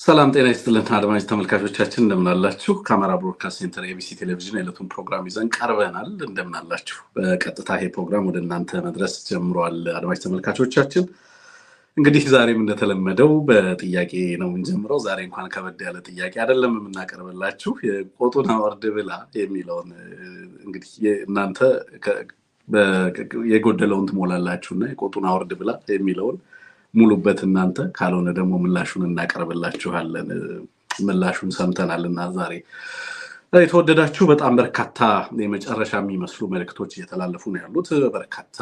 ሰላም ጤና ይስጥልን አድማጭ ተመልካቾቻችን እንደምን አላችሁ? ከአማራ ብሮድካስት ሴንተር ኤቢሲ ቴሌቪዥን የዕለቱን ፕሮግራም ይዘን ቀርበናል። እንደምን አላችሁ? በቀጥታ ይሄ ፕሮግራም ወደ እናንተ መድረስ ጀምሯል። አድማጭ ተመልካቾቻችን እንግዲህ ዛሬም እንደተለመደው በጥያቄ ነው የምንጀምረው። ዛሬ እንኳን ከበድ ያለ ጥያቄ አይደለም የምናቀርብላችሁ። የቆጡን አወርድ ብላ የሚለውን እንግዲህ እናንተ የጎደለውን ትሞላላችሁና የቆጡን አወርድ ብላ የሚለውን ሙሉበት እናንተ ካልሆነ ደግሞ ምላሹን እናቀርብላችኋለን። ምላሹን ሰምተናልና ዛሬ የተወደዳችሁ በጣም በርካታ የመጨረሻ የሚመስሉ መልእክቶች እየተላለፉ ነው ያሉት። በርካታ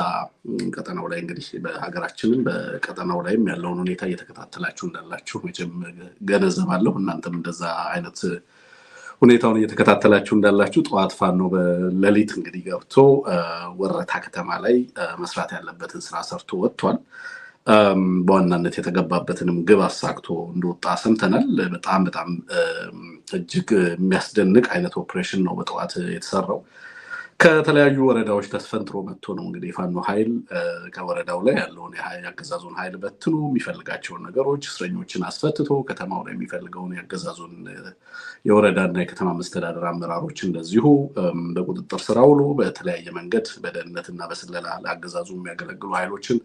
ቀጠናው ላይ እንግዲህ በሀገራችንም በቀጠናው ላይም ያለውን ሁኔታ እየተከታተላችሁ እንዳላችሁ መቼም ገነዘባለሁ። እናንተም እንደዛ አይነት ሁኔታውን እየተከታተላችሁ እንዳላችሁ ጠዋት ፋኖ በሌሊት እንግዲህ ገብቶ ወረታ ከተማ ላይ መስራት ያለበትን ስራ ሰርቶ ወጥቷል። በዋናነት የተገባበትንም ግብ አሳክቶ እንደወጣ ሰምተናል። በጣም እጅግ የሚያስደንቅ አይነት ኦፕሬሽን ነው በጠዋት የተሰራው። ከተለያዩ ወረዳዎች ተስፈንጥሮ መጥቶ ነው እንግዲህ ፋኖ ኃይል ከወረዳው ላይ ያለውን ያገዛዙን ኃይል በትኑ የሚፈልጋቸውን ነገሮች እስረኞችን አስፈትቶ ከተማው ላይ የሚፈልገውን ያገዛዙን የወረዳና የከተማ መስተዳደር አመራሮች እንደዚሁ በቁጥጥር ስር አውሎ በተለያየ መንገድ በደህንነትና በስለላ ለአገዛዙ የሚያገለግሉ ኃይሎችን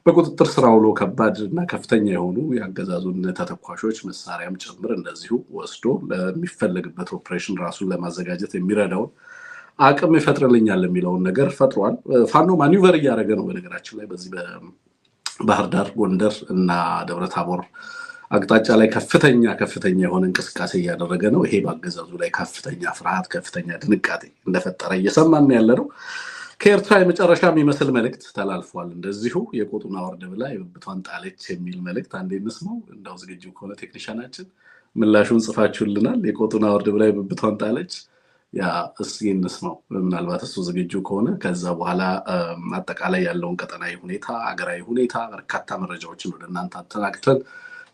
በቁጥጥር ስር አውሎ ከባድ እና ከፍተኛ የሆኑ የአገዛዙን ተተኳሾች መሳሪያም ጭምር እንደዚሁ ወስዶ ለሚፈልግበት ኦፕሬሽን ራሱን ለማዘጋጀት የሚረዳውን አቅም ይፈጥርልኛል የሚለውን ነገር ፈጥሯል። ፋኖ ማኒቨር እያደረገ ነው። በነገራችን ላይ በዚህ በባህር ዳር፣ ጎንደር እና ደብረታቦር አቅጣጫ ላይ ከፍተኛ የሆነ እንቅስቃሴ እያደረገ ነው። ይሄ በአገዛዙ ላይ ከፍተኛ ፍርሃት፣ ከፍተኛ ድንጋጤ እንደፈጠረ እየሰማን ያለ ነው። ከኤርትራ የመጨረሻ የሚመስል መልእክት ተላልፏል። እንደዚሁ የቆጡን አወርድ ብላ የብብቷን ጣለች የሚል መልእክት አንዴ እንስማው። እንደው ዝግጁ ከሆነ ቴክኒሻናችን ምላሹን ጽፋችሁልናል። የቆጡን አወርድ ብላ የብብቷን ጣለች፣ ያ እስኪ እንስማው። ምናልባት እሱ ዝግጁ ከሆነ ከዛ በኋላ አጠቃላይ ያለውን ቀጠናዊ ሁኔታ፣ አገራዊ ሁኔታ በርካታ መረጃዎችን ወደ እናንተ አጠናቅተን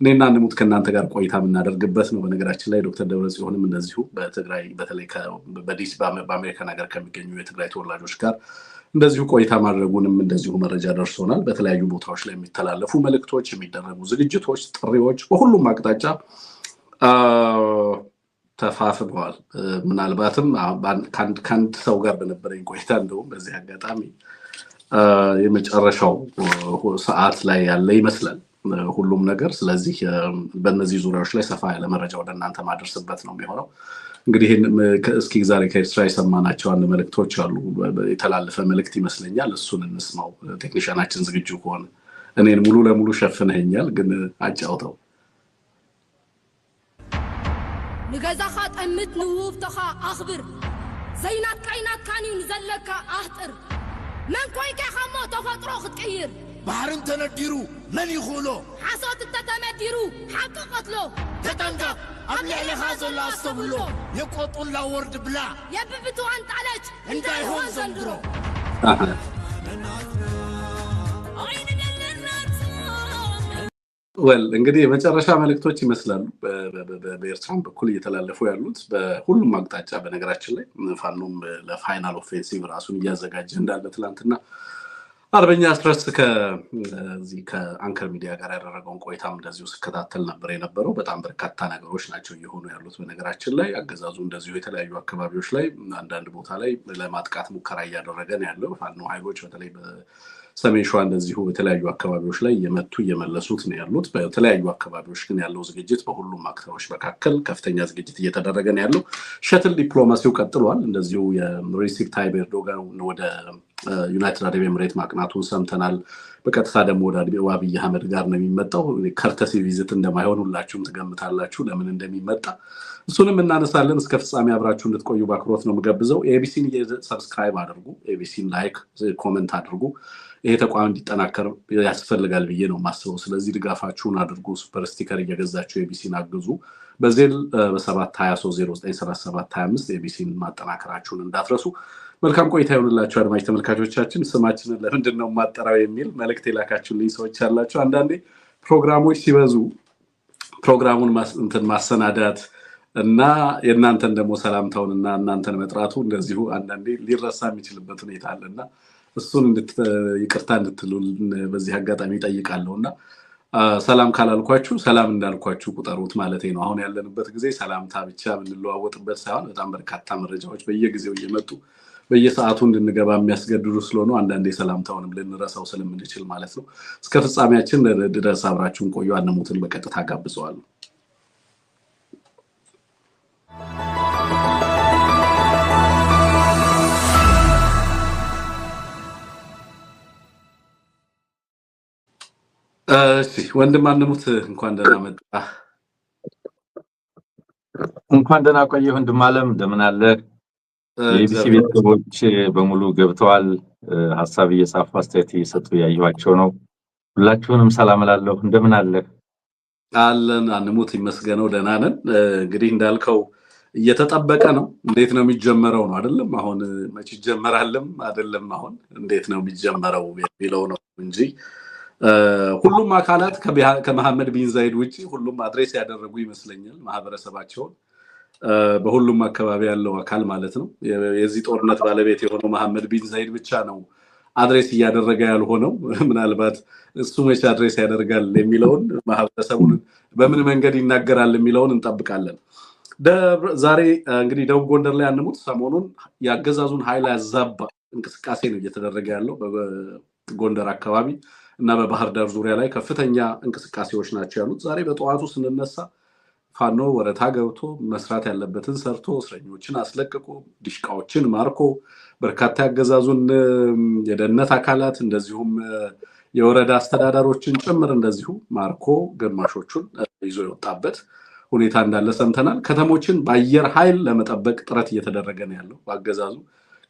እኔና እንሙት ከእናንተ ጋር ቆይታ የምናደርግበት ነው። በነገራችን ላይ ዶክተር ደብረጽዮንም እንደዚሁ በትግራይ በተለይ በዲሲ በአሜሪካን ሀገር ከሚገኙ የትግራይ ተወላጆች ጋር እንደዚሁ ቆይታ ማድረጉንም እንደዚሁ መረጃ ደርሶናል። በተለያዩ ቦታዎች ላይ የሚተላለፉ መልእክቶች፣ የሚደረጉ ዝግጅቶች፣ ጥሪዎች በሁሉም አቅጣጫ ተፋፍመዋል። ምናልባትም ከአንድ ሰው ጋር በነበረኝ ቆይታ እንደውም በዚህ አጋጣሚ የመጨረሻው ሰዓት ላይ ያለ ይመስላል ሁሉም ነገር። ስለዚህ በእነዚህ ዙሪያዎች ላይ ሰፋ ያለ መረጃ ወደ እናንተ ማድረስበት ነው የሚሆነው። እንግዲህ እስኪ ዛሬ ከኤርትራ የሰማናቸው አንድ መልእክቶች አሉ። የተላለፈ መልእክት ይመስለኛል። እሱን እንስማው። ቴክኒሻናችን ዝግጁ ከሆነ እኔን ሙሉ ለሙሉ ሸፍነኛል፣ ግን አጫውተው። ንገዛኻ ጠምት ንውብተኻ ኣኽብር ዘይናት ቃይናት ካንዩ ንዘለካ ኣህጥር መን ኮይካ ኸሞ ተፈጥሮ ክትቅይር ባህርን ተነዲሩ መን ይኹሎ ሓሶት እተተመዲሩ ሓቂ ቀትሎ ተጠንቀቕ ኣብ ልዕሊኻ ዘሎ ኣስተብህሎ የቆጡን ላወርድ ብላ የብብትዋን ጣለች እንዳይሆን ዘንድሮ እንግዲህ የመጨረሻ መልእክቶች ይመስላሉ በኤርትራም በኩል እየተላለፉ ያሉት በሁሉም አቅጣጫ። በነገራችን ላይ ፋኖም ለፋይናል ኦፌንሲቭ ራሱን እያዘጋጀ እንዳለ ትላንትና አርበኛ አስረስ ከዚህ ከአንከር ሚዲያ ጋር ያደረገውን ቆይታም እንደዚሁ ስከታተል ነበር የነበረው። በጣም በርካታ ነገሮች ናቸው እየሆኑ ያሉት። በነገራችን ላይ አገዛዙ እንደዚሁ የተለያዩ አካባቢዎች ላይ አንዳንድ ቦታ ላይ ለማጥቃት ሙከራ እያደረገ ነው ያለው። ፋኖ ኃይሎች በተለይ በሰሜን ሸዋ እንደዚሁ የተለያዩ አካባቢዎች ላይ እየመቱ እየመለሱት ነው ያሉት። በተለያዩ አካባቢዎች ግን ያለው ዝግጅት በሁሉም አክተሮች መካከል ከፍተኛ ዝግጅት እየተደረገ ነው ያለው። ሸትል ዲፕሎማሲው ቀጥሏል። እንደዚሁ የሪሲፕ ታይፕ ኤርዶጋን ወደ ዩናይትድ አረብ ኤምሬት ማቅናቱን ሰምተናል። በቀጥታ ደግሞ ወደ አብይ አህመድ ጋር ነው የሚመጣው። ከርተሲ ቪዚት እንደማይሆን ሁላችሁም ትገምታላችሁ ለምን እንደሚመጣ። እሱንም እናነሳለን። እስከ ፍጻሜ አብራችሁ እንድትቆዩ በአክብሮት ነው የምጋብዘው። ኤቢሲን ሰብስክራይብ አድርጉ፣ ኤቢሲን ላይክ፣ ኮመንት አድርጉ። ይሄ ተቋም እንዲጠናከር ያስፈልጋል ብዬ ነው የማስበው። ስለዚህ ድጋፋችሁን አድርጉ። ሱፐር ስቲከር እየገዛችሁ ኤቢሲን አግዙ። በዜል በ723093725 ኤቢሲን ማጠናከራችሁን እንዳትረሱ። መልካም ቆይታ ይሁንላችሁ አድማጭ ተመልካቾቻችን። ስማችንን ለምንድን ነው ማጠራው የሚል መልእክት የላካችሁልኝ ሰዎች ያላችሁ። አንዳንዴ ፕሮግራሞች ሲበዙ ፕሮግራሙን ማሰናዳት እና የእናንተን ደግሞ ሰላምታውንና እናንተን መጥራቱ እንደዚሁ አንዳንዴ ሊረሳ የሚችልበት ሁኔታ አለና እሱን ይቅርታ እንድትሉልን በዚህ አጋጣሚ ጠይቃለሁና ሰላም ካላልኳችሁ ሰላም እንዳልኳችሁ ቁጠሩት ማለት ነው። አሁን ያለንበት ጊዜ ሰላምታ ብቻ የምንለዋወጥበት ሳይሆን በጣም በርካታ መረጃዎች በየጊዜው እየመጡ በየሰዓቱ እንድንገባ የሚያስገድዱ ስለሆኑ አንዳንዴ ሰላምታውንም ልንረሳው ስለምንችል ማለት ነው። እስከ ፍጻሜያችን ድረስ አብራችሁን ቆዩ። አነሙትን በቀጥታ ጋብዘዋለሁ። እሺ ወንድም አነሙት እንኳን ደህና መጣ። እንኳን ደህና ቆየ ወንድም አለም እንደምን አለ? የኢቢሲ ቤተሰቦች በሙሉ ገብተዋል። ሐሳብ እየጻፉ አስተያየት እየሰጡ ያዩዋቸው ነው። ሁላችሁንም ሰላም እላለሁ። እንደምን አለ? አለን አነሙት ይመስገነው ደህና ነን። እንግዲህ እንዳልከው እየተጠበቀ ነው። እንዴት ነው የሚጀመረው ነው አይደለም? አሁን መቼ ይጀመራልም አይደለም? አሁን እንዴት ነው የሚጀመረው የሚለው ነው እንጂ ሁሉም አካላት ከመሐመድ ቢን ዛይድ ውጪ ሁሉም አድሬስ ያደረጉ ይመስለኛል ማህበረሰባቸውን በሁሉም አካባቢ ያለው አካል ማለት ነው። የዚህ ጦርነት ባለቤት የሆነው መሐመድ ቢን ዛይድ ብቻ ነው አድሬስ እያደረገ ያልሆነው። ምናልባት እሱ መቼ አድሬስ ያደርጋል የሚለውን ማህበረሰቡን በምን መንገድ ይናገራል የሚለውን እንጠብቃለን። ዛሬ እንግዲህ ደቡብ ጎንደር ላይ አነሙት ሰሞኑን ያገዛዙን ኃይል ያዛባ እንቅስቃሴ ነው እየተደረገ ያለው በጎንደር አካባቢ እና በባህር ዳር ዙሪያ ላይ ከፍተኛ እንቅስቃሴዎች ናቸው ያሉት። ዛሬ በጠዋቱ ስንነሳ ፋኖ ወረታ ገብቶ መስራት ያለበትን ሰርቶ እስረኞችን አስለቅቆ ዲሽቃዎችን ማርኮ በርካታ ያገዛዙን የደህንነት አካላት እንደዚሁም የወረዳ አስተዳዳሪዎችን ጭምር እንደዚሁ ማርኮ ግማሾቹን ይዞ የወጣበት ሁኔታ እንዳለ ሰምተናል። ከተሞችን በአየር ኃይል ለመጠበቅ ጥረት እየተደረገ ነው ያለው። በአገዛዙ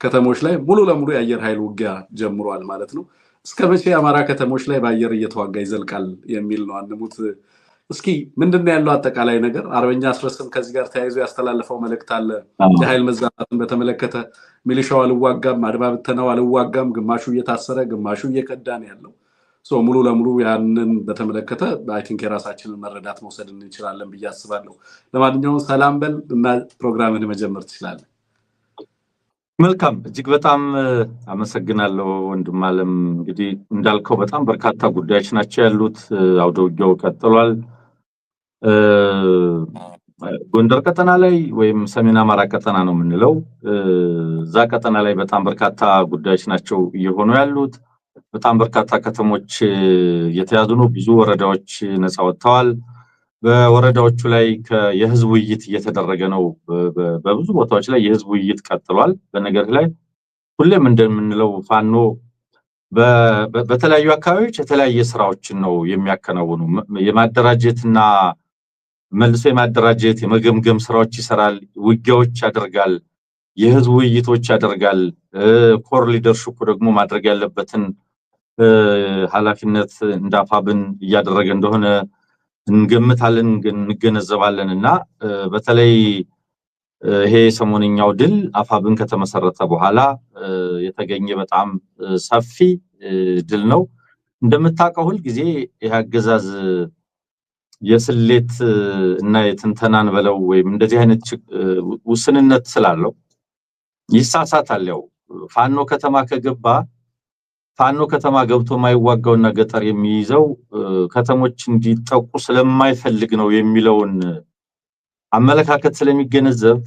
ከተሞች ላይ ሙሉ ለሙሉ የአየር ኃይል ውጊያ ጀምሯል ማለት ነው። እስከ መቼ የአማራ ከተሞች ላይ በአየር እየተዋጋ ይዘልቃል የሚል ነው አነሙት። እስኪ ምንድነው ያለው አጠቃላይ ነገር? አርበኛ አስረስም ከዚህ ጋር ተያይዞ ያስተላለፈው መልእክት አለ። የኃይል መዛባትን በተመለከተ ሚሊሻው አልዋጋም፣ አድማ ብተናው አልዋጋም፣ ግማሹ እየታሰረ ግማሹ እየከዳ ነው ያለው። ሙሉ ለሙሉ ያንን በተመለከተ አይ ቲንክ የራሳችንን መረዳት መውሰድ እንችላለን ብዬ አስባለሁ። ለማንኛውም ሰላም በል እና ፕሮግራምን መጀመር ትችላለህ። መልካም እጅግ በጣም አመሰግናለሁ ወንድም አለም። እንግዲህ እንዳልከው በጣም በርካታ ጉዳዮች ናቸው ያሉት። አውደ ውጊያው ቀጥሏል። ጎንደር ቀጠና ላይ ወይም ሰሜን አማራ ቀጠና ነው የምንለው። እዛ ቀጠና ላይ በጣም በርካታ ጉዳዮች ናቸው እየሆኑ ያሉት። በጣም በርካታ ከተሞች የተያዙ ነው። ብዙ ወረዳዎች ነፃ ወጥተዋል። በወረዳዎቹ ላይ የህዝብ ውይይት እየተደረገ ነው። በብዙ ቦታዎች ላይ የህዝብ ውይይት ቀጥሏል። በነገር ላይ ሁሌም እንደምንለው ፋኖ በተለያዩ አካባቢዎች የተለያየ ስራዎችን ነው የሚያከናውኑ። የማደራጀትና መልሶ የማደራጀት የመገምገም ስራዎች ይሰራል፣ ውጊያዎች ያደርጋል፣ የህዝብ ውይይቶች ያደርጋል። ኮር ሊደርሺፕ ደግሞ ማድረግ ያለበትን ኃላፊነት እንዳፋብን እያደረገ እንደሆነ እንገምታለን እንገነዘባለን። እና በተለይ ይሄ ሰሞንኛው ድል አፋብን ከተመሰረተ በኋላ የተገኘ በጣም ሰፊ ድል ነው። እንደምታውቀው ሁሉ ጊዜ ያገዛዝ የስሌት እና የትንተናን በለው ወይም እንደዚህ አይነት ውስንነት ስላለው ይሳሳታል። ያው ፋኖ ከተማ ገብቶ ማይዋጋውና ገጠር የሚይዘው ከተሞች እንዲጠቁ ስለማይፈልግ ነው የሚለውን አመለካከት ስለሚገነዘብ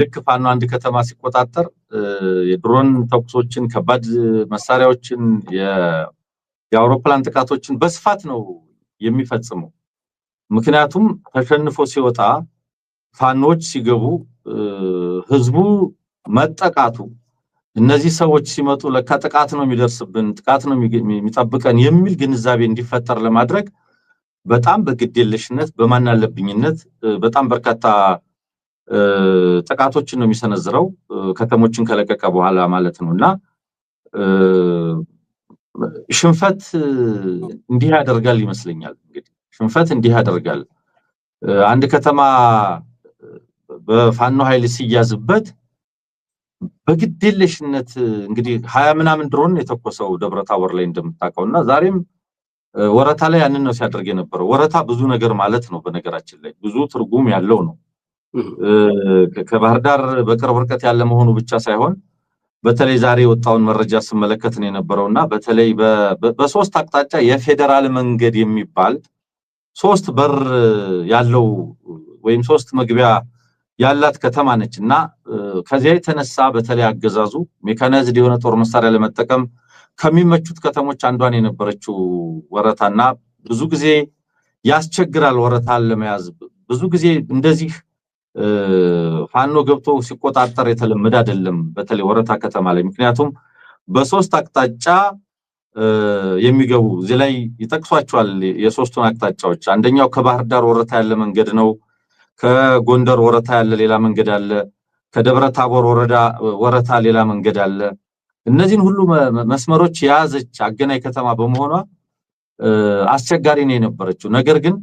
ልክ ፋኖ አንድ ከተማ ሲቆጣጠር የድሮን ተኩሶችን፣ ከባድ መሳሪያዎችን፣ የአውሮፕላን ጥቃቶችን በስፋት ነው የሚፈጽመው። ምክንያቱም ተሸንፎ ሲወጣ ፋኖች ሲገቡ ህዝቡ መጠቃቱ እነዚህ ሰዎች ሲመጡ ለካ ጥቃት ነው የሚደርስብን፣ ጥቃት ነው የሚጠብቀን የሚል ግንዛቤ እንዲፈጠር ለማድረግ በጣም በግዴለሽነት በማናለብኝነት በጣም በርካታ ጥቃቶችን ነው የሚሰነዝረው ከተሞችን ከለቀቀ በኋላ ማለት ነውና ሽንፈት እንዲህ ያደርጋል ይመስለኛል። እንግዲህ ሽንፈት እንዲህ ያደርጋል። አንድ ከተማ በፋኖ ኃይል ሲያዝበት በግዴለሽነት እንግዲህ 20 ምናምን ድሮን የተኮሰው ደብረታቦር ላይ እንደምታውቀውና ዛሬም ወረታ ላይ ያንን ነው ሲያደርግ የነበረው። ወረታ ብዙ ነገር ማለት ነው። በነገራችን ላይ ብዙ ትርጉም ያለው ነው። ከባህር ዳር በቅርብ ርቀት ያለ መሆኑ ብቻ ሳይሆን በተለይ ዛሬ ወጣውን መረጃ ስመለከት ነው የነበረውና በተለይ በሶስት አቅጣጫ የፌደራል መንገድ የሚባል ሶስት በር ያለው ወይም ሶስት መግቢያ ያላት ከተማ ነችና ከዚያ የተነሳ በተለይ አገዛዙ ሜካናይዝድ የሆነ ጦር መሳሪያ ለመጠቀም ከሚመቹት ከተሞች አንዷን የነበረችው ወረታና ብዙ ጊዜ ያስቸግራል ወረታን ለመያዝ ብዙ ጊዜ እንደዚህ ፋኖ ገብቶ ሲቆጣጠር የተለመደ አይደለም በተለይ ወረታ ከተማ ላይ ምክንያቱም በሶስት አቅጣጫ የሚገቡ እዚህ ላይ ይጠቅሷቸዋል የሶስቱን አቅጣጫዎች አንደኛው ከባህር ዳር ወረታ ያለ መንገድ ነው ከጎንደር ወረታ ያለ ሌላ መንገድ አለ ከደብረ ታቦር ወረታ ሌላ መንገድ አለ እነዚህን ሁሉ መስመሮች ያዘች አገናኝ ከተማ በመሆኗ አስቸጋሪ ነው የነበረችው ነገር ግን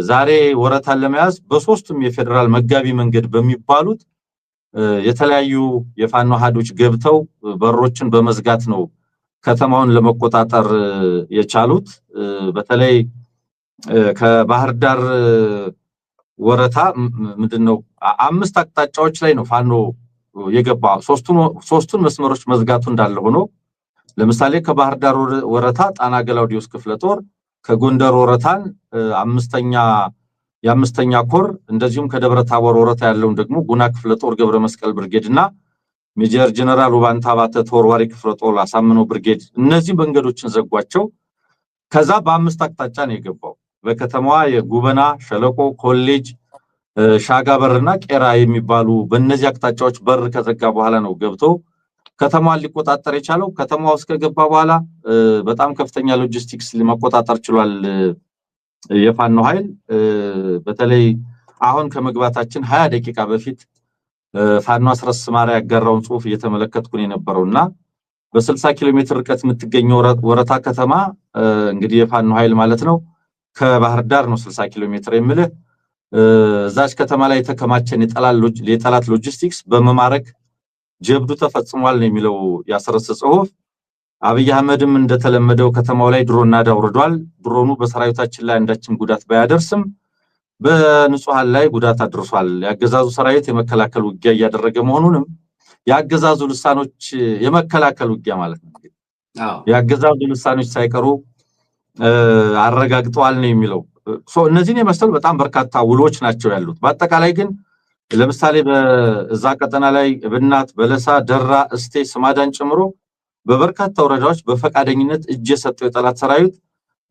ዛሬ ወረታን ለመያዝ በሶስቱም የፌደራል መጋቢ መንገድ በሚባሉት የተለያዩ የፋኖ ሀዶች ገብተው በሮችን በመዝጋት ነው ከተማውን ለመቆጣጠር የቻሉት በተለይ ከባህር ዳር ወረታ ምንድነው አምስት አቅጣጫዎች ላይ ነው ፋኖ የገባ ሶስቱን መስመሮች መዝጋቱ እንዳለ ሆኖ ለምሳሌ ከባህር ዳር ወረታ ጣና ገላውዲዮስ ክፍለ ጦር ከጎንደር ወረታን የአምስተኛ ኮር እንደዚሁም ከደብረ ታቦር ወረታ ያለውን ደግሞ ጉና ክፍለ ጦር ገብረ መስቀል ብርጌድና ሜጀር ጀነራል ውባንታ ባተ ተወርዋሪ ክፍለ ጦር አሳምነው ብርጌድ እነዚህ መንገዶችን ዘጓቸው ከዛ በአምስት አቅጣጫ ነው የገባው በከተማዋ የጉበና ሸለቆ ኮሌጅ ሻጋበርና ቄራ የሚባሉ በእነዚህ አቅጣጫዎች በር ከዘጋ በኋላ ነው ገብቶ ከተማዋን ሊቆጣጠር የቻለው ከተማው ውስጥ ከገባ በኋላ በጣም ከፍተኛ ሎጂስቲክስ ለመቆጣጠር ችሏል የፋኖ ኃይል በተለይ አሁን ከመግባታችን 20 ደቂቃ በፊት ፋኖ አስረስ ማራ ያጋራውን ጽሁፍ እየተመለከትኩኝ የነበረውና በ60 ኪሎ ሜትር ርቀት የምትገኘው ወረታ ከተማ እንግዲህ የፋኖ ኃይል ማለት ነው ከባህር ዳር ነው 60 ኪሎ ሜትር የሚልህ እዛች ከተማ ላይ የተከማቸን የጠላት ሎጂስቲክስ በመማረክ ጀብዱ ተፈጽሟል ነው የሚለው ያስረስ ጽሁፍ አብይ አህመድም እንደተለመደው ከተማው ላይ ድሮን ናዳ አውርዷል ድሮኑ በሰራዊታችን ላይ አንዳችም ጉዳት ባያደርስም በንጹሃን ላይ ጉዳት አድርሷል ያገዛዙ ሰራዊት የመከላከል ውጊያ ያደረገ መሆኑንም ያገዛዙ ልሳኖች የመከላከል ውጊያ ማለት ነው ያገዛዙ ልሳኖች ሳይቀሩ አረጋግጠዋል ነው የሚለው እነዚህን የመሰሉ በጣም በርካታ ውሎች ናቸው ያሉት በአጠቃላይ ግን ለምሳሌ በዛ ቀጠና ላይ ብናት በለሳ ደራ እስቴ ስማዳን ጨምሮ በበርካታ ወረዳዎች በፈቃደኝነት እጅ የሰጠው የጠላት ሰራዊት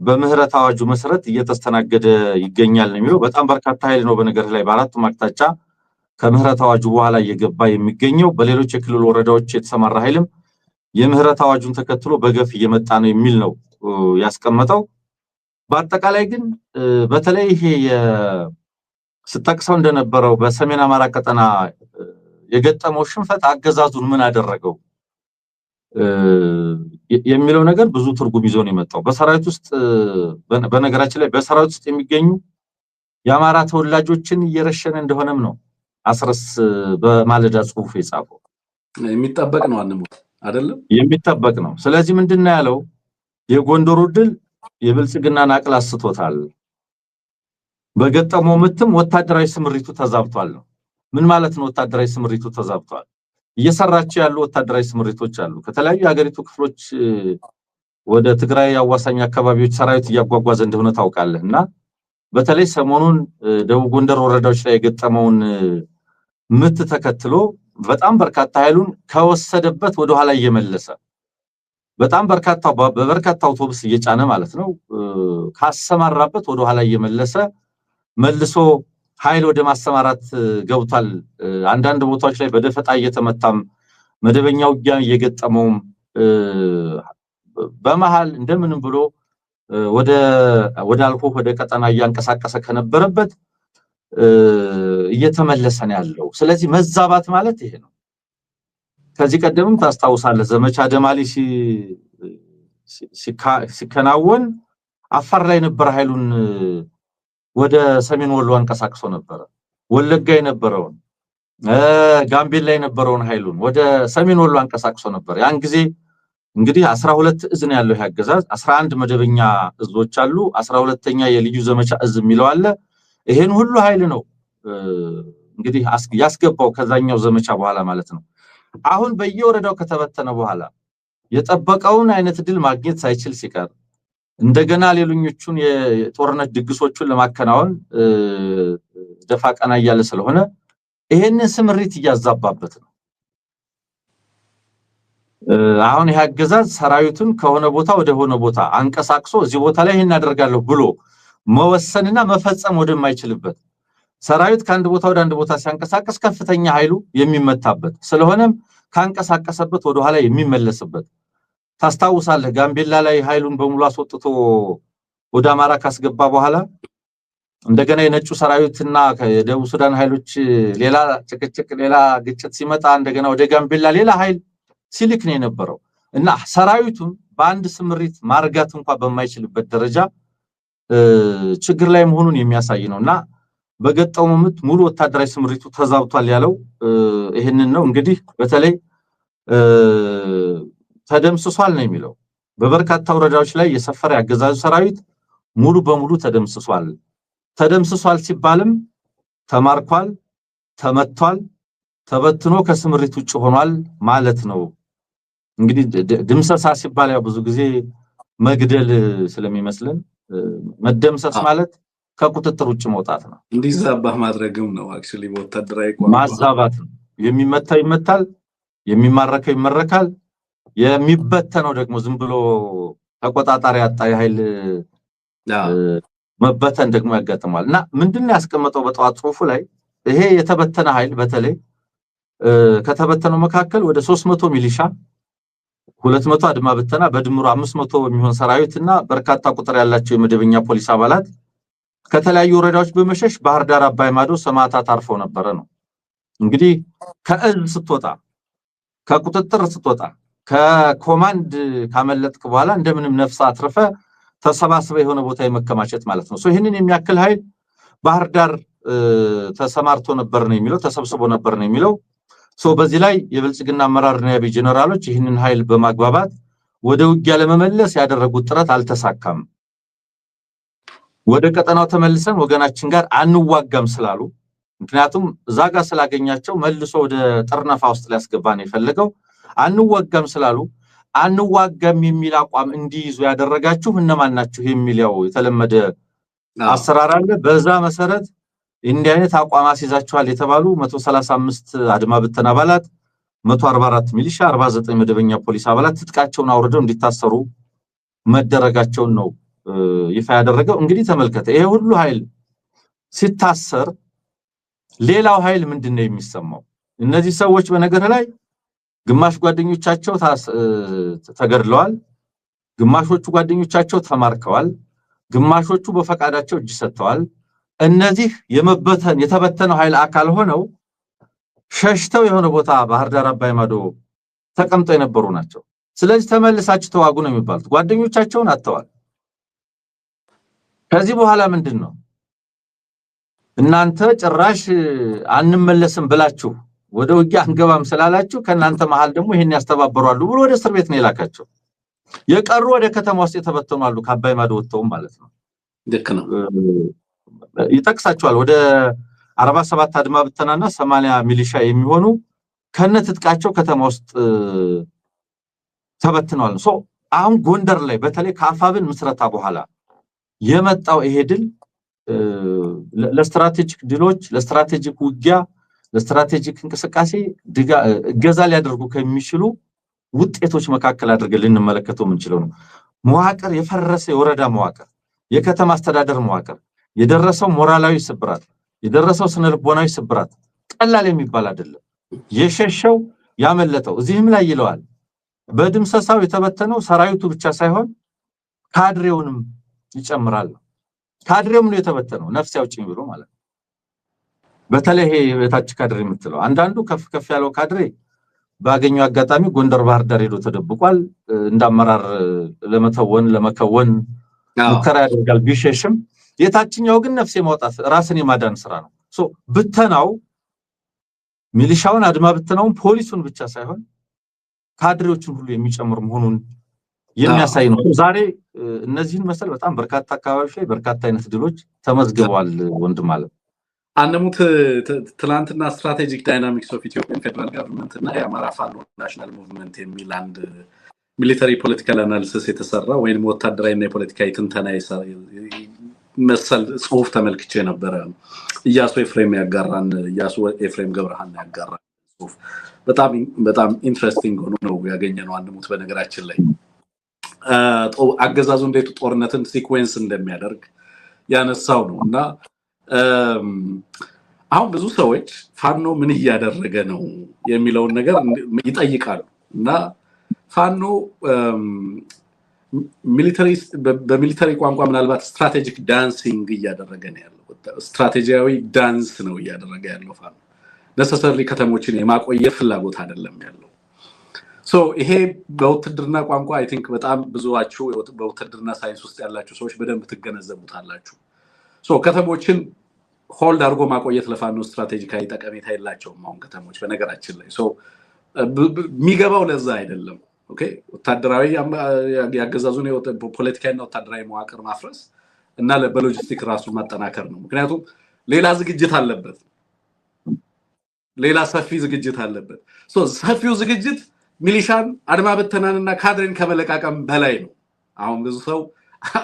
በምህረት አዋጁ መሰረት እየተስተናገደ ይገኛል ነው የሚለው በጣም በርካታ ኃይል ነው በነገር ላይ በአራቱ አቅጣጫ ከምህረት አዋጁ በኋላ እየገባ የሚገኘው በሌሎች የክልል ወረዳዎች የተሰማራ ኃይልም የምህረት አዋጁን ተከትሎ በገፍ እየመጣ ነው የሚል ነው ያስቀመጠው በአጠቃላይ ግን በተለይ ይሄ ስጠቅሰው እንደነበረው በሰሜን አማራ ቀጠና የገጠመው ሽንፈት አገዛዙን ምን አደረገው የሚለው ነገር ብዙ ትርጉም ይዞ ነው የመጣው በሰራዊት ውስጥ በነገራችን ላይ በሰራዊት ውስጥ የሚገኙ የአማራ ተወላጆችን እየረሸነ እንደሆነም ነው አስረስ በማለዳ ጽሁፍ የጻፈው የሚጠበቅ ነው አይደለም የሚጠበቅ ነው ስለዚህ ምንድነው ያለው የጎንደሩ ድል የብልጽግናን አቅል አስቶታል በገጠመው ምትም ወታደራዊ ስምሪቱ ተዛብቷል ነው ምን ማለት ነው ወታደራዊ ስምሪቱ ተዛብቷል እየሰራቸው ያሉ ወታደራዊ ስምሪቶች አሉ ከተለያዩ ሀገሪቱ ክፍሎች ወደ ትግራይ አዋሳኝ አካባቢዎች ሰራዊት እያጓጓዘ እንደሆነ ታውቃለህና በተለይ ሰሞኑን ደቡብ ጎንደር ወረዳዎች ላይ የገጠመውን ምት ተከትሎ በጣም በርካታ ኃይሉን ከወሰደበት ወደ ኋላ እየመለሰ በጣም በበርካታ አውቶቡስ እየጫነ ማለት ነው ካሰማራበት ወደ ኋላ እየመለሰ መልሶ ኃይል ወደ ማሰማራት ገብቷል አንዳንድ ቦታዎች ላይ በደፈጣ እየተመታም መደበኛው ውጊያ እየገጠመው በመሃል እንደምንም ብሎ ወደ አልፎ ወደ ቀጠና እያንቀሳቀሰ ከነበረበት እየተመለሰ ነው ያለው ስለዚህ መዛባት ማለት ይሄ ነው ከዚህ ቀደምም ታስታውሳለህ ዘመቻ ደማሊ ሲከናወን አፋር ላይ ነበር ኃይሉን ወደ ሰሜን ወሎ አንቀሳቅሶ ነበር ወለጋ የነበረውን ጋምቤላ የነበረውን ኃይሉን ወደ ሰሜን ወሎ አንቀሳቅሶ ነበር ያን ጊዜ እንግዲህ 12 እዝ ነው ያለው ያገዛዝ 11 መደበኛ እዞች አሉ 12ኛ የልዩ ዘመቻ እዝ የሚለው አለ ይሄን ሁሉ ኃይል ነው እንግዲህ ያስገባው ከዛኛው ዘመቻ በኋላ ማለት ነው አሁን በየወረዳው ከተበተነ በኋላ የጠበቀውን አይነት ድል ማግኘት ሳይችል ሲቀር እንደገና ሌሎኞቹን የጦርነት ድግሶቹን ለማከናወን ደፋ ቀና እያለ ስለሆነ ይሄንን ስምሪት እያዛባበት ነው። አሁን ይሄ አገዛዝ ሰራዊቱን ከሆነ ቦታ ወደ ሆነ ቦታ አንቀሳቅሶ እዚህ ቦታ ላይ ይሄን አደርጋለሁ ብሎ መወሰንና መፈጸም ወደማይችልበት ሰራዊት ከአንድ ቦታ ወደ አንድ ቦታ ሲያንቀሳቀስ ከፍተኛ ኃይሉ የሚመታበት ስለሆነም ካንቀሳቀሰበት ወደ ኋላ የሚመለስበት ታስታውሳለህ ጋምቤላ ላይ ኃይሉን በሙሉ አስወጥቶ ወደ አማራ ካስገባ በኋላ እንደገና የነጩ ሰራዊትና የደቡብ ሱዳን ኃይሎች ሌላ ጭቅጭቅ ሌላ ግጭት ሲመጣ እንደገና ወደ ጋምቤላ ሌላ ኃይል ሲልክ ነው የነበረው እና ሰራዊቱን በአንድ ስምሪት ማርጋት እንኳን በማይችልበት ደረጃ ችግር ላይ መሆኑን የሚያሳይ ነውና በገጠው ምት ሙሉ ወታደራዊ ስምሪቱ ተዛብቷል ያለው ይሄንን ነው እንግዲህ በተለይ ተደምስሷል ነው የሚለው በበርካታ ወረዳዎች ላይ የሰፈረ ያገዛዙ ሰራዊት ሙሉ በሙሉ ተደምስሷል ሲባልም ተማርኳል ተመቷል ተበትኖ ከስምሪት ውጭ ሆኗል ማለት ነው እንግዲህ ድምሰሳ ሲባል ያው ብዙ ጊዜ መግደል ስለሚመስልን መደምሰስ ማለት ከቁጥጥር ውጭ መውጣት ነው እንዲዛባህ ማድረግም ነው አክቹሊ ወታደራዊ ማዛባት ነው የሚመታ ይመታል የሚማረከው ይመረካል የሚበተነው ደግሞ ዝም ብሎ ተቆጣጣሪ ያጣ ኃይል መበተን ደግሞ ያጋጥማልና ምንድነው ያስቀመጠው በጠዋት ጽሁፉ ላይ ይሄ የተበተነ ኃይል በተለይ ከተበተነው መካከል ወደ 300 ሚሊሻ 200 አድማ በተና በድምሩ 500 የሚሆን ሰራዊትና በርካታ ቁጥር ያላቸው የመደበኛ ፖሊስ አባላት ከተለያዩ ወረዳዎች በመሸሽ ባህር ዳር አባይ ማዶ ሰማዕታት አርፈው ነበር ነው እንግዲህ ከእዝ ስትወጣ ከቁጥጥር ስትወጣ ከኮማንድ ካመለጥክ በኋላ እንደምንም ነፍስ አትርፈ ተሰባስበ የሆነ ቦታ የመከማቸት ማለት ነው ይሄንን የሚያክል ኃይል ባህር ዳር ተሰማርቶ ነበር ነው የሚለው ተሰብስቦ ነበር ነው የሚለው በዚህ ላይ የብልጽግና አመራርና የቢ ጀነራሎች ይሄንን ኃይል በማግባባት ወደ ውጊያ ለመመለስ ያደረጉት ጥረት አልተሳካም ወደ ቀጠናው ተመልሰን ወገናችን ጋር አንዋጋም ስላሉ ምክንያቱም ዛጋ ስላገኛቸው መልሶ ወደ ጠርነፋ ውስጥ ሊያስገባን የፈለገው አንዋጋም ስላሉ አንዋጋም የሚል አቋም እንዲይዙ ያደረጋችሁ እነማን ናችሁ የሚለው የተለመደ አሰራር አለ በዛ መሰረት እንዲህ አይነት አቋም አስይዛችኋል የተባሉ 135 አድማ ብተና አባላት 144 ሚሊሻ 49 መደበኛ ፖሊስ አባላት ትጥቃቸውን አውርደው እንዲታሰሩ መደረጋቸው ነው ይፋ ያደረገው እንግዲህ ተመልከተ ይሄ ሁሉ ኃይል ሲታሰር ሌላው ኃይል ምንድነው የሚሰማው እነዚህ ሰዎች በነገር ላይ ግማሽ ጓደኞቻቸው ተገድለዋል ግማሾቹ ጓደኞቻቸው ተማርከዋል ግማሾቹ በፈቃዳቸው እጅ ሰጥተዋል እነዚህ የተበተነው ኃይል አካል ሆነው ሸሽተው የሆነ ቦታ ባህር ዳር አባይ ማዶ ተቀምጠው የነበሩ ናቸው ስለዚህ ተመልሳችሁ ተዋጉ ነው የሚባሉት ጓደኞቻቸውን አጥተዋል ከዚህ በኋላ ምንድነው እናንተ ጭራሽ አንመለስም ብላችሁ ወደ ውጊያ አንገባም ስላላችሁ ከናንተ መሃል ደግሞ ይሄን ያስተባበራሉ ብሎ ወደ እስር ቤት ነው የላካቸው የቀሩ ወደ ከተማ ውስጥ የተበተኑአሉ ከአባይ ማዶ ወጥተው ማለት ነው ልክ ነው ይጠቅሳቸዋል ወደ 47 አድማ ብተናና 80 ሚሊሻ የሚሆኑ ከነትጥቃቸው ከተማ ውስጥ ተበትነዋል አሁን ጎንደር ላይ በተለይ ከአፋብን ምስረታ በኋላ የመጣው ይሄ ድል ለስትራቴጂክ ድሎች ለስትራቴጂክ ውጊያ ለስትራቴጂክ እንቅስቃሴ እገዛ ሊያደርጉ ከሚችሉ ውጤቶች መካከል አድርገን ልንመለከተው የምንችለው ነው መዋቅር የፈረሰ የወረዳ መዋቅር የከተማ አስተዳደር መዋቅር የደረሰው ሞራላዊ ስብራት የደረሰው ስነልቦናዊ ስብራት ቀላል የሚባል አይደለም የሸሸው ያመለጠው እዚህም ላይ ይለዋል በድምሰሳው የተበተነው ሰራዊቱ ብቻ ሳይሆን ካድሬውንም ይጨምራል ካድሬውም ነው የተበተነው ነፍስ ያውጭኝ ብሎ ማለት በተለይ የታች ካድሬ የምትለው አንዳንዱ ከፍ ያለው ካድሬ ባገኘው አጋጣሚ ጎንደር ባህር ዳር ሄዶ ተደብቋል እንዳመራር ለመከወን ሙከራ ያደርጋል ቢሸሽም የታችኛው ግን ነፍስ የማውጣት ራስን የማዳን ስራ ነው ብተናው ሚሊሻውን አድማ ብተናውን ፖሊሱን ብቻ ሳይሆን ካድሬዎችን ሁሉ የሚጨምር መሆኑን የሚያሳይ ነው ዛሬ እነዚህን መሰል በጣም በርካታ አካባቢዎች ላይ በርካታ አይነት ድሎች ተመዝግበዋል ወንድም ማለት አንሙት ትላንትና ስትራቴጂክ ዳይናሚክስ ኦፍ ኢትዮጵያን ፌደራል ገቨርንመንት እና የአማራ ፋኖ ናሽናል ሙቭመንት የሚል አንድ ሚሊተሪ ፖለቲካል አናሊሲስ የተሰራ ወይንም ወታደራዊና የፖለቲካዊ ትንተና መሰል ጽሁፍ ተመልክቼ ነበር። ኢያሱ ኤፍሬም ገብረሃና ያጋራን ጽሁፍ በጣም ኢንትረስቲንግ ሆኖ ነው ያገኘነው። አንሙት በነገራችን ላይ አገዛዙ እንዴት ጦርነትን ሲኩዌንስ እንደሚያደርግ ያነሳው ነውና አሁን ብዙ ሰዎች ፋኖ ምን እያደረገ ነው የሚለውን ነገር ይጠይቃሉ እና ፋኖ በሚሊተሪ ቋንቋ ምናልባት ስትራቴጂክ ዳንሲንግ እያደረገ ነው ያለው። ስትራቴጂያዊ ዳንስ ነው እያደረገ ያለው ፋኖ ነሰሰርሊ ከተሞችን የማቆየት ፍላጎት አይደለም ያለው። ሶ ይሄ በውትድርና ቋንቋ አይ ቲንክ በጣም ብዙዋችሁ በውትድርና ሳይንስ ውስጥ ያላችሁ ሰዎች በደንብ ትገነዘቡታላችሁ። ሶ ከተሞችን ሆልድ አድርጎ ማቆየት ለፋኖ ስትራቴጂካዊ ጠቀሜታ የላቸውም አሁን ከተሞች በነገራችን ላይ። ሶ የሚገባው ለዛ አይደለም። ኦኬ ወታደራዊ ያገዛዙን ፖለቲካዊና ወታደራዊ መዋቅር ማፍረስ እና በሎጂስቲክ ራሱ ማጠናከር ነው። ምክንያቱም ሌላ ዝግጅት አለበት፣ ሌላ ሰፊ ዝግጅት አለበት። ሶ ሰፊው ዝግጅት ሚሊሻን አድማ በተናንና ካድሬን ከመለቃቀም በላይ ነው። አሁን ብዙ ሰው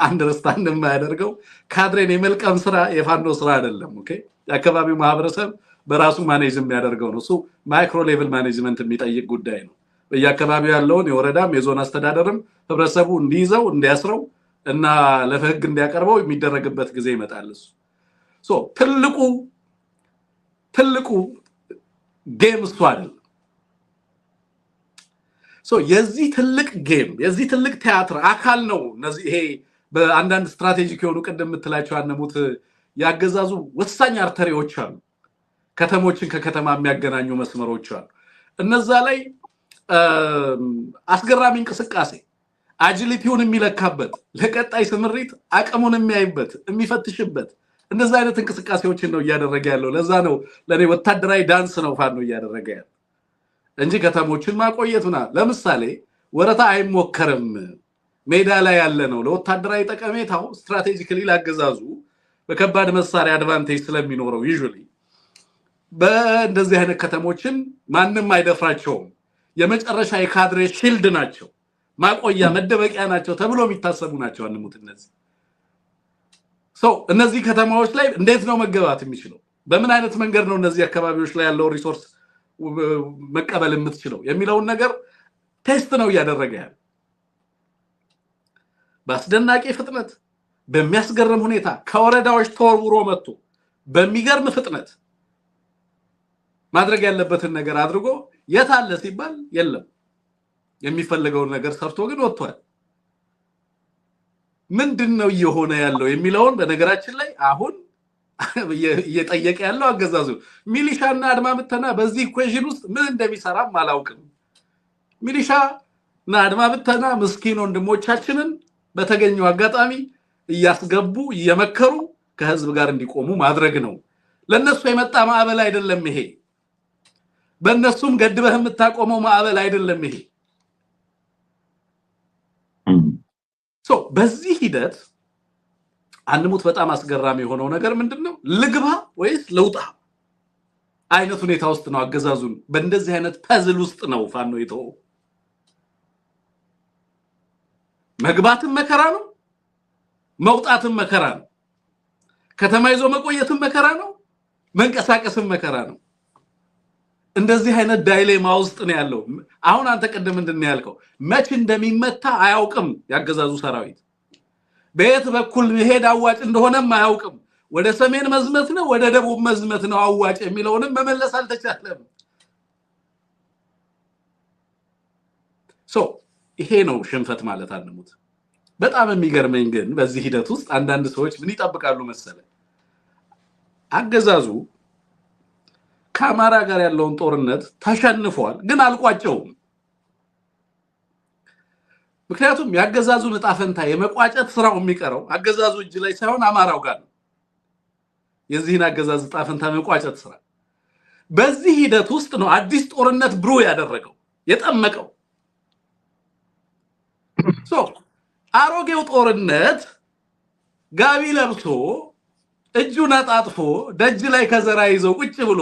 አንደርስታንድ የማያደርገው ካድሬን የመልቀም ስራ የፋኖ ስራ አይደለም። ኦኬ የአካባቢው ማህበረሰብ በራሱ ማኔጅ የሚያደርገው ነው። እሱ ማይክሮ ሌቭል ማኔጅመንት የሚጠይቅ ጉዳይ ነው። በየአካባቢው ያለውን የወረዳም የዞን አስተዳደርም ህብረተሰቡ እንዲይዘው እንዲያስረው እና ለህግ እንዲያቀርበው የሚደረግበት ጊዜ ይመጣል። ሶ ትልቁ ጌም እሱ አይደለም። ሶ የዚህ ትልቅ ጌም የዚህ ትልቅ ቲያትር አካል ነው። እነዚህ ይሄ በአንዳንድ ስትራቴጂክ የሆኑ ቅድም የምትላቸው አንሙት ያገዛዙ ወሳኝ አርተሪዎች አሉ። ከተሞችን ከከተማ የሚያገናኙ መስመሮች አሉ። እነዛ ላይ አስገራሚ እንቅስቃሴ አጂሊቲውን የሚለካበት ለቀጣይ ስምሪት አቅሙን የሚያይበት የሚፈትሽበት እንደዛ አይነት እንቅስቃሴዎችን ነው እያደረገ ያለው። ለዛ ነው ለኔ ወታደራዊ ዳንስ ነው ፋኖ እያደረገ ያለው እንጂ ከተሞችን ማቆየቱና ለምሳሌ ወረታ አይሞከርም። ሜዳ ላይ ያለ ነው። ለወታደራዊ ጠቀሜታው ስትራቴጂካሊ ላገዛዙ በከባድ መሳሪያ አድቫንቴጅ ስለሚኖረው ዩዥሊ በእንደዚህ አይነት ከተሞችን ማንንም አይደፍራቸውም። የመጨረሻ የካድሬ ሺልድ ናቸው፣ ማቆያ መደበቂያ ናቸው ተብሎ የሚታሰቡ ናቸው። አንሙት እነዚህ ከተማዎች ላይ እንዴት ነው መገባት የሚችለው? በምን አይነት መንገድ ነው እነዚህ አካባቢዎች ላይ ያለው ሪሶርስ መቀበል የምትችለው የሚለውን ነገር ቴስት ነው እያደረገ ያለው። በአስደናቂ ፍጥነት በሚያስገርም ሁኔታ ከወረዳዎች ተወርውሮ መጥቶ በሚገርም ፍጥነት ማድረግ ያለበትን ነገር አድርጎ የታለ ሲባል የለም። የሚፈልገውን ነገር ሰርቶ ግን ወጥቷል። ምንድነው እየሆነ ያለው የሚለውን በነገራችን ላይ አሁን እየጠየቀ ያለው አገዛዙ ሚሊሻና አድማ ብተና በዚህ ኢኩዌሽን ውስጥ ምን እንደሚሰራም አላውቅም። ሚሊሻና አድማ ብተና ምስኪን ወንድሞቻችንን በተገኘው አጋጣሚ እያስገቡ እየመከሩ ከህዝብ ጋር እንዲቆሙ ማድረግ ነው። ለነሱ የመጣ ማዕበል አይደለም ይሄ። በእነሱም ገድበህ የምታቆመው ማዕበል አይደለም ይሄ። በዚህ ሂደት አንሙት በጣም አስገራሚ የሆነው ነገር ምንድነው? ልግባ ወይስ ለውጣ አይነት ሁኔታ ውስጥ ነው አገዛዙን። በእንደዚህ አይነት ፐዝል ውስጥ ነው ፋኖ የተው። መግባትም መከራ ነው፣ መውጣትም መከራ ነው፣ ከተማ ይዞ መቆየትም መከራ ነው፣ መንቀሳቀስም መከራ ነው። እንደዚህ አይነት ዳይሌማ ውስጥ ነው ያለው። አሁን አንተ ቀደም ምንድነው ያልከው? መች እንደሚመታ አያውቅም ያገዛዙ ሰራዊት። በየት በኩል መሄድ አዋጭ እንደሆነም አያውቅም። ወደ ሰሜን መዝመት ነው ወደ ደቡብ መዝመት ነው አዋጭ የሚለውንም መመለስ አልተቻለም። ይሄ ነው ሽንፈት ማለት አንሙት። በጣም የሚገርመኝ ግን በዚህ ሂደት ውስጥ አንዳንድ ሰዎች ምን ይጠብቃሉ መሰለ? አገዛዙ ከአማራ ጋር ያለውን ጦርነት ተሸንፏል፣ ግን አልቋጨውም። ምክንያቱም ያገዛዙን ዕጣ ፈንታ የመቋጨት ስራው የሚቀረው አገዛዙ እጅ ላይ ሳይሆን አማራው ጋር ነው። የዚህን አገዛዝ ዕጣ ፈንታ መቋጨት ስራ በዚህ ሂደት ውስጥ ነው አዲስ ጦርነት ብሩ ያደረገው የጠመቀው። አሮጌው ጦርነት ጋቢ ለብሶ እጁን አጣጥፎ ደጅ ላይ ከዘራ ይዞ ቁጭ ብሎ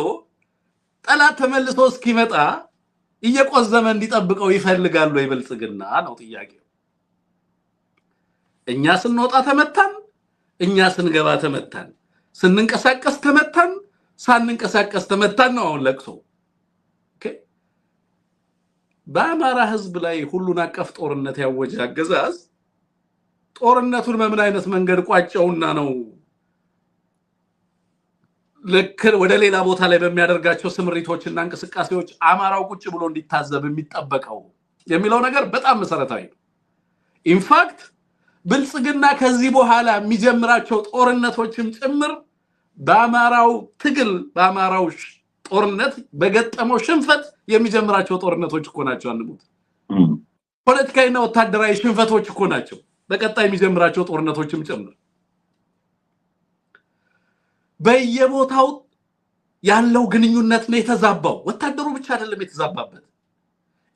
ጠላት ተመልሶ እስኪመጣ እየቆዘመ እንዲጠብቀው ይፈልጋሉ ይብልጽግና ነው ጥያቄው። እኛ ስንወጣ ተመታን፣ እኛ ስንገባ ተመታን፣ ስንንቀሳቀስ ተመታን፣ ሳንንቀሳቀስ ተመታን ነው አሁን ለቅሶ። ኦኬ በአማራ ህዝብ ላይ ሁሉን አቀፍ ጦርነት ያወጀ አገዛዝ ጦርነቱን በምን አይነት መንገድ ቋጨውና ነው ልክ ወደ ሌላ ቦታ ላይ በሚያደርጋቸው ስምሪቶችና እንቅስቃሴዎች አማራው ቁጭ ብሎ እንዲታዘብ የሚጠበቀው የሚለው ነገር በጣም መሰረታዊ ነው። ኢንፋክት ብልጽግና ከዚህ በኋላ የሚጀምራቸው ጦርነቶችም ጭምር በአማራው ትግል በአማራው ጦርነት በገጠመው ሽንፈት የሚጀምራቸው ጦርነቶች እኮ ናቸው። አንሙት ፖለቲካዊና ወታደራዊ ሽንፈቶች እኮ ናቸው በቀጣይ የሚጀምራቸው ጦርነቶችም ጭምር። በየቦታው ያለው ግንኙነት ነው የተዛባው። ወታደሩ ብቻ አይደለም የተዛባበት፣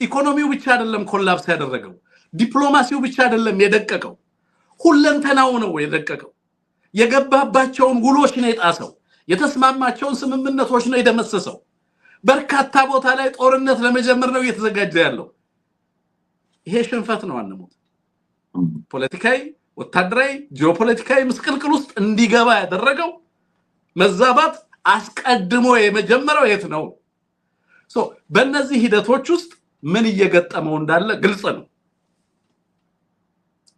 ኢኮኖሚው ብቻ አይደለም ኮላፕስ ያደረገው፣ ዲፕሎማሲው ብቻ አይደለም የደቀቀው፣ ሁለንተናው ነው የደቀቀው። የገባባቸውን ውሎች ነው የጣሰው፣ የተስማማቸውን ስምምነቶች ነው የደመሰሰው። በርካታ ቦታ ላይ ጦርነት ለመጀመር ነው እየተዘጋጀ ያለው። ይሄ ሽንፈት ነው አንሙት። ፖለቲካዊ፣ ወታደራዊ፣ ጂኦፖለቲካዊ ምስቅልቅል ውስጥ እንዲገባ ያደረገው መዛባት አስቀድሞ የመጀመሪያው የት ነው? በእነዚህ ሂደቶች ውስጥ ምን እየገጠመው እንዳለ ግልጽ ነው።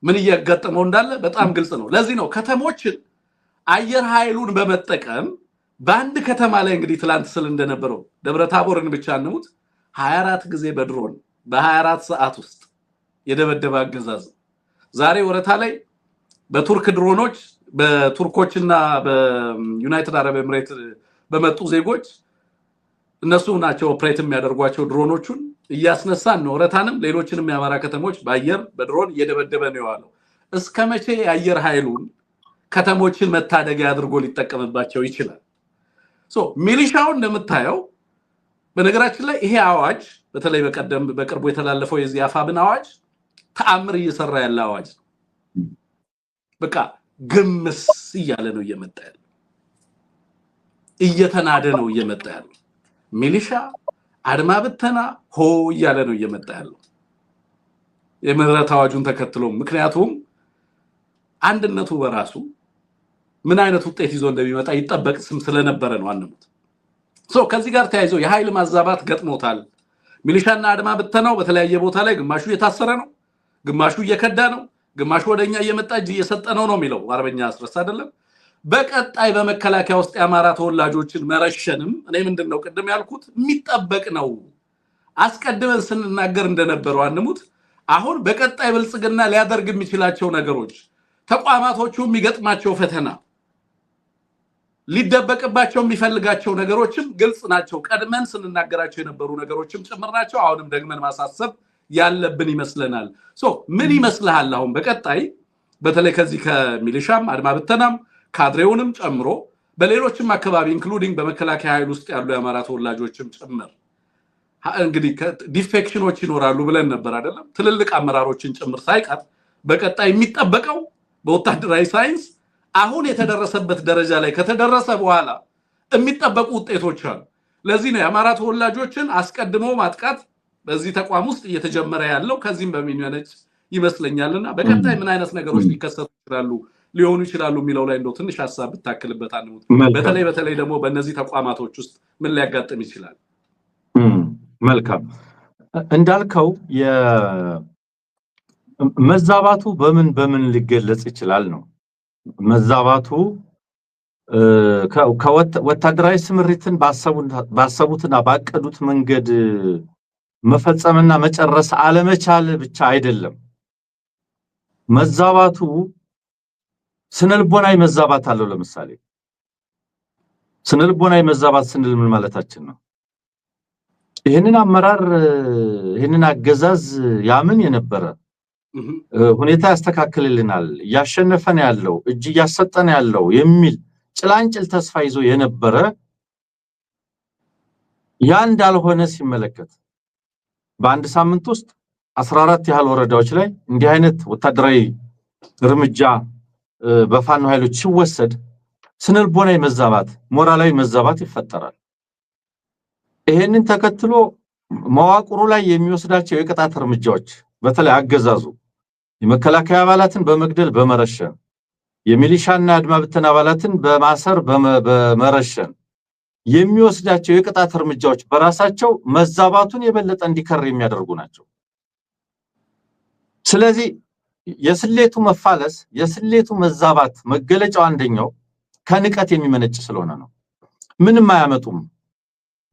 ምን እየገጠመው እንዳለ በጣም ግልጽ ነው። ለዚህ ነው ከተሞችን አየር ኃይሉን በመጠቀም በአንድ ከተማ ላይ እንግዲህ ትላንት ስል እንደነበረው ደብረታቦርን ብቻ እንሙት 24 ጊዜ በድሮን በ24 ሰዓት ውስጥ የደበደበ አገዛዝ። ዛሬ ወረታ ላይ በቱርክ ድሮኖች በቱርኮችና በዩናይትድ አረብ ኤምሬት በመጡ ዜጎች እነሱ ናቸው ኦፕሬት የሚያደርጓቸው ድሮኖቹን እያስነሳን ነው። ወረታንም ሌሎችንም የአማራ ከተሞች በአየር በድሮን እየደበደበ ነው ያለው። እስከመቼ የአየር ኃይሉን ከተሞችን መታደጊያ አድርጎ ሊጠቀምባቸው ይችላል? ሚሊሻው እንደምታየው በነገራችን ላይ ይሄ አዋጅ በተለይ በቅርቡ የተላለፈው የዚህ አፋብን አዋጅ ተአምር እየሰራ ያለ አዋጅ ነው። በቃ ግምስ እያለ ነው እየመጣ ያለው፣ እየተናደ ነው እየመጣ ያለው። ሚሊሻ አድማ ብተና ሆ እያለ ነው እየመጣ ያለው የምህረት አዋጁን ተከትሎ። ምክንያቱም አንድነቱ በራሱ ምን አይነት ውጤት ይዞ እንደሚመጣ ይጠበቅ ስለነበረ ነው አንሙት። ከዚህ ጋር ተያይዞ የኃይል ማዛባት ገጥሞታል። ሚሊሻና አድማ ብተናው በተለያየ ቦታ ላይ ግማሹ እየታሰረ ነው፣ ግማሹ እየከዳ ነው፣ ግማሹ ወደኛ እየመጣ እጅ እየሰጠ ነው የሚለው አርበኛ አስረስ አይደለም። በቀጣይ በመከላከያ ውስጥ የአማራ ተወላጆችን መረሸንም እኔ ምንድነው ቅድም ያልኩት የሚጠበቅ ነው። አስቀድመን ስንናገር እንደነበረው አንሙት። አሁን በቀጣይ ብልጽግና ሊያደርግ የሚችላቸው ነገሮች፣ ተቋማቶቹ የሚገጥማቸው ፈተና፣ ሊደበቅባቸው የሚፈልጋቸው ነገሮችም ግልጽ ናቸው። ቀድመን ስንናገራቸው የነበሩ ነገሮችም ጭምር ናቸው። አሁንም ደግመን ማሳሰብ ያለብን ይመስለናል። ምን ይመስልሃል አሁን በቀጣይ በተለይ ከዚህ ከሚሊሻም አድማ ብተናም ካድሬውንም ጨምሮ በሌሎችም አካባቢ ኢንክሉዲንግ በመከላከያ ኃይል ውስጥ ያሉ የአማራ ተወላጆችም ጭምር እንግዲህ ዲፌክሽኖች ይኖራሉ ብለን ነበር አይደለም? ትልልቅ አመራሮችን ጭምር ሳይቀር በቀጣይ የሚጠበቀው በወታደራዊ ሳይንስ አሁን የተደረሰበት ደረጃ ላይ ከተደረሰ በኋላ የሚጠበቁ ውጤቶች አሉ። ለዚህ ነው የአማራ ተወላጆችን አስቀድሞ ማጥቃት በዚህ ተቋም ውስጥ እየተጀመረ ያለው ከዚህም በሚመነጭ ይመስለኛልና በቀጣይ ምን አይነት ነገሮች ሊሆኑ ይችላሉ የሚለው ላይ እንደው ትንሽ ሐሳብ ብታክልበት አንሙት። በተለይ ደግሞ በእነዚህ ተቋማቶች ውስጥ ምን ሊያጋጥም ይችላል? መልካም እንዳልከው መዛባቱ በምን ሊገለጽ ይችላል ነው። መዛባቱ ከወታደራዊ ስምሪትን ባሰቡትና ባቀዱት መንገድ መፈጸምና መጨረስ አለመቻል ብቻ አይደለም። መዛባቱ ስነልቦናዊ መዛባት አለው። ለምሳሌ ስነልቦናዊ መዛባት ስንል ምን ማለታችን ነው? ይሄንን አመራር ይሄንን አገዛዝ ያምን የነበረ ሁኔታ ያስተካክልልናል፣ ያሸነፈን ያለው እጅ ያሰጠን ያለው የሚል ጭላንጭል ተስፋ ይዞ የነበረ ያ እንዳልሆነ ሲመለከት በአንድ ሳምንት ውስጥ 14 ያህል ወረዳዎች ላይ እንዲህ አይነት ወታደራዊ እርምጃ በፋኖ ኃይሎች ሲወሰድ ስነልቦናዊ መዛባት ሞራላዊ መዛባት ይፈጠራል። ይሄንን ተከትሎ መዋቅሩ ላይ የሚወስዳቸው የቅጣት እርምጃዎች በተለይ አገዛዙ የመከላከያ አባላትን በመግደል በመረሸን የሚሊሻና አድማ ብተና አባላትን በማሰር በመረሸን የሚወስዳቸው የቅጣት እርምጃዎች በራሳቸው መዛባቱን የበለጠ እንዲከር የሚያደርጉ ናቸው። ስለዚህ የስሌቱ መፋለስ የስሌቱ መዛባት መገለጫው አንደኛው ከንቀት የሚመነጭ ስለሆነ ነው። ምንም አያመጡም።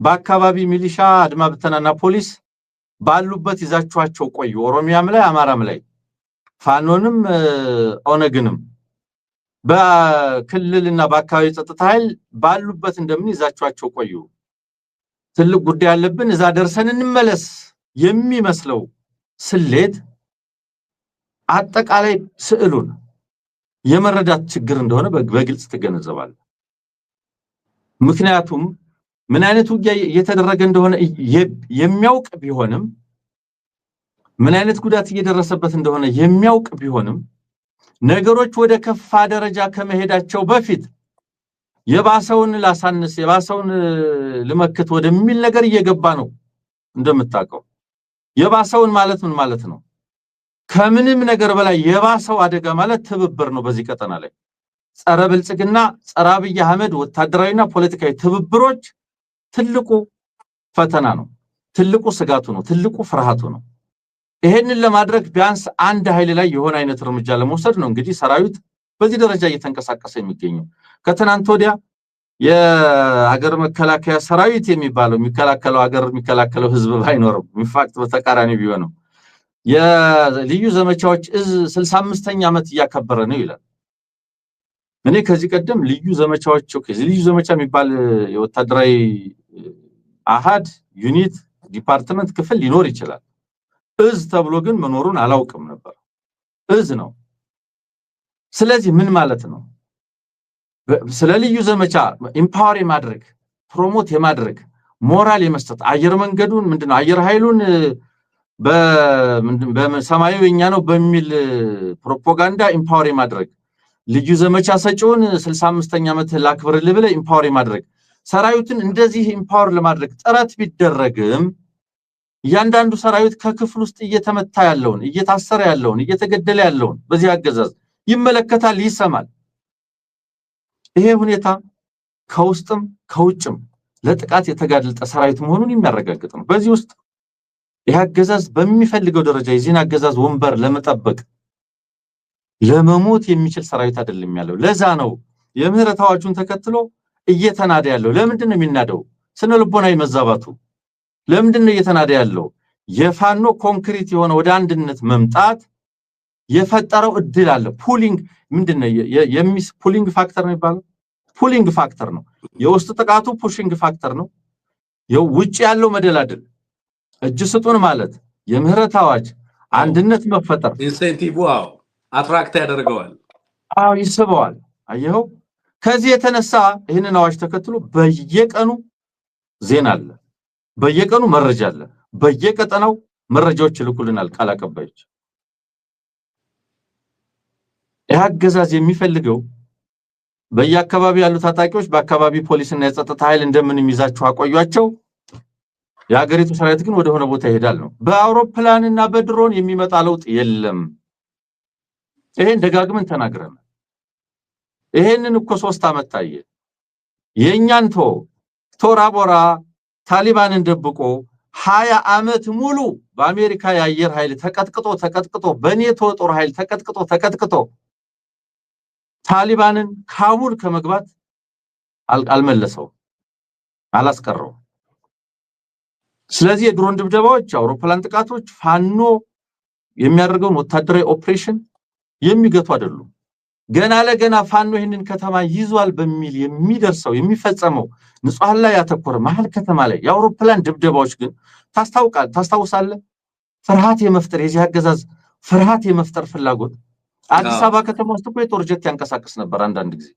በአካባቢ ሚሊሻ አድማ ብተናና ፖሊስ ባሉበት ይዛችኋቸው ቆዩ። ኦሮሚያም ላይ አማራም ላይ ፋኖንም ኦነግንም በክልልና በአካባቢ ጸጥታ ኃይል ባሉበት እንደምን ይዛችኋቸው ቆዩ። ትልቅ ጉዳይ ያለብን እዛ ደርሰን እንመለስ የሚመስለው ስሌት አጠቃላይ ስዕሉን የመረዳት ችግር እንደሆነ በግልጽ ተገነዘባል። ምክንያቱም ምን አይነት ውጊያ እየተደረገ እንደሆነ የሚያውቅ ቢሆንም ምን አይነት ጉዳት እየደረሰበት እንደሆነ የሚያውቅ ቢሆንም ነገሮች ወደ ከፋ ደረጃ ከመሄዳቸው በፊት የባሰውን ላሳንስ የባሰውን ልመክት ወደሚል ነገር እየገባ ነው። እንደምታውቀው የባሰውን ማለት ምን ማለት ነው? ከምንም ነገር በላይ የባሰው አደጋ ማለት ትብብር ነው። በዚህ ቀጠና ላይ ጸረ ብልጽግና ጸረ አብይ አህመድ ወታደራዊና ፖለቲካዊ ትብብሮች ትልቁ ፈተና ነው። ትልቁ ስጋቱ ነው። ትልቁ ፍርሃቱ ነው። ይሄንን ለማድረግ ቢያንስ አንድ ኃይል ላይ የሆነ አይነት እርምጃ ለመውሰድ ነው እንግዲህ ሰራዊት በዚህ ደረጃ እየተንቀሳቀሰ የሚገኘው። ከትናንት ወዲያ የሀገር መከላከያ ሰራዊት የሚባለው የሚከላከለው ሀገር የሚከላከለው ህዝብ ባይኖርም ኢንፋክት በተቃራኒ ቢሆንም የልዩ ዘመቻዎች እዝ 65ኛ ዓመት እያከበረ ነው ይላል። እኔ ከዚህ ቀደም ልዩ ዘመቻዎች ልዩ ዘመቻ የሚባል የወታደራዊ አሃድ ዩኒት ዲፓርትመንት ክፍል ሊኖር ይችላል። እዝ ተብሎ ግን መኖሩን አላውቅም ነበር። እዝ ነው። ስለዚህ ምን ማለት ነው? ስለ ልዩ ዘመቻ ኢምፓወር የማድረግ ፕሮሞት የማድረግ ሞራል የመስጠት አየር መንገዱን ምንድነው አየር ኃይሉን በሰማዩ የኛ ነው በሚል ፕሮፓጋንዳ ኢምፓወር የማድረግ ልዩ ዘመቻ ሰጪውን 65ኛ ዓመት ላክብርልህ ብለ ኢምፓወር የማድረግ ሰራዊትን እንደዚህ ኢምፓወር ለማድረግ ጥረት ቢደረግም ያንዳንዱ ሰራዊት ከክፍል ውስጥ እየተመታ ያለውን እየታሰረ ያለውን እየተገደለ ያለውን በዚህ አገዛዝ ይመለከታል፣ ይሰማል። ይሄ ሁኔታ ከውስጥም ከውጭም ለጥቃት የተጋለጠ ሰራዊት መሆኑን የሚያረጋግጥ ነው። በዚህ ውስጥ ይሄ አገዛዝ በሚፈልገው ደረጃ የዚህን አገዛዝ ወንበር ለመጠበቅ ለመሞት የሚችል ሰራዊት አይደለም ያለው። ለዛ ነው የምህረት አዋጁን ተከትሎ እየተናደ ያለው። ለምንድን ነው የሚናደው? ስነ ልቦናዊ መዛባቱ ለምንድን ነው እየተናደ ያለው? የፋኖ ኮንክሪት የሆነ ወደ አንድነት መምጣት የፈጠረው እድል አለ። ፑሊንግ ምንድነው? ፑሊንግ ፋክተር ነው ይባላል። ፑሊንግ ፋክተር ነው። የውስጥ ጥቃቱ ፑሽንግ ፋክተር ነው። የውጭ ያለው መደላደል እጅ ስጡን ማለት የምህረት አዋጅ አንድነት መፈጠር ኢንሴንቲቭ አትራክት ያደርገዋል። ይስበዋል። አየኸው። ከዚህ የተነሳ ይህንን አዋጅ ተከትሎ በየቀኑ ዜና አለ፣ በየቀኑ መረጃ አለ፣ በየቀጠናው መረጃዎች ይልኩልናል ቃል አቀባዮች። ያገዛዝ የሚፈልገው በየአካባቢ ያሉ ታጣቂዎች በአካባቢ ፖሊስና የጸጥታ ኃይል እንደምንም ይዛችሁ አቆያቸው፣ የሀገሪቱ ሰራዊት ግን ወደ ሆነ ቦታ ይሄዳል ነው። በአውሮፕላንና በድሮን የሚመጣ ለውጥ የለም። ይሄን ደጋግመን ተናግረናል። ይሄንን እኮ 3 ዓመት ታየ። የኛን ቶራ ቦራ ታሊባንን ደብቆ 20 ዓመት ሙሉ በአሜሪካ የአየር ኃይል ተቀጥቅጦ በኔቶ ጦር ኃይል ተቀጥቅጦ ታሊባንን ካቡል ከመግባት አልመለሰው አላስቀረው። ስለዚህ የድሮን ድብደባዎች፣ አውሮፕላን ጥቃቶች ፋኖ የሚያደርገውን ወታደራዊ ኦፕሬሽን የሚገቱ አይደሉም። ገና ለገና ፋኖ ይህንን ከተማ ይዟል በሚል የሚደርሰው የሚፈጸመው ንጹሃን ላይ ያተኮረ መሃል ከተማ ላይ የአውሮፕላን ድብደባዎች ግን ታስታውሳለህ? ፍርሃት የመፍጠር የዚህ አገዛዝ ፍርሃት የመፍጠር ፍላጎት አዲስ አበባ ከተማ ውስጥ እኮ የጦር ጀት ያንቀሳቀስ ነበር። አንዳንድ ጊዜ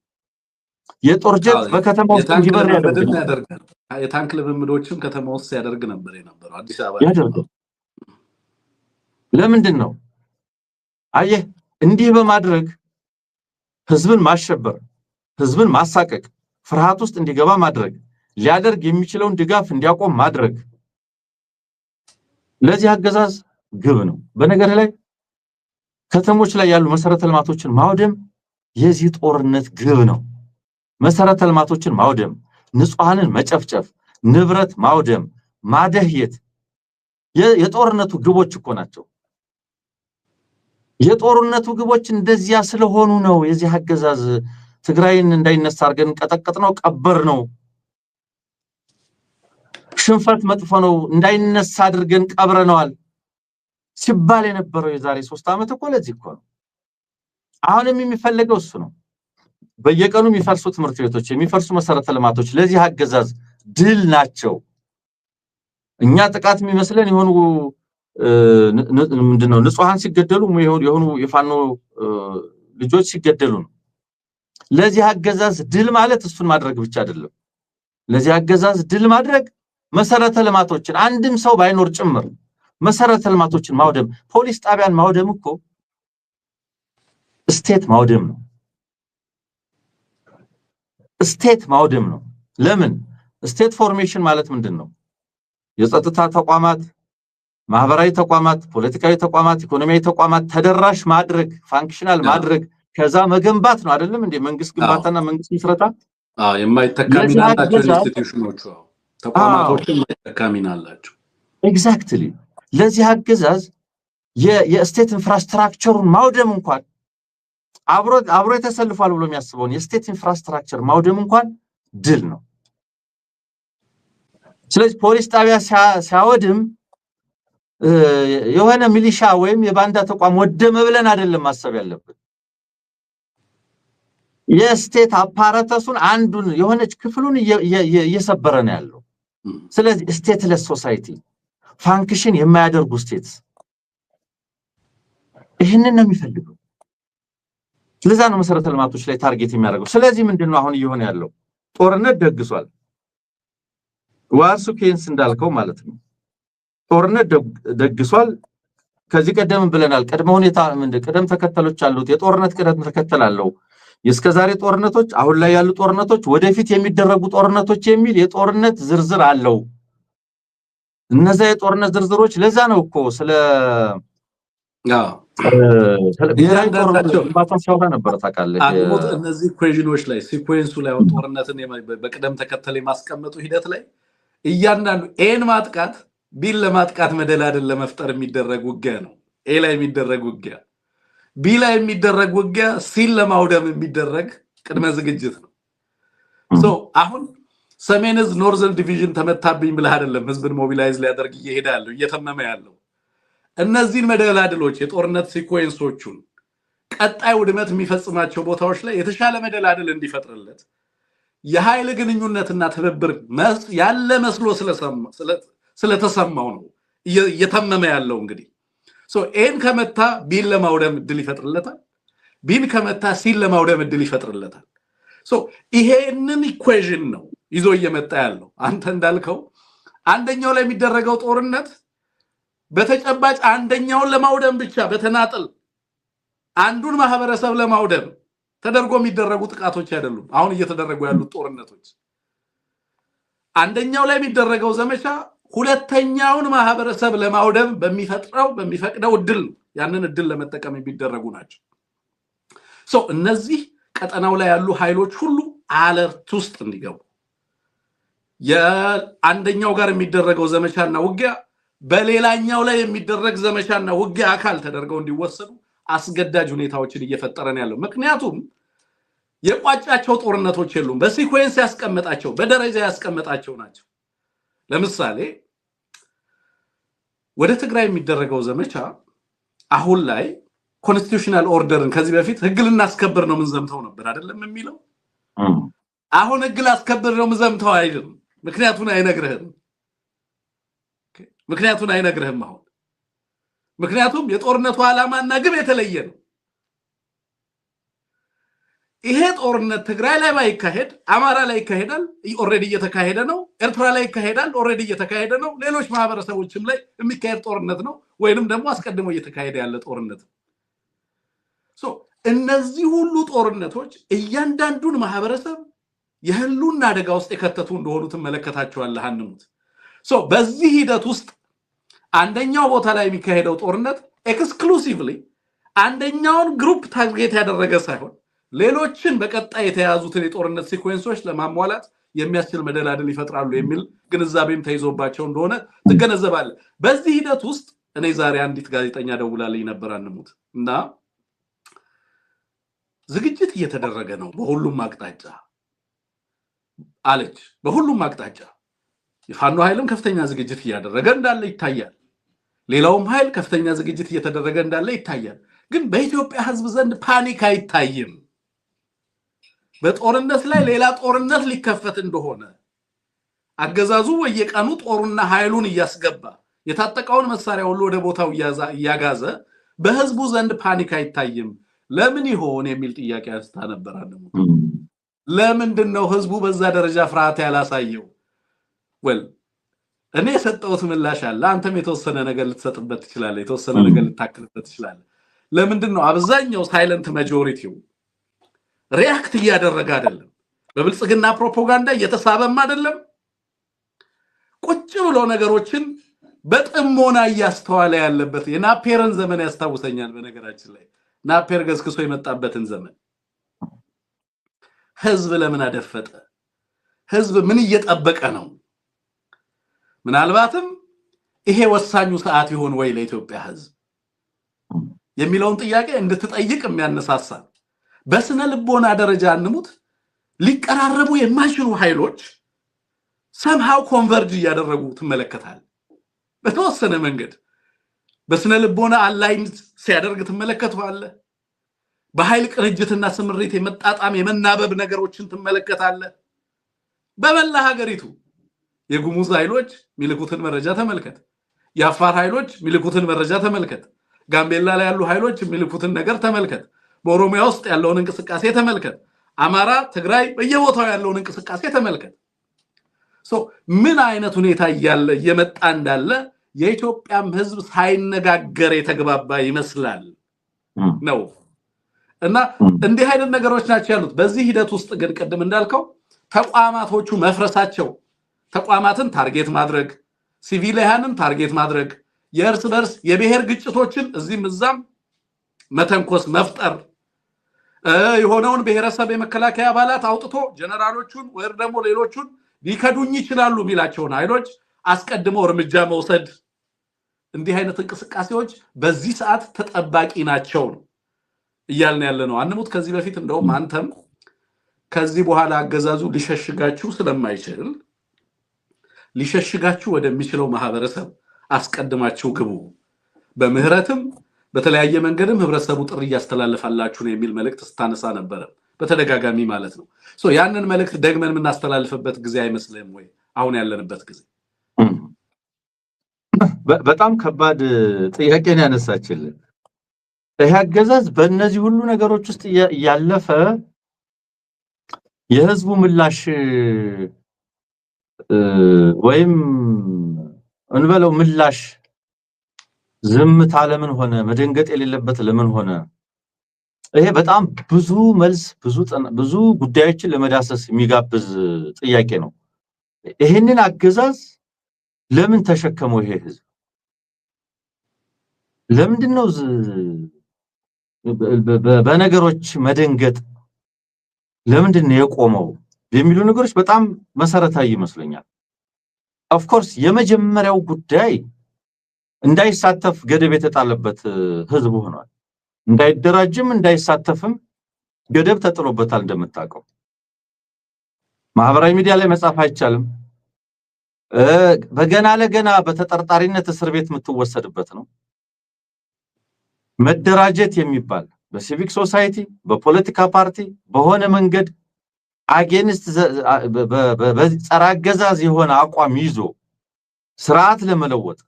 የጦር ጀት በከተማ ውስጥ እንዲበር ያደርጋል። የታንክ ልምምዶችም ከተማ ውስጥ ያደርግ ነበር የነበረው አዲስ አበባ ያደርጋል። ለምንድን ነው? አየህ፣ እንዲህ በማድረግ ህዝብን ማሸበር ህዝብን ማሳቀቅ ፍርሃት ውስጥ እንዲገባ ማድረግ ሊያደርግ የሚችለውን ድጋፍ እንዲያቆም ማድረግ ለዚህ አገዛዝ ግብ ነው በነገር ላይ ከተሞች ላይ ያሉ መሰረተ ልማቶችን ማውደም የዚህ ጦርነት ግብ ነው መሰረተ ልማቶችን ማውደም ንጹሃንን መጨፍጨፍ ንብረት ማውደም ማደህየት የጦርነቱ ግቦች እኮ ናቸው የጦርነቱ ግቦች እንደዚያ ስለሆኑ ነው የዚህ አገዛዝ ትግራይን እንዳይነሳ አርገን ቀጠቀጥነው ቀበር ነው ሽንፈት መጥፎ ነው እንዳይነሳ አድርገን ቀብረነዋል ሲባል የነበረው የዛሬ 3 አመት እኮ ለዚህ እኮ ነው አሁንም የሚፈልገው እሱ ነው በየቀኑ የሚፈርሱ ትምህርት ቤቶች የሚፈርሱ መሰረተ ልማቶች ለዚህ አገዛዝ ድል ናቸው እኛ ጥቃት የሚመስለን የሆኑ ምንድነው ንጹሃን ሲገደሉ የሆኑ የፋኖ ልጆች ሲገደሉ ነው ለዚህ አገዛዝ ድል ማለት እሱን ማድረግ ብቻ አይደለም ለዚህ አገዛዝ ድል ማድረግ መሰረተ ልማቶችን አንድም ሰው ባይኖር ጭምር መሰረተ ልማቶችን ማውደም ፖሊስ ጣቢያን ማውደም እኮ ስቴት ማውደም ነው ስቴት ማውደም ነው ለምን ስቴት ፎርሜሽን ማለት ምንድነው የጸጥታ ተቋማት ማህበራዊ ተቋማት ፖለቲካዊ ተቋማት ኢኮኖሚያዊ ተቋማት ተደራሽ ማድረግ ፋንክሽናል ማድረግ ከዛ መገንባት ነው አይደለም እንዴ መንግስት ግንባታና መንግስት መስረታ የማይተካሚና አላቸው ኢንስቲትዩሽኖቹ ተቋማቶች የማይተካሚና አላቸው ኤግዛክትሊ ለዚህ አገዛዝ የስቴት ኢንፍራስትራክቸሩን ማውደም እንኳን አብሮ ተሰልፏል ብሎ የሚያስበው የስቴት ኢንፍራስትራክቸር ማውደም እንኳን ድል ነው ስለዚህ ፖሊስ ጣቢያ ሲያወድም የሆነ ሚሊሻ ወይም የባንዳ ተቋም ወደመ ብለን አይደለም ማሰብ ያለብን የስቴት አፓራተሱን አንዱን የሆነች ክፍሉን እየሰበረ ነው ያለው ስለዚህ ስቴትለስ ሶሳይቲ ፋንክሽን የማያደርጉ ስቴትስ ይሄንን ነው የሚፈልገው ለዛ ነው መሰረተ ልማቶች ላይ ታርጌት የሚያደርገው ስለዚህ ምንድነው አሁን እየሆነ ያለው ጦርነት ደግሷል ዋርሱ ኬንስ እንዳልከው ማለት ነው ጦርነት ደግሷል ከዚህ ቀደም ብለናል ቀድሞ ሁኔታ ቀደም ተከተሎች አሉት የጦርነት ቀደም ተከተላለው የስከዛሬ ጦርነቶች አሁን ላይ ያሉ ጦርነቶች ወደፊት የሚደረጉ ጦርነቶች የሚል የጦርነት ዝርዝር አለው እነዛ የጦርነት ዝርዝሮች ለዛ ነው እኮ ስለ እነዚህ ኢኩዌሽኖች ላይ ሲኩዌንሱ ላይ ጦርነትን በቀደም ተከተል ማስቀመጡ ሂደት ላይ እያንዳንዱ ኤን ማጥቃት ቢል ለማጥቃት መደላደል ለመፍጠር የሚደረግ ውጊያ ነው ኤ ላይ የሚደረግ ውጊያ ቢ ላይ የሚደረግ ውጊያ ሲል ለማውደም የሚደረግ ቅድመ ዝግጅት ነው ሶ አሁን ሰሜንዝ ኖርዘርን ዲቪዥን ተመታብኝ ብለ አይደለም ህዝብን ሞቢላይዝ ሊያደርግ እየሄዳለው እየተመመ ያለው እነዚህን መደላደሎች የጦርነት ሲኩዌንሶቹን ቀጣይ ውድመት የሚፈጽማቸው ቦታዎች ላይ የተሻለ መደላደል እንዲፈጥርለት የኃይል ግንኙነትና ትብብር ያለ መስሎ ስለተሰማው ነው እየተመመ ያለው እንግዲህ ሶ ኤን ከመታ ቢን ለማውደም እድል ይፈጥርለታል ቢን ከመታ ሲል ለማውደም እድል ይፈጥርለታል ሶ ይሄንን ኢኩዌሽን ነው ይዞ እየመጣ ያለው አንተ እንዳልከው አንደኛው ላይ የሚደረገው ጦርነት በተጨባጭ አንደኛውን ለማውደም ብቻ በተናጠል አንዱን ማህበረሰብ ለማውደም ተደርጎ የሚደረጉ ጥቃቶች አይደሉም አሁን እየተደረጉ ያሉት ጦርነቶች አንደኛው ላይ የሚደረገው ዘመቻ ሁለተኛውን ማህበረሰብ ለማውደም በሚፈቅደው እድል ያንን እድል ለመጠቀም የሚደረጉ ናቸው ሶ እነዚህ ቀጠናው ላይ ያሉ ኃይሎች ሁሉ አለርት ውስጥ እንዲገቡ የአንደኛው ጋር የሚደረገው ዘመቻና ውጊያ በሌላኛው ላይ የሚደረግ ዘመቻና ውጊያ አካል ተደርገው እንዲወሰዱ አስገዳጅ ሁኔታዎችን እየፈጠረ ነው ያለው ምክንያቱም የቋጫቸው ጦርነቶች የሉም በሲኩዌንስ ያስቀመጣቸው በደረጃ ያስቀመጣቸው ናቸው ለምሳሌ ወደ ትግራይ የሚደረገው ዘመቻ አሁን ላይ ኮንስቲቱሽናል ኦርደርን ከዚህ በፊት ህግ ልናስከብር ነው ምን ዘምተው ነበር አይደለም የሚለው አሁን ህግ ላስከብር ነው ምን ዘምተው አይደለም ምክንያቱን አይነግርህም አሁን ምክንያቱም የጦርነቱ ዓላማና ግብ የተለየ ነው ይሄ ጦርነት ትግራይ ላይ ባይካሄድ አማራ ላይ ይካሄዳል ኦሬዲ እየተካሄደ ነው ኤርትራ ላይ ይካሄዳል ኦሬዲ እየተካሄደ ነው ሌሎች ማህበረሰቦችም ላይ የሚካሄድ ጦርነት ነው ወይንም ደግሞ አስቀድሞ እየተካሄደ ያለ ጦርነት ሶ እነዚህ ሁሉ ጦርነቶች እያንዳንዱን ማህበረሰብ የህልውና አደጋ ውስጥ የከተቱ እንደሆኑ ትመለከታቸዋለህ አንሙት በዚህ ሂደት ውስጥ አንደኛው ቦታ ላይ የሚካሄደው ጦርነት ኤክስክሉሲቭሊ አንደኛውን ግሩፕ ታርጌት ያደረገ ሳይሆን ሌሎችን በቀጣይ የተያዙትን የጦርነት ሲኩዌንሶች ለማሟላት የሚያስችል መደላደል ይፈጥራሉ የሚል ግንዛቤም ተይዞባቸው እንደሆነ ትገነዘባለህ በዚህ ሂደት ውስጥ እኔ ዛሬ አንዲት ጋዜጠኛ ደውላልኝ ነበር አንሙት እና ዝግጅት እየተደረገ ነው በሁሉም አቅጣጫ አለች በሁሉም አቅጣጫ የፋኖ ኃይልም ከፍተኛ ዝግጅት እያደረገ እንዳለ ይታያል ሌላውም ኃይል ከፍተኛ ዝግጅት እየተደረገ እንዳለ ይታያል ግን በኢትዮጵያ ህዝብ ዘንድ ፓኒክ አይታይም በጦርነት ላይ ሌላ ጦርነት ሊከፈት እንደሆነ አገዛዙ በየቀኑ ጦሩና ኃይሉን እያስገባ የታጠቀውን መሳሪያ ሁሉ ወደ ቦታው ያጋዘ በህዝቡ ዘንድ ፓኒክ አይታይም ለምን ይሆን የሚል ጥያቄ አንስታ ነበር አንሙት ለምንድነው ህዝቡ በዛ ደረጃ ፍርሃት ያላሳየው ወል እኔ ሰጠውት ምላሽ አለ አንተም የተወሰነ ነገር ልትሰጥበት ትችላለህ የተወሰነ ነገር ልታክልበት ትችላለህ ለምንድነው አብዛኛው ሳይለንት ማጆሪቲው ሪአክት ያደረገ አይደለም በብልጽግና ፕሮፓጋንዳ እየተሳበም አይደለም ቁጭ ብሎ ነገሮችን በጥሞና ያስተዋለ ያለበት የናፔርን ዘመን ያስታውሰኛል በነገራችን ላይ ናፔር ገስክሶ የመጣበትን ዘመን ህዝብ ለምን አደፈጠ ህዝብ ምን እየጠበቀ ነው ምናልባትም ይሄ ወሳኙ ሰዓት ይሆን ወይ ለኢትዮጵያ ህዝብ የሚለውን ጥያቄ እንድትጠይቅ የሚያነሳሳ በስነ ልቦና ደረጃ አንሙት ሊቀራረቡ የማይችሉ ኃይሎች somehow converge ያደረጉ ትመለከታል በተወሰነ መንገድ በስነ ልቦና አላይን ሲያደርግ ትመለከታለህ በኃይል ቅንጅትና ስምሪት የመጣጣም የመናበብ ነገሮችን ትመለከታለህ በመላ ሀገሪቱ የጉሙዝ ኃይሎች ሚልኩትን መረጃ ተመልከት የአፋር ኃይሎች ሚልኩትን መረጃ ተመልከት ጋምቤላ ላይ ያሉ ኃይሎች ሚልኩትን ነገር ተመልከት በኦሮሚያ ውስጥ ያለውን እንቅስቃሴ ተመልከት አማራ ትግራይ በየቦታው ያለውን እንቅስቃሴ ተመልከት ምን አይነት ሁኔታ ያለ የመጣ እንዳለ የኢትዮጵያም ህዝብ ሳይነጋገር የተግባባ ይመስላል ነው እና እንዲህ አይነት ነገሮች ናቸው ያሉት በዚህ ሂደት ውስጥ ግን ቀደም እንዳልከው ተቋማቶቹ መፍረሳቸው ተቋማትን ታርጌት ማድረግ ሲቪሊያንን ታርጌት ማድረግ የእርስ በርስ የብሔር ግጭቶችን እዚህም እዛም መተንኮስ መፍጠር የሆነውን ብሔረሰብ የመከላከያ አባላት አውጥቶ ጀነራሎቹን ወይ ደግሞ ሌሎቹን ሊከዱኝ ይችላሉ ቢላቸውን ኃይሎች አስቀድመው እርምጃ መውሰድ እንዲህ አይነት እንቅስቃሴዎች በዚህ ሰዓት ተጠባቂ ናቸው እያልን ያለነው አንሙት ከዚህ በፊት እንደውም አንተም ከዚህ በኋላ አገዛዙ ሊሸሽጋችሁ ስለማይችል ሊሸሽጋችሁ ወደሚችለው ማህበረሰብ አስቀድማችሁ ግቡ በምህረትም በተለያየ መንገድም ህብረተሰቡ ጥሪ ያስተላልፋላችሁ ነው የሚል መልእክት ስታነሳ ነበር በተደጋጋሚ ማለት ነው ያንን መልእክት ደግመን ምናስተላልፈበት ጊዜ አይመስልም ወይ አሁን ያለንበት ጊዜ በጣም ከባድ ጥያቄ ነው ያነሳችልን ይሄ አገዛዝ በእነዚህ ሁሉ ነገሮች ውስጥ ያለፈ የህዝቡ ምላሽ ወይም እንበለው ምላሽ ዝምታ ለምን ሆነ መደንገጥ የሌለበት ለምን ሆነ ይሄ በጣም ብዙ መልስ ብዙ ጉዳዮችን ለመዳሰስ የሚጋብዝ ጥያቄ ነው ይሄንን አገዛዝ ለምን ተሸከመው ይሄ ህዝብ ለምንድነው በነገሮች መደንገጥ ለምንድነው የቆመው የሚሉ ነገሮች በጣም መሰረታዊ ይመስለኛል ኦፍ ኮርስ የመጀመሪያው ጉዳይ እንዳይሳተፍ ገደብ የተጣለበት ህዝብ ሆኗል እንዳይደራጅም እንዳይሳተፍም ገደብ ተጥሎበታል እንደምታውቀው ማህበራዊ ሚዲያ ላይ መጻፍ አይቻልም በገና ለገና በተጠርጣሪነት እስር ቤት የምትወሰድበት ነው መደራጀት የሚባል በሲቪክ ሶሳይቲ በፖለቲካ ፓርቲ በሆነ መንገድ አጌንስት በጸረ አገዛዝ የሆነ አቋም ይዞ ስርዓት ለመለወጥ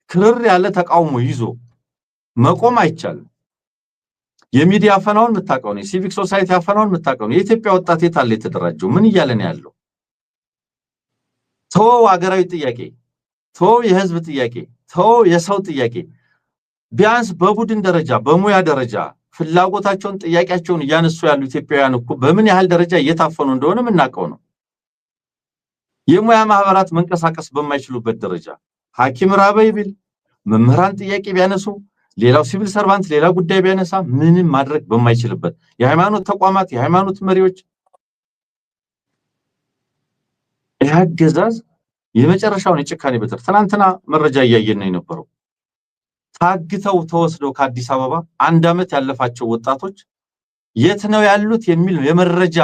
ክርር ያለ ተቃውሞ ይዞ መቆም አይቻልም የሚዲያ አፈናውን መታቀው ነው ሲቪክ ሶሳይቲ አፈናውን መታቀው ነው የኢትዮጵያ ወጣት የታለ የተደራጀው ምን ይያለ ነው ያለው ተው አገራዊ ጥያቄ ተው የህዝብ ጥያቄ ተው የሰው ጥያቄ ቢያንስ በቡድን ደረጃ በሙያ ደረጃ ፍላጎታቸውን ጥያቄያቸውን ያነሱ ያሉ ኢትዮጵያውያን እኮ በምን ያህል ደረጃ እየታፈኑ እንደሆነ ምናቀው ነው የሙያ ማህበራት መንቀሳቀስ በማይችሉበት ደረጃ ሐኪም ራበይ ቢል መምህራን ጥያቄ ቢያነሱ ሌላው ሲቪል ሰርቫንት ሌላ ጉዳይ ቢያነሳ ምንም ማድረግ በማይችልበት የሃይማኖት ተቋማት የሃይማኖት መሪዎች ያገዛዝ የመጨረሻውን የጭካኔ በትር ትናንትና መረጃ ያያየን ነው የነበረው ታግተው ተወስደው ከአዲስ አበባ 1 አመት ያለፋቸው ወጣቶች የት ነው ያሉት የሚል የመረጃ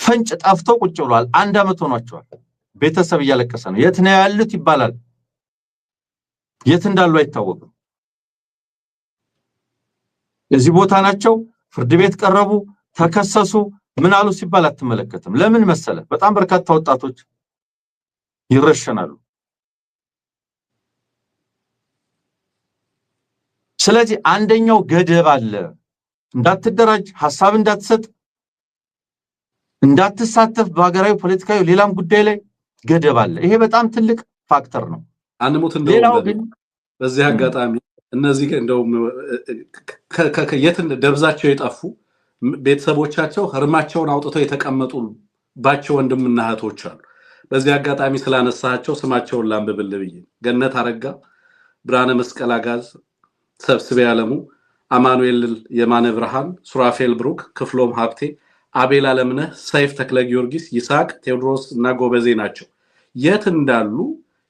ፈንጭ ጣፍተው ቁጭ ብሏል 1 አመት ሆኗቸዋል ቤተሰብ እያለቀሰ ነው የት ነው ያሉት ይባላል የት እንዳሉ አይታወቅም እዚህ ቦታ ናቸው ፍርድ ቤት ቀረቡ ተከሰሱ ምን አሉ ሲባል አትመለከትም ለምን መሰለ በጣም በርካታ ወጣቶች ይረሸናሉ ስለዚህ አንደኛው ገደብ አለ እንዳትደራጅ ሐሳብ እንዳትሰጥ እንዳትሳተፍ በሀገራዊ ፖለቲካዊ ሌላም ጉዳይ ላይ ገደብ አለ ይሄ በጣም ትልቅ ፋክተር ነው አንሞት እንደው በዚህ አጋጣሚ እነዚህ እንደው ከየት ደብዛቸው የጠፉ ቤተሰቦቻቸው ህርማቸውን አውጥተው የተቀመጡባቸው ወንድምና እህቶች አሉ በዚህ አጋጣሚ ስላነሳቸው ስማቸውን ላንብብልብኝ ገነት አረጋ ብርሃነ መስቀል አጋዝ ሰብስቤ ያለሙ አማኑኤል የማነ ብርሃን ሱራፌል ብሩክ ክፍሎም ሀብቴ አቤል አለምነህ ሰይፍ ተክለ ጊዮርጊስ ይስሐቅ ቴዎድሮስ እና ጎበዜ ናቸው የት እንዳሉ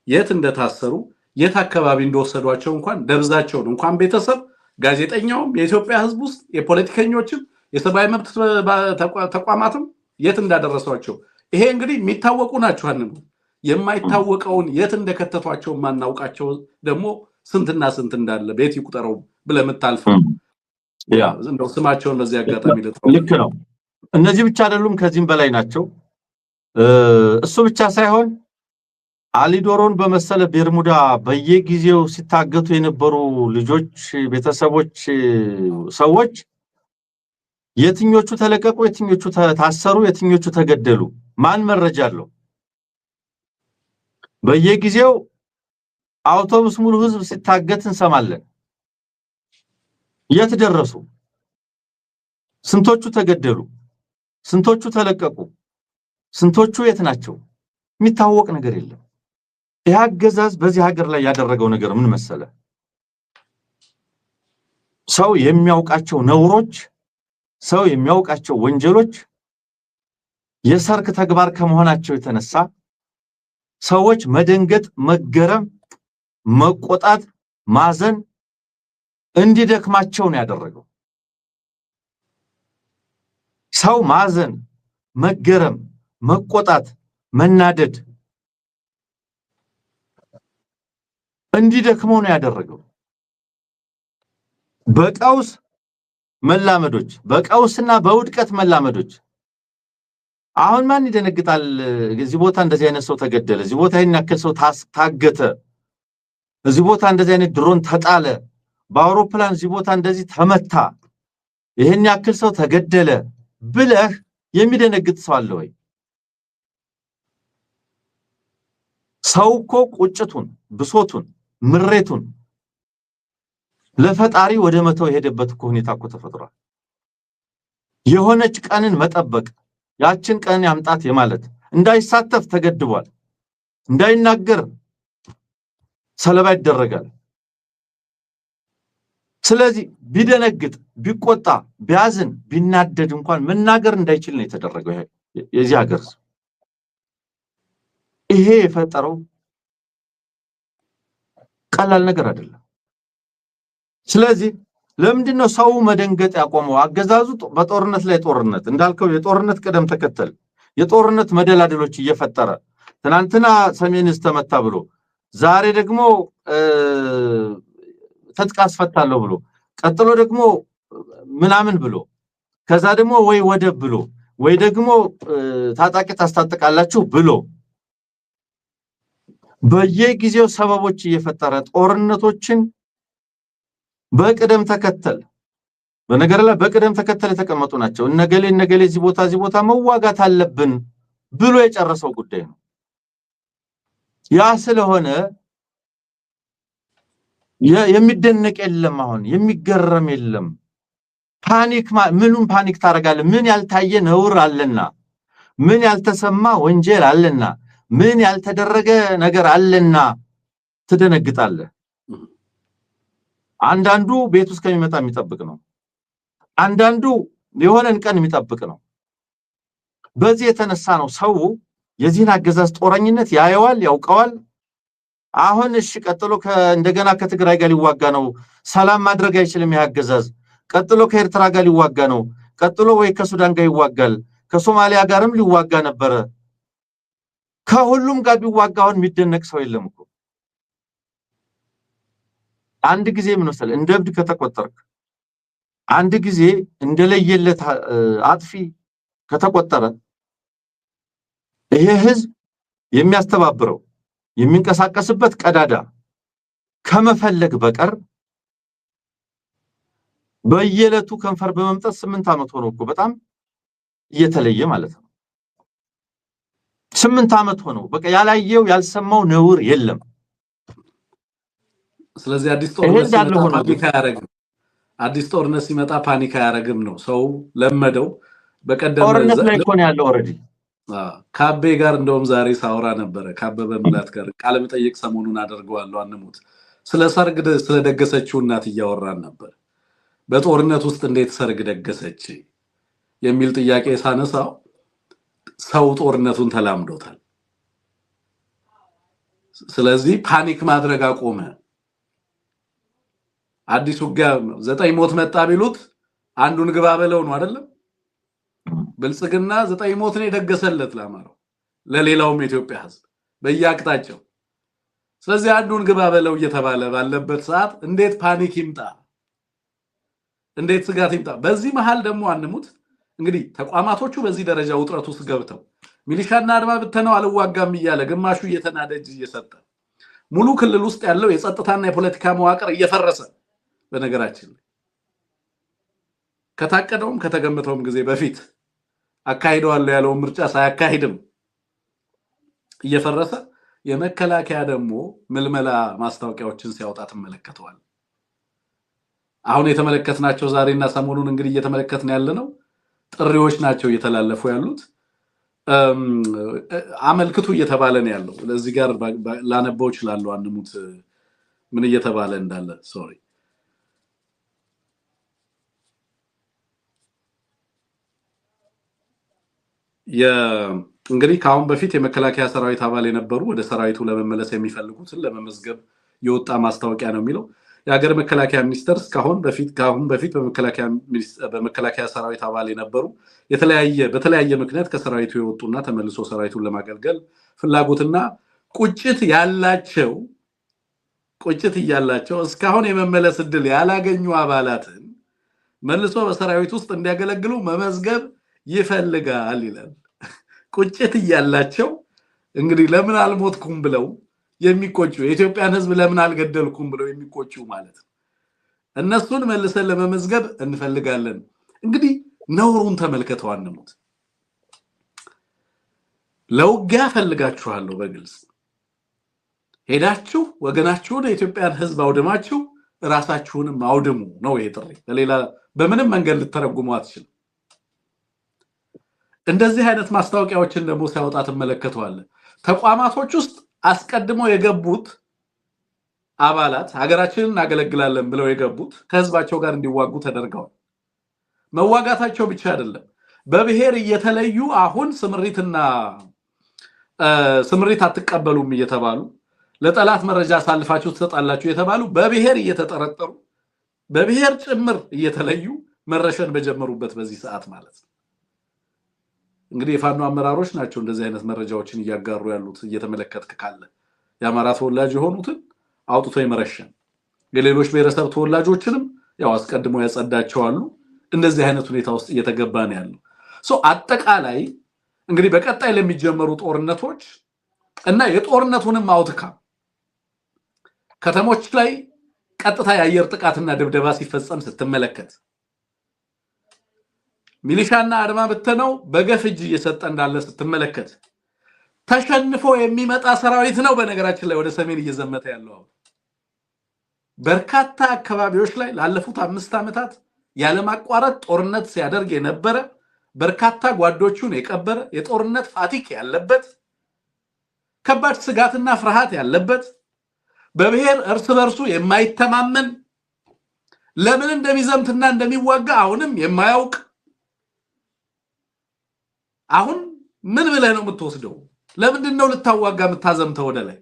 የት እንደታሰሩ የት አካባቢ እንደወሰዷቸው እንኳን ደብዛቸውን እንኳን ቤተሰብ ጋዜጠኛውም የኢትዮጵያ ህዝብ ውስጥ የፖለቲከኞችም የሰብአዊ መብት ተቋማትም የት እንዳደረሷቸው ይሄ እንግዲህ የሚታወቁ ናቸው አንኑ የማይታወቀውን የት እንደከተቷቸው ማናውቃቸው ደግሞ ስንትና ስንት እንዳለ ቤት ይቁጠረው ብለምታልፈው እንደው ስማቸውን በዚህ አጋጣሚ ልክ ነው እነዚህ ብቻ አይደሉም ከዚህም በላይ ናቸው እሱ ብቻ ሳይሆን አሊዶሮን በመሰለ በርሙዳ በየጊዜው ሲታገቱ የነበሩ ልጆች ቤተሰቦች ሰዎች የትኞቹ ተለቀቁ የትኞቹ ታሰሩ የትኞቹ ተገደሉ ማን መረጃ አለው በየጊዜው አውቶቡስ ሙሉ ህዝብ ሲታገት እንሰማለን የት ደረሱ ስንቶቹ ተገደሉ ስንቶቹ ተለቀቁ ስንቶቹ የት ናቸው የሚታወቅ ነገር የለም ያገዛዝ በዚህ ሀገር ላይ ያደረገው ነገር ምን መሰለ ሰው የሚያውቃቸው ነውሮች ሰው የሚያውቃቸው ወንጀሎች የሰርክ ተግባር ከመሆናቸው የተነሳ ሰዎች መደንገጥ መገረም መቆጣት ማዘን እንዲደክማቸው ነው ያደረገው ሰው ማዘን መገረም መቆጣት መናደድ እንዲደክመው ነው ያደረገው በቀውስ መላመዶች በቀውስና በውድቀት መላመዶች አሁን ማን ይደነግጣል እዚህ ቦታ እንደዚህ አይነት ሰው ተገደለ እዚህ ቦታ ይናከል ሰው ታገተ እዚህ ቦታ እንደዚህ አይነት ድሮን ተጣለ በአውሮፕላን እዚህ ቦታ እንደዚህ ተመታ ይሄን ያክል ሰው ተገደለ ብለህ የሚደነግጥ ሰው አለ ወይ ሰው እኮ ቁጭቱን ብሶቱን ምሬቱን ለፈጣሪ ወደ መተው የሄደበት ሁኔታ እኮ ተፈጥሯል የሆነች ቀንን መጠበቅ ያችን ቀን ያምጣት የማለት እንዳይሳተፍ ተገድቧል እንዳይናገር ሰለባ ይደረጋል ስለዚህ ቢደነግጥ ቢቆጣ ቢያዝን ቢናደድ እንኳን መናገር እንዳይችል ነው የተደረገው የዚህ ሀገር ይሄ የፈጠረው ቀላል ነገር አይደለም ስለዚህ ለምንድነው ሰው መደንገጥ ያቆመው አገዛዙ በጦርነት ላይ ጦርነት እንዳልከው የጦርነት ቀደም ተከተል የጦርነት መደላደሎች እየፈጠረ ትናንትና ሰሜንስ ተመታ ብሎ ዛሬ ደግሞ ተጥቃስፈታለው ብሎ ቀጥሎ ደግሞ ምናምን ብሎ ከዛ ደግሞ ወይ ወደብ ብሎ ወይ ደግሞ ታጣቂ ታስታጥቃላችሁ ብሎ በየጊዜው ሰበቦች እየፈጠረ ጦርነቶችን በቅደም ተከተል በነገር ላይ በቅደም ተከተል የተቀመጡ ናቸው እነገሌ እዚህ ቦታ መዋጋት አለብን ብሎ የጨረሰው ጉዳይ ነው ያ ስለሆነ የሚደነቅ የለም አሁን የሚገረም የለም ፓኒክ ምኑን ፓኒክ ታረጋለህ ምን ያልታየ ነውር አለና ምን ያልተሰማ ወንጀል አለና ምን ያልተደረገ ነገር አለና ትደነግጣለህ አንዳንዱ ቤት ውስጥ ከሚመጣ የሚጠብቅ ነው አንዳንዱ የሆነን ቀን የሚጠብቅ ነው በዚህ የተነሳ ነው ሰው የዚህን አገዛዝ ጦረኝነት ያየዋል ያውቀዋል አሁን እሺ ቀጥሎ እንደገና ከትግራይ ጋር ሊዋጋ ነው ሰላም ማድረግ አይችልም ያገዛዝ ቀጥሎ ከኤርትራ ጋር ሊዋጋ ነው ቀጥሎ ወይ ከሱዳን ጋር ይዋጋል ከሶማሊያ ጋርም ሊዋጋ ነበር ከሁሉም ጋር ቢዋጋውን የሚደነቅ ሰው የለም እኮ አንድ ጊዜ ምን ወሰለ እንደብድ ከተቆጠርክ አንድ ጊዜ እንደለየለት አጥፊ ከተቆጠረ ይሄ ህዝብ የሚያስተባብረው የሚንቀሳቀስበት ቀዳዳ ከመፈለግ በቀር በየለቱ ከንፈር በመምጠት 8 አመት ሆኖ እኮ በጣም እየተለየ ማለት ነው 8 አመት ሆኖ በቃ ያላየው ያልሰማው ነውር የለም ስለዚህ አዲስ ጦርነት ሲመጣ ፓኒክ አያረግም ነው ሰው ለመደው በቀደም ጦርነት ላይ እኮ ነው ያለው ኦሬዲ ካቤ ጋር እንደውም ዛሬ ሳውራ ነበር ካበበ ሙላት ጋር ቃለ መጠይቅ ሰሞኑን አደርገዋለሁ አንሙት ስለ ሰርግ ስለደገሰችው እናት እያወራን ነበር በጦርነት ውስጥ እንዴት ሰርግ ደገሰች የሚል ጥያቄ ሳነሳው ሰው ጦርነቱን ተላምዶታል ስለዚህ ፓኒክ ማድረግ አቆመ አዲስ ውጊያ 9 ሞት መጣ ቢሉት አንዱን ግባ በለው ነው አይደለም ብልጽግና 9 ሞት ነው የደገሰለት ለአማራው ለሌላውም ኢትዮጵያ ህዝብ በየአቅጣጫው ስለዚህ አንዱን ግባ በለው እየተባለ ባለበት ሰዓት እንዴት ፓኒክ ይምጣ እንዴት ስጋት ይምጣ በዚህ መሃል ደግሞ አንሙት እንግዲህ ተቋማቶቹ በዚህ ደረጃ ውጥረት ውስጥ ገብተው ሚሊሻና አድማ ብተናው አልዋጋም ይያለ ግማሹ እየተናደጅ እየሰጠ ሙሉ ክልል ውስጥ ያለው የጸጥታና የፖለቲካ መዋቅር እየፈረሰ በነገራችን ከታቀደውም ከተገመተውም ጊዜ በፊት አካሂደዋል ያለው ምርጫ ሳያካሂድም እየፈረሰ የመከላከያ ደግሞ ምልመላ ማስታወቂያዎችን ሲያወጣ ተመለከተዋል አሁን የተመለከትናቸው ዛሬና ሰሞኑን እንግዲህ እየተመለከትን ያለነው ጥሪዎች ናቸው እየተላለፉ ያሉት አመልክቱ እየተባለ ነው ያለው ለዚህ ጋር ላነበው ይችላል አንሙት ምን እየተባለ እንዳለ ሶሪ እንግዲህ ካሁን በፊት የመከላከያ ሰራዊት አባል የነበሩ ወደ ሰራዊቱ ለመመለስ የሚፈልጉትን ለመመዝገብ የወጣ ማስታወቂያ ነው የሚለው የሀገር መከላከያ ሚኒስቴር ካሁን በፊት በመከላከያ ሰራዊት አባል የነበሩ በተለያየ ምክንያት ከሰራዊቱ የወጡና ተመልሶ ሰራዊቱን ለማገልገል ፍላጎትና ቁጭት ያላቸው እስካሁን የመመለስ እድል ያላገኙ አባላትን መልሶ በሰራዊት ውስጥ እንዲያገለግሉ መመዝገብ ይፈልጋል ይላል ቁጭት ያላቸው እንግዲህ ለምን አልሞትኩም ብለው የሚቆጩ የኢትዮጵያን ህዝብ ለምን አልገደልኩም ብለው የሚቆጩ ማለት ነው እነሱን መልሰን ለመመዝገብ እንፈልጋለን እንግዲህ ነውሩን ተመልከተው አንሙት ለውጊያ ፈልጋችኋለሁ በግልጽ ሄዳችሁ ወገናችሁን የኢትዮጵያን ህዝብ አውድማችሁ ራሳችሁንም አውድሙ ነው ይሄ ጥሪ ለሌላ በምንም መንገድ ልትተረጉሙ አትችልም እንደዚህ አይነት ማስታወቂያዎችን ደግሞ ሲያወጣ ተመለከተዋል ተቋማቶች ውስጥ አስቀድሞ የገቡት አባላት ሀገራችንን እናገለግላለን ብለው የገቡት ከህዝባቸው ጋር እንዲዋጉ ተደርገዋል መዋጋታቸው ብቻ አይደለም በብሔር እየተለዩ አሁን ስምሪት አትቀበሉም እየተባሉ ለጠላት መረጃ ሳልፋችሁ ተጣላችሁ የተባሉ በብሔር እየተጠረጠሩ በብሔር ጭምር እየተለዩ መረሸን በጀመሩበት በዚህ ሰዓት ማለት ነው እንግዲህ የፋኖ አመራሮች ናቸው እንደዚህ አይነት መረጃዎችን እያጋሩ ያሉት እየተመለከትክ ካለ የአማራ ተወላጅ የሆኑትን አውጥቶ ይመረሸን የሌሎች ብሔረሰብ ተወላጆችንም ያው አስቀድሞ ያጸዳቸው አሉ እንደዚህ አይነት ሁኔታ ውስጥ እየተገባ ነው ያለው አጠቃላይ እንግዲህ በቀጣይ ለሚጀመሩ ጦርነቶች እና የጦርነቱንም አውትካም ከተሞች ላይ ቀጥታ የአየር ጥቃትና ድብደባ ሲፈጸም ስትመለከት ሚሊሻና አድማ ብተናው በገፍጅ እየሰጠ እንዳለ ስትመለከት ተሸንፎ የሚመጣ ሰራዊት ነው በነገራችን ላይ ወደ ሰሜን እየዘመተ ያለው በርካታ አካባቢዎች ላይ ላለፉት 5 ዓመታት ያለማቋረጥ ጦርነት ሲያደርግ የነበረ በርካታ ጓዶቹን የቀበረ የጦርነት ፋቲክ ያለበት ከባድ ስጋትና ፍርሃት ያለበት በብሔር እርስ በርሱ የማይተማመን ለምን እንደሚዘምትና እንደሚዋጋ አሁንም የማያውቅ አሁን ምን ብለህ ነው የምትወስደው? ለምንድን ነው ልታዋጋ የምታዘምተው? ወደ ላይ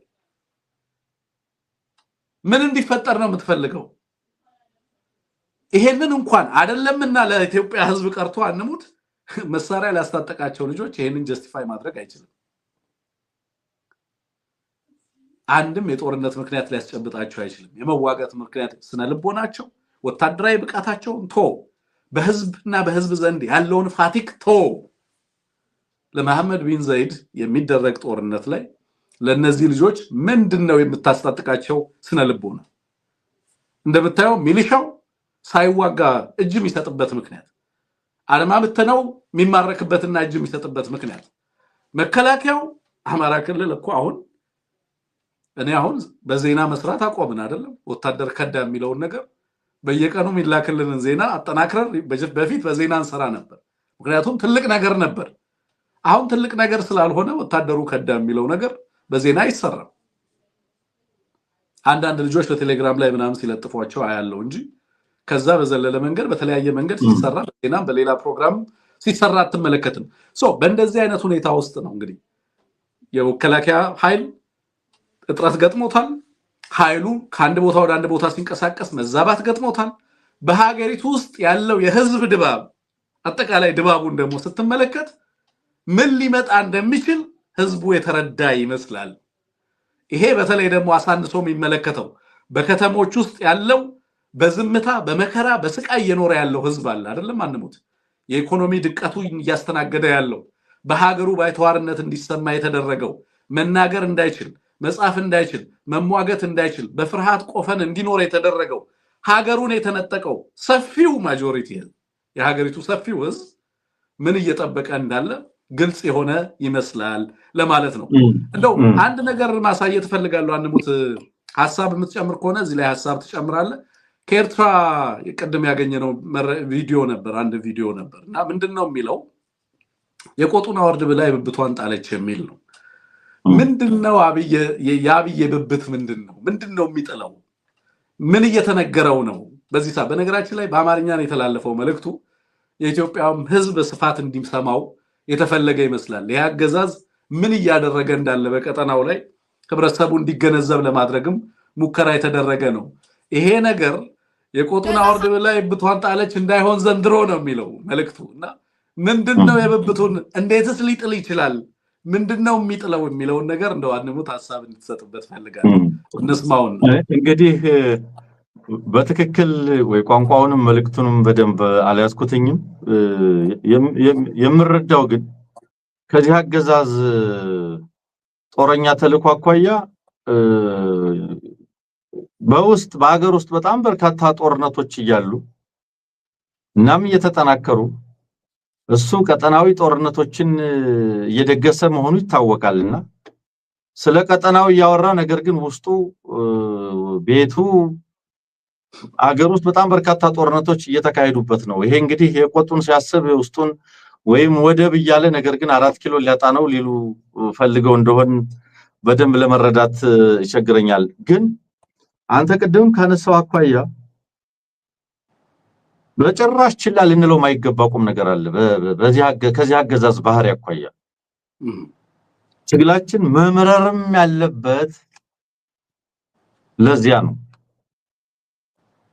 ምን እንዲፈጠር ነው የምትፈልገው? ይሄንን እንኳን አይደለምና ለኢትዮጵያ ሕዝብ ቀርቶ አንሙት መሳሪያ ላስታጠቃቸው ልጆች ይሄንን ጀስቲፋይ ማድረግ አይችልም። አንድም የጦርነት ምክንያት ሊያስጨብጣቸው አይችልም። የመዋጋት ምክንያት ስነ ልቦናቸው ወታደራዊ ብቃታቸውን ቶ በህዝብና በህዝብ ዘንድ ያለውን ፋቲክ ቶ ለመሐመድ ቢን ዘይድ የሚደረግ ጦርነት ላይ ለነዚህ ልጆች ምንድነው የምታስታጥቃቸው ስነ ልቦና? እንደምታየው ሚሊሻው ሳይዋጋ እጅ የሚሰጥበት ምክንያት አለማ ብተነው የሚማረክበትና እጅ የሚሰጥበት ምክንያት መከላከያው አማራ ክልል እኮ እኔ በዜና መስራት አቆምን አይደለም ወታደር ከዳ የሚለውን ነገር በየቀኑ ሚላክልንን ዜና አጠናክረን በፊት በዜና እንሰራ ነበር ምክንያቱም ትልቅ ነገር ነበር አሁን ትልቅ ነገር ስላልሆነ ወታደሩ ከዳ የሚለው ነገር በዜና ይሰራል አንዳንድ ልጆች በቴሌግራም ላይ ምናምን ሲለጥፏቸው አያለው እንጂ ከዛ በዘለለ መንገድ በተለያየ መንገድ ሲሰራ በዜና በሌላ ፕሮግራም ሲሰራ አትመለከትም በእንደዚህ አይነት ሁኔታ ውስጥ ነው እንግዲህ የመከላከያ ኃይል እጥረት ገጥሞታል ኃይሉ ከአንድ ቦታ ወደ አንድ ቦታ ሲንቀሳቀስ መዛባት ገጥሞታል በሀገሪቱ ውስጥ ያለው የህዝብ ድባብ አጠቃላይ ድባቡን ደግሞ ስትመለከት ምን ሊመጣ እንደሚችል ህዝቡ የተረዳ ይመስላል ይሄ በተለይ ደግሞ አሳንሶ የሚመለከተው በከተሞች ውስጥ ያለው በዝምታ በመከራ በስቃይ እየኖረ ያለው ህዝብ አለ አይደለም አንሙት የኢኮኖሚ ድቀቱ እያስተናገደ ያለው በሀገሩ ባይተዋርነት እንዲሰማ የተደረገው መናገር እንዳይችል መጻፍ እንዳይችል መሟገት እንዳይችል በፍርሃት ቆፈን እንዲኖር የተደረገው ሀገሩን የተነጠቀው ሰፊው ማጆሪቲ የሀገሪቱ ሰፊው ህዝብ ምን እየተጠበቀ እንዳለ ግልጽ የሆነ ይመስላል ለማለት ነው እንደው አንድ ነገር ማሳየት ፈልጋለሁ አንሙት ሐሳብ የምትጨምር ከሆነ እዚህ ላይ ሐሳብ ትጨምራለህ ከኤርትራ የቀደም ያገኘነው ቪዲዮ ነበር አንድ ቪዲዮ ነበርና ምንድነው የሚለው የቆጡን አወርድ ብላ ብብቷን ጣለች የሚል ነው ምንድነው የአብይ ብብት ምንድነው የሚጥለው ምን እየተነገረው ነው በዚህ ሰዓት በነገራችን ላይ በአማርኛ ነው የተላለፈው መልእክቱ የኢትዮጵያም ህዝብ ስፋት እንዲሰማው የተፈለገ ይመስላል ያገዛዝ ምን እያደረገ እንዳለ በቀጠናው ላይ ህብረተሰቡ እንዲገነዘብ ለማድረግም ሙከራ የተደረገ ነው ይሄ ነገር የቆጡን አወርድ ላይ ብቷን ጣለች እንዳይሆን ዘንድሮ ነው የሚለው መልእክቱና ምንድነው የብብቱን እንዴትስ ሊጥል ይችላል ምንድነው የሚጥለው የሚለው ነገር እንደው አንሙት ሐሳብ እንድትሰጥበት ፈልጋለሁ እንስማው እንግዲህ በትክክል ወይ ቋንቋውንም መልእክቱንም በደንብ አልያዝኩትኝም የምረዳው ግን ከዚህ አገዛዝ ጦረኛ ተልኮ አኳያ በውስጥ በአገር ውስጥ በጣም በርካታ ጦርነቶች ይያሉ እናም እየተጠናከሩ እሱ ቀጠናዊ ጦርነቶችን እየደገሰ መሆኑ ይታወቃልና ስለ ቀጠናው ያወራ ነገር ግን ውስጡ ቤቱ አገር ውስጥ በጣም በርካታ ጦርነቶች እየተካሄዱበት ነው ይሄ እንግዲህ የቆጡን ሲያስብ ውስጡን ወይም ወደብ ይያለ ነገር ግን 4 ኪሎ ሊያጣ ነው ሊሉ ፈልገው እንደሆን በደንብ ለመረዳት ይቸግረኛል ግን አንተ ቀደም ካነሳው አኳያ በጭራሽ ችላ ልንለው ማይገባ ቁም ነገር አለ ከዚህ አገዛዝ ባህሪ አኳያ ትግላችን መመረርም ያለበት ለዚያ ነው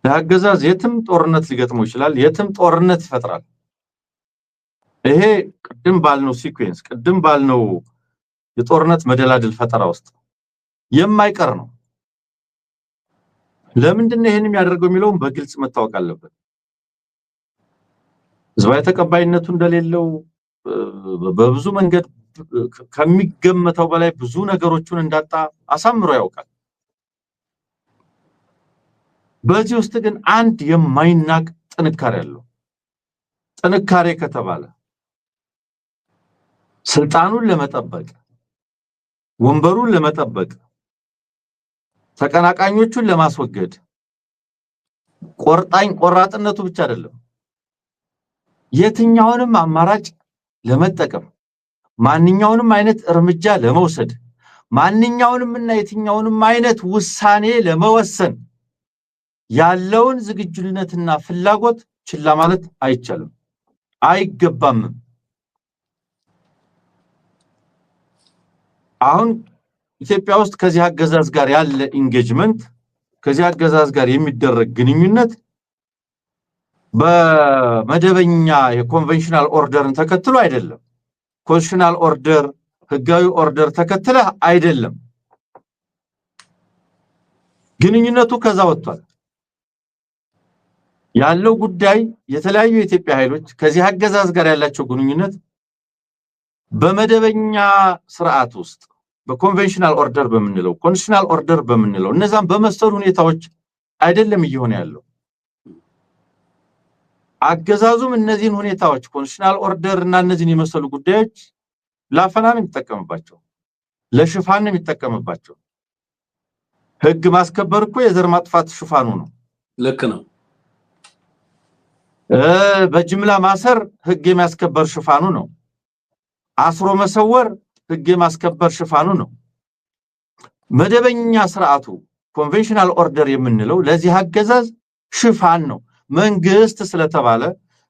አገዛዝ የትም ጦርነት ሊገጥመው ይችላል የትም ጦርነት ይፈጥራል ይሄ ቀደም ባልነው ሲኩዌንስ ቀደም ባልነው የጦርነት መደላድል ፈጠራ ውስጥ የማይቀር ነው ለምንድነው ይሄን የሚያደርገው የሚለውን በግልጽ መታወቅ አለበት ህዝባዊ ተቀባይነቱ እንደሌለው በብዙ መንገድ ከሚገመተው በላይ ብዙ ነገሮችን እንዳጣ አሳምሮ ያውቃል በዚህ ውስጥ ግን አንድ የማይናቅ ጥንካሬ አለው ጥንካሬ ከተባለ ስልጣኑን ለመጠበቅ ወንበሩን ለመጠበቅ ተቀናቃኞቹን ለማስወገድ ቆራጥነቱ ብቻ አይደለም የትኛውንም አማራጭ ለመጠቀም ማንኛውንም አይነት እርምጃ ለመውሰድ ማንኛውንምና የትኛውንም አይነት ውሳኔ ለመወሰን ያለውን ዝግጁነትና ፍላጎት ችላ ማለት አይቻልም አይገባም አሁን ኢትዮጵያ ውስጥ ከዚህ አገዛዝ ጋር ያለ ኢንጌጅመንት ከዚህ አገዛዝ ጋር የሚደረግ ግንኙነት በመደበኛ የኮንቬንሽናል ኦርደርን ተከትሎ አይደለም ኮንቬንሽናል ኦርደር ህጋዊ ኦርደር ተከትለ አይደለም ግንኙነቱ ከዛ ወጥቷል ያለው ጉዳይ የተለያዩ የኢትዮጵያ ኃይሎች ከዚህ አገዛዝ ጋር ያላቸው ግንኙነት በመደበኛ ስርዓት ውስጥ በኮንቬንሽናል ኦርደር በመንለው ኮንቬንሽናል ኦርደር በመንለው እነዛም በመሰሉ ሁኔታዎች አይደለም እየሆነ ያለው አገዛዙም እነዚህን ሁኔታዎች ኮንቬንሽናል ኦርደር እና እነዚህን የመሰሉ ጉዳዮች ላፈናን የሚጠቀምባቸው ለሽፋን የሚጠቀምባቸው ህግ ማስከበር እኮ የዘር ማጥፋት ሽፋኑ ነው ልክ ነው በጅምላ ማሰር ህግ የሚያስከበር ሽፋኑ ነው አስሮ መሰወር ህግ የማስከበር ሽፋኑ ነው መደበኛ ስርዓቱ ኮንቬንሽናል ኦርደር የምንለው ለዚህ አገዛዝ ሽፋን ነው መንግስት ስለተባለ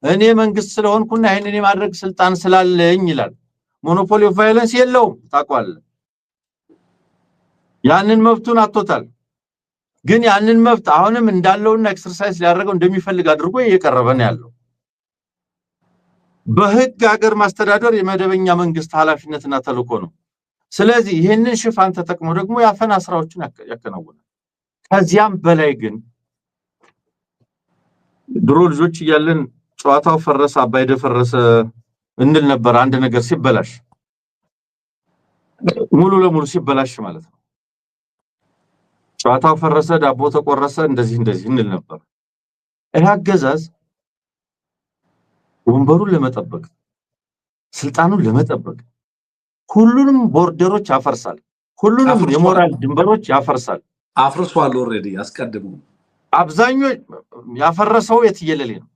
እኔ መንግስት ስለሆንኩና ይሄንን የማድረግ ስልጣን ስላለኝ ይላል ሞኖፖሊ ኦፍ ቫዮለንስ የለውም ታቋል ያንን መብቱን አጥቶታል ግን ያንን መብት አሁንም እንዳለውና ኤክሰርሳይዝ ሊያደርገው እንደሚፈልግ አድርጎ እየቀረበ ነው ያለው በህግ ሀገር ማስተዳደር የመደበኛ መንግስት ኃላፊነትና ተልእኮ ነው ስለዚህ ይሄንን ሽፋን ተጠቅሞ ደግሞ ያፈና ስራዎችን ያከናውናል ከዚያም በላይ ግን ድሮ ልጆች እያለን ጨዋታው ፈረሰ አባይ ደፈረሰ እንል ነበር አንድ ነገር ሲበላሽ ሙሉ ለሙሉ ሲበላሽ ማለት ነው ጨዋታው ፈረሰ ዳቦ ተቆረሰ እንደዚህ እንል ነበር ይሄ አገዛዝ ወንበሩን ለመጠበቅ ስልጣኑን ለመጠበቅ ሁሉንም ቦርደሮች ያፈርሳል ሁሉንም የሞራል ድንበሮች ያፈርሳል አፍርሷል ኦሬዲ ያስቀድሙ አብዛኞች ያፈረሰው የትየለሌ ነው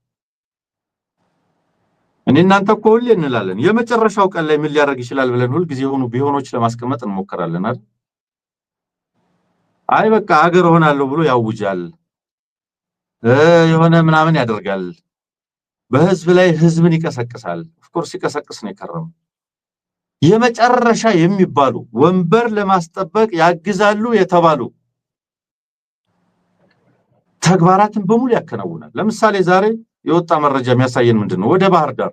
እኔ እናንተ እኮ ሁሌ እንላለን የመጨረሻው ቀን ላይ ምን ሊያደርግ ይችላል ብለን ሁሉ ጊዜ ሆኑ ቢሆኖች ለማስቀመጥ እንሞክራለን አይደል አይ በቃ ሀገር ሆናለሁ ብሎ ያውጃል የሆነ ምናምን ያደርጋል በህዝብ ላይ ህዝብን ይቀሰቅሳል ኦፍ ኮርስ ይቀሰቅስ ነው የከረመው የመጨረሻ የሚባሉ ወንበር ለማስጠበቅ ያግዛሉ የተባሉ ተግባራትን በሙሉ ያከናውናል ለምሳሌ ዛሬ የወጣ መረጃ የሚያሳየን ምንድነው ወደ ባህር ዳር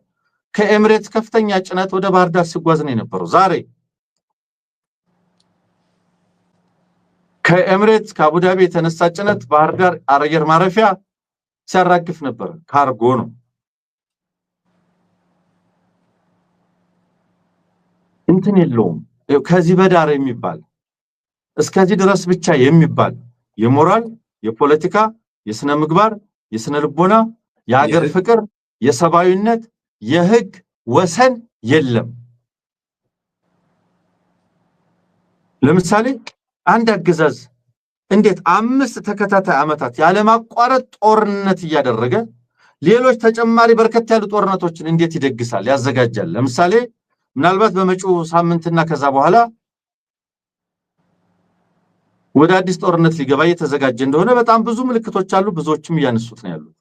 ከኤምሬትስ ከፍተኛ ጭነት ወደ ባህር ዳር ሲጓዝ ነው የነበረው ዛሬ ከኤምሬትስ ከአቡዳቢ የተነሳ ጭነት ባህር ዳር አየር ማረፊያ ሲያራግፍ ነበር ካርጎ ነው እንትን የለውም ከዚህ በዳር የሚባል እስከዚህ ድረስ ብቻ የሚባል የሞራል የፖለቲካ የስነ ምግባር የስነ ልቦና የሀገር ፍቅር የሰባዊነት የህግ ወሰን የለም ለምሳሌ አንድ አገዛዝ እንዴት 5 ተከታታይ አመታት ያለማቋረጥ ጦርነት ያደረገ ሌሎች ተጨማሪ በርከት ያሉ ጦርነቶችን እንዴት ይደግሳል ያዘጋጃል ለምሳሌ ምናልባት በመጪው ሳምንትና ከዛ በኋላ ወደ አዲስ ጦርነት ሊገባ የተዘጋጀ እንደሆነ በጣም ብዙ ምልክቶች አሉ ብዙዎችም ያነሱት ነው ያሉት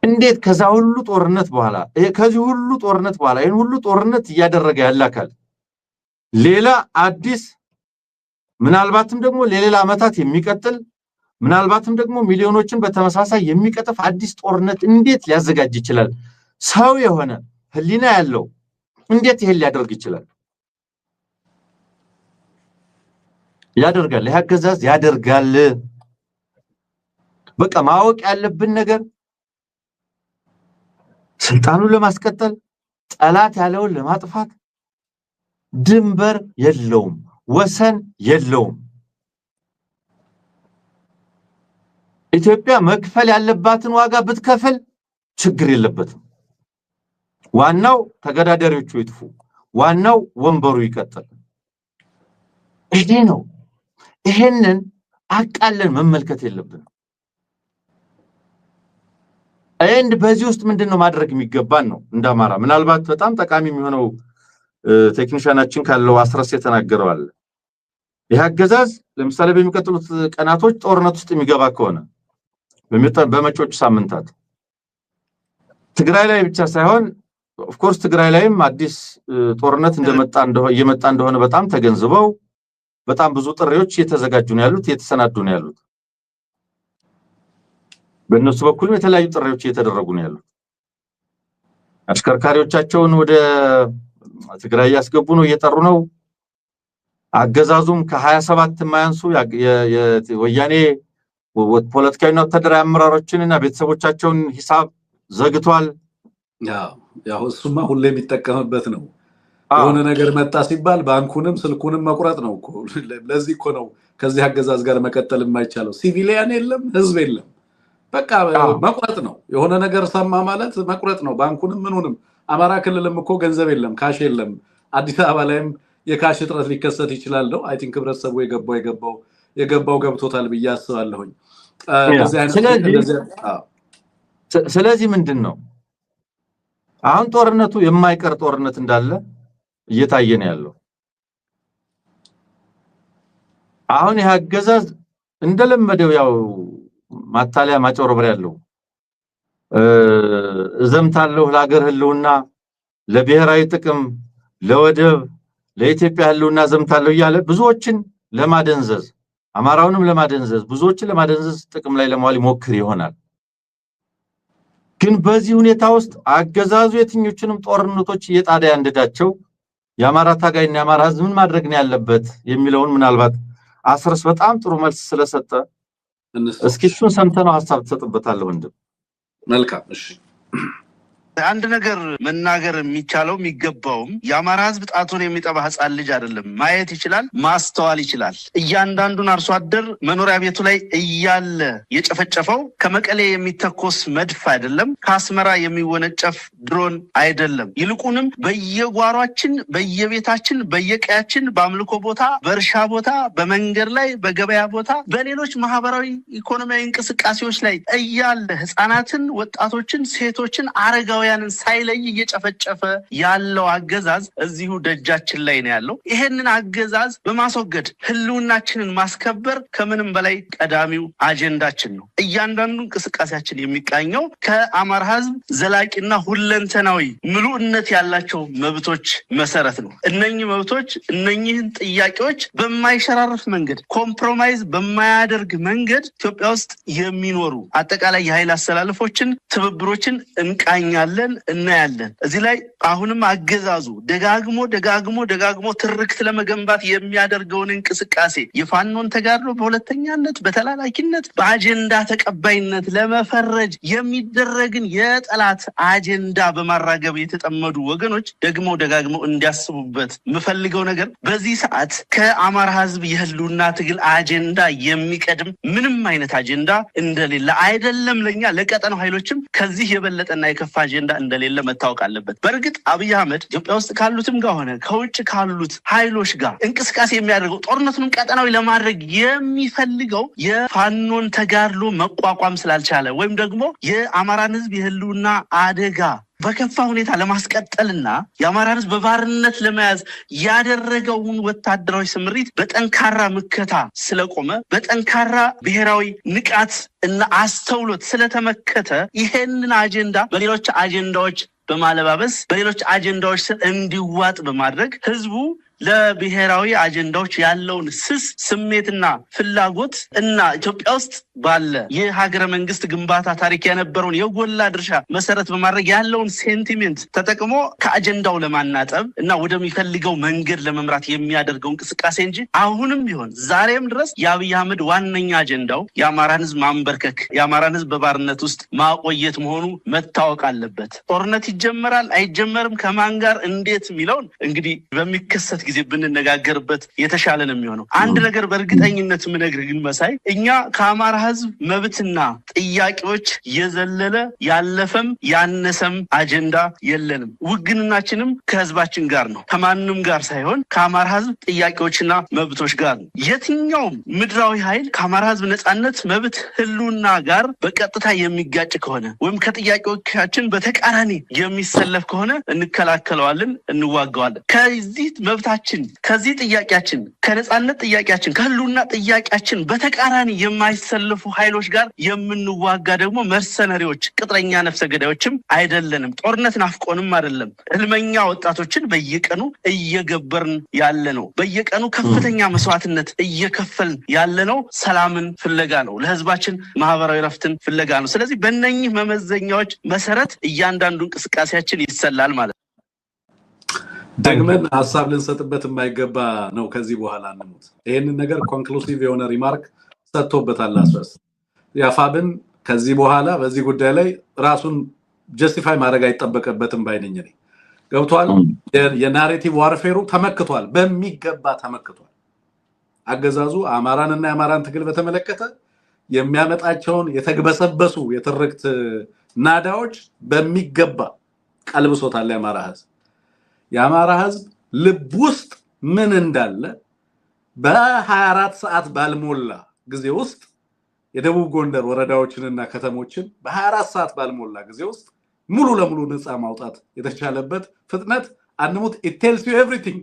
እንዴት ከዛ ሁሉ ጦርነት በኋላ ከዚህ ሁሉ ጦርነት በኋላ ይሄን ሁሉ ጦርነት ያደረገ ያላካል ሌላ አዲስ ምናልባትም ደግሞ ለሌላ አመታት የሚቀጥል ምናልባትም ደግሞ ሚሊዮኖችን በተመሳሳይ የሚቀጥፍ አዲስ ጦርነት እንዴት ሊያዘጋጅ ይችላል ሰው የሆነ ህሊና ያለው እንዴት ይሄን ሊያደርግ ይችላል ያደርጋል ያገዛዝ ያደርጋል በቃ ማወቅ ያለብን ነገር ስልጣኑን ለማስቀጠል ጠላት ያለውን ለማጥፋት ድንበር የለውም ወሰን የለውም ኢትዮጵያ መክፈል ያለባትን ዋጋ ብትከፍል ችግር የለበትም ዋናው ተገዳዳሪዎቹ ይጥፉ ዋናው ወንበሩ ይቀጥል ይሄ ነው ይሄንን አቃለን መመልከት የለብንም። አንድ በዚህ ውስጥ ምንድነው ማድረግ የሚገባን ነው እንዳማራ ምናልባት በጣም ጠቃሚ የሚሆነው ቴክኒሻናችን ካለው አስረስ የተናገረው አለ። ይህ አገዛዝ ለምሳሌ በሚቀጥሉት ቀናቶች ጦርነት ውስጥ የሚገባ ከሆነ በመጪዎቹ ሳምንታት ትግራይ ላይ ብቻ ሳይሆን ኦፍ ኮርስ ትግራይ ላይም አዲስ ጦርነት እየመጣ እንደሆነ በጣም ተገንዝበው በጣም ብዙ ጥሪዎች እየተዘጋጁ ነው ያሉት እየተሰናዱ ነው ያሉት። በእነሱ በኩል የተለያዩ ጥሪዎች እየተደረጉ ነው ያሉት። አሽከርካሪዎቻቸውን ወደ ትግራይ ያስገቡ ነው እየጠሩ ነው። አገዛዙም ከ27 የማያንሱ የወያኔ ፖለቲካዊና ወታደራዊ አመራሮችንና ቤተሰቦቻቸውን ሂሳብ ዘግቷል። ያው እሱማ ሁሌ የሚጠቀምበት ነው። የሆነ ነገር መጣ ሲባል ባንኩንም ስልኩንም መቁረጥ ነው እኮ። ለዚህ እኮ ነው ከዚህ አገዛዝ ጋር መቀጠል የማይቻለው። ሲቪሊያን የለም ህዝብ የለም በቃ መቁረጥ ነው። የሆነ ነገር ሰማ ማለት መቁረጥ ነው ባንኩንም ምኑንም። አማራ ክልልም እኮ ገንዘብ የለም ካሽ የለም። አዲስ አበባ ላይም የካሽ እጥረት ሊከሰት ይችላል ነው አይ ቲንክ ህብረተሰቡ የገባው ገብቶታል ብዬ አስባለሁኝ። ስለዚህ ምንድነው አሁን ጦርነቱ የማይቀር ጦርነት እንዳለ እየታየ ነው ያለው። አሁን ይህ አገዛዝ እንደለመደው ያው ማታለያ ማጨረበር ያለው እዘምታለሁ ለሀገር ህልውና ለብሔራዊ ጥቅም ለወደብ ለኢትዮጵያ ህልውና ዘምታለሁ እያለ ብዙዎችን ለማደንዘዝ አማራውንም ለማደንዘዝ ብዙዎችን ለማደንዘዝ ጥቅም ላይ ለማዋል ይሞክር ይሆናል። ግን በዚህ ሁኔታ ውስጥ አገዛዙ የትኞቹንም ጦርነቶች እየጣዳ ያንደዳቸው የአማራ ታጋይና የአማራ ህዝብ ምን ማድረግ ነው ያለበት የሚለውን ምናልባት አስረስ በጣም ጥሩ መልስ ስለሰጠ እስኪ እሱን ሰምተነው ሐሳብ ተሰጥበታለሁ ወንድም። መልካም እሺ። አንድ ነገር መናገር የሚቻለው የሚገባውም የአማራ ህዝብ ጣቱን የሚጠባ ህፃን ልጅ አይደለም። ማየት ይችላል ማስተዋል ይችላል። እያንዳንዱን አርሶ አደር መኖሪያ ቤቱ ላይ እያለ የጨፈጨፈው ከመቀሌ የሚተኮስ መድፍ አይደለም፣ ከአስመራ የሚወነጨፍ ድሮን አይደለም። ይልቁንም በየጓሯችን በየቤታችን በየቀያችን በአምልኮ ቦታ በእርሻ ቦታ በመንገድ ላይ በገበያ ቦታ በሌሎች ማህበራዊ ኢኮኖሚያዊ እንቅስቃሴዎች ላይ እያለ ህፃናትን ወጣቶችን ሴቶችን አረጋውያንን ሳይለይ እየጨፈጨፈ ያለው አገዛዝ እዚሁ ደጃችን ላይ ነው ያለው። ይሄንን አገዛዝ በማስወገድ ህልውናችንን ማስከበር ከምንም በላይ ቀዳሚው አጀንዳችን ነው። እያንዳንዱ እንቅስቃሴያችን የሚቃኘው ከአማራ ህዝብ ዘላቂና ሁለንተናዊ ምሉዕነት ያላቸው መብቶች መሰረት ነው። እነኚህ መብቶች እነኚህን ጥያቄዎች በማይሸራረፍ መንገድ ኮምፕሮማይዝ በማያደርግ መንገድ ኢትዮጵያ ውስጥ የሚኖሩ አጠቃላይ የኃይል አስተላልፎችን ትብብሮችን እንቃኛለን እናያለን። እዚህ ላይ አሁንም አገዛዙ ደጋግሞ ትርክት ለመገንባት የሚያደርገውን እንቅስቃሴ የፋኖን ተጋድሎ በሁለተኛነት በተላላኪነት በአጀንዳ ተቀባይነት ለመፈረጅ የሚደረግን የጠላት አጀንዳ በማራገብ የተጠመዱ ወገኖች ደጋግመው እንዲያስቡበት የምፈልገው ነገር በዚህ ሰዓት ከአማራ ህዝብ የህልውና ትግል አጀንዳ የሚቀድም ምንም አይነት አጀንዳ እንደሌለ አይደለም። ለኛ ለቀጠናው ኃይሎችም ከዚህ የበለጠና የከፋ አጀንዳ እንደሌለ መታወቅ አለበት። በእርግጥ አብይ አህመድ ኢትዮጵያ ውስጥ ካሉትም ጋር ሆነ ከውጭ ካሉት ኃይሎች ጋር እንቅስቃሴ የሚያደርገው ጦርነቱን ቀጠናዊ ለማድረግ የሚፈልገው የፋኖን ተጋድሎ መቋቋም ስላልቻለ ወይም ደግሞ የአማራን ህዝብ የህልውና አደጋ በከፋ ሁኔታ ለማስቀጠልና የአማራን ህዝብ በባርነት ለመያዝ ያደረገውን ወታደራዊ ስምሪት በጠንካራ ምከታ ስለቆመ በጠንካራ ብሔራዊ ንቃት እና አስተውሎት ስለተመከተ ይሄንን አጀንዳ በሌሎች አጀንዳዎች በማለባበስ በሌሎች አጀንዳዎች ስር እንዲዋጥ በማድረግ ህዝቡ ለብሔራዊ አጀንዳዎች ያለውን ስስ ስሜትና ፍላጎት እና ኢትዮጵያ ውስጥ ባለ የሀገረ መንግስት ግንባታ ታሪክ የነበረውን የጎላ ድርሻ መሰረት በማድረግ ያለውን ሴንቲሜንት ተጠቅሞ ከአጀንዳው ለማናጠብ እና ወደሚፈልገው መንገድ ለመምራት የሚያደርገው እንቅስቃሴ እንጂ አሁንም ቢሆን ዛሬም ድረስ የአብይ አህመድ ዋነኛ አጀንዳው የአማራን ህዝብ ማንበርከክ የአማራን ህዝብ በባርነት ውስጥ ማቆየት መሆኑ መታወቅ አለበት። ጦርነት ይጀመራል አይጀመርም ከማን ጋር እንዴት የሚለውን እንግዲህ በሚከሰት ጊዜ ብንነጋገርበት የተሻለ ነው የሚሆነው። አንድ ነገር በእርግጠኝነት ምነግርህ ግን መሳይ እኛ ከአማራ ህዝብ መብትና ጥያቄዎች የዘለለ ያለፈም ያነሰም አጀንዳ የለንም። ውግንናችንም ከህዝባችን ጋር ነው፣ ከማንም ጋር ሳይሆን ከአማራ ህዝብ ጥያቄዎችና መብቶች ጋር ነው። የትኛውም ምድራዊ ኃይል ከአማራ ህዝብ ነጻነት መብት ህልውና ጋር በቀጥታ የሚጋጭ ከሆነ ወይም ከጥያቄዎቻችን በተቃራኒ የሚሰለፍ ከሆነ እንከላከለዋለን፣ እንዋጋዋለን። ከዚህ መብታችን ከዚህ ጥያቄያችን ከነጻነት ጥያቄያችን ከህልውና ጥያቄያችን በተቃራኒ የማይሰለፉ ኃይሎች ጋር የምንዋጋ ደግሞ መርሰነሪዎች ቅጥረኛ ነፍሰ ገዳዮችም አይደለንም። ጦርነት ናፍቆንም አይደለም። ህልመኛ ወጣቶችን በየቀኑ እየገበርን ያለ ነው። በየቀኑ ከፍተኛ መስዋዕትነት እየከፈልን ያለ ነው። ሰላምን ፍለጋ ነው። ለህዝባችን ማህበራዊ ረፍትን ፍለጋ ነው። ስለዚህ በእነኚህ መመዘኛዎች መሰረት እያንዳንዱ እንቅስቃሴያችን ይሰላል ማለት ነው። ደግመን ሐሳብ ልንሰጥበት የማይገባ ነው። ከዚህ በኋላ እንሙት ይሄንን ነገር ኮንክሉሲቭ የሆነ ሪማርክ ሰጥቶበታል። አስረስ ያፋብን ከዚህ በኋላ በዚህ ጉዳይ ላይ ራሱን ጀስቲፋይ ማድረግ አይጠበቅበትም ባይነኝ ነኝ። ገብቷል። የናሬቲቭ ዋርፌሩ ተመክቷል፣ በሚገባ ተመክቷል። አገዛዙ አማራንና የአማራን ትግል በተመለከተ የሚያመጣቸውን የተግበሰበሱ የትርክት ናዳዎች በሚገባ ቀልብሶታል። የአማራ ህዝብ ልብ ውስጥ ምን እንዳለ በ24 ሰዓት ባልሞላ ጊዜ ውስጥ የደቡብ ጎንደር ወረዳዎችንና ከተሞችን በ24 ሰዓት ባልሞላ ጊዜ ውስጥ ሙሉ ለሙሉ ነፃ ማውጣት የተቻለበት ፍጥነት አንሙት it tells you everything።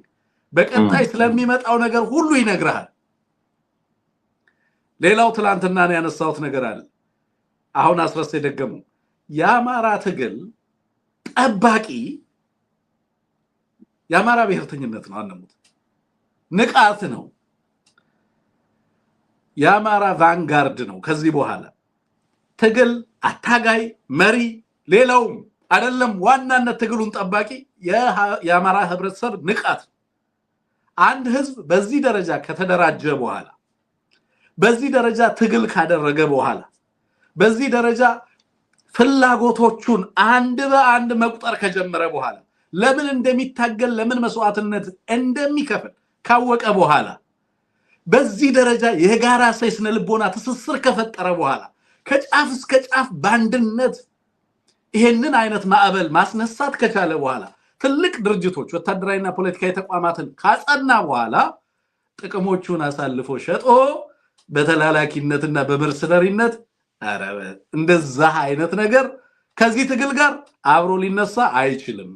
በቀጣይ ስለሚመጣው ነገር ሁሉ ይነግራል። ሌላው ትላንትና ነው ያነሳውት ነገር አለ። አሁን አስረስ የደገሙ የአማራ ትግል ጠባቂ የአማራ ብሔርተኝነት ነው። አንሙት ንቃት ነው። የአማራ ቫንጋርድ ነው። ከዚህ በኋላ ትግል አታጋይ መሪ ሌላው አይደለም። ዋናነት ትግሉን ጠባቂ የአማራ ህብረተሰብ ንቃት። አንድ ህዝብ በዚህ ደረጃ ከተደራጀ በኋላ በዚህ ደረጃ ትግል ካደረገ በኋላ በዚህ ደረጃ ፍላጎቶቹን አንድ በአንድ መቁጠር ከጀመረ በኋላ ለምን እንደሚታገል ለምን መስዋዕትነት እንደሚከፍል ካወቀ በኋላ በዚህ ደረጃ የጋራ ሰይስነ ልቦና ትስስር ከፈጠረ በኋላ ከጫፍ እስከ ጫፍ ባንድነት ይሄንን አይነት ማዕበል ማስነሳት ከቻለ በኋላ ትልቅ ድርጅቶች ወታደራዊና ፖለቲካዊ ተቋማትን ካጸና በኋላ ጥቅሞቹን አሳልፎ ሸጦ በተላላኪነትና በመርሰነሪነት አረበ እንደዛ አይነት ነገር ከዚህ ትግል ጋር አብሮ ሊነሳ አይችልም።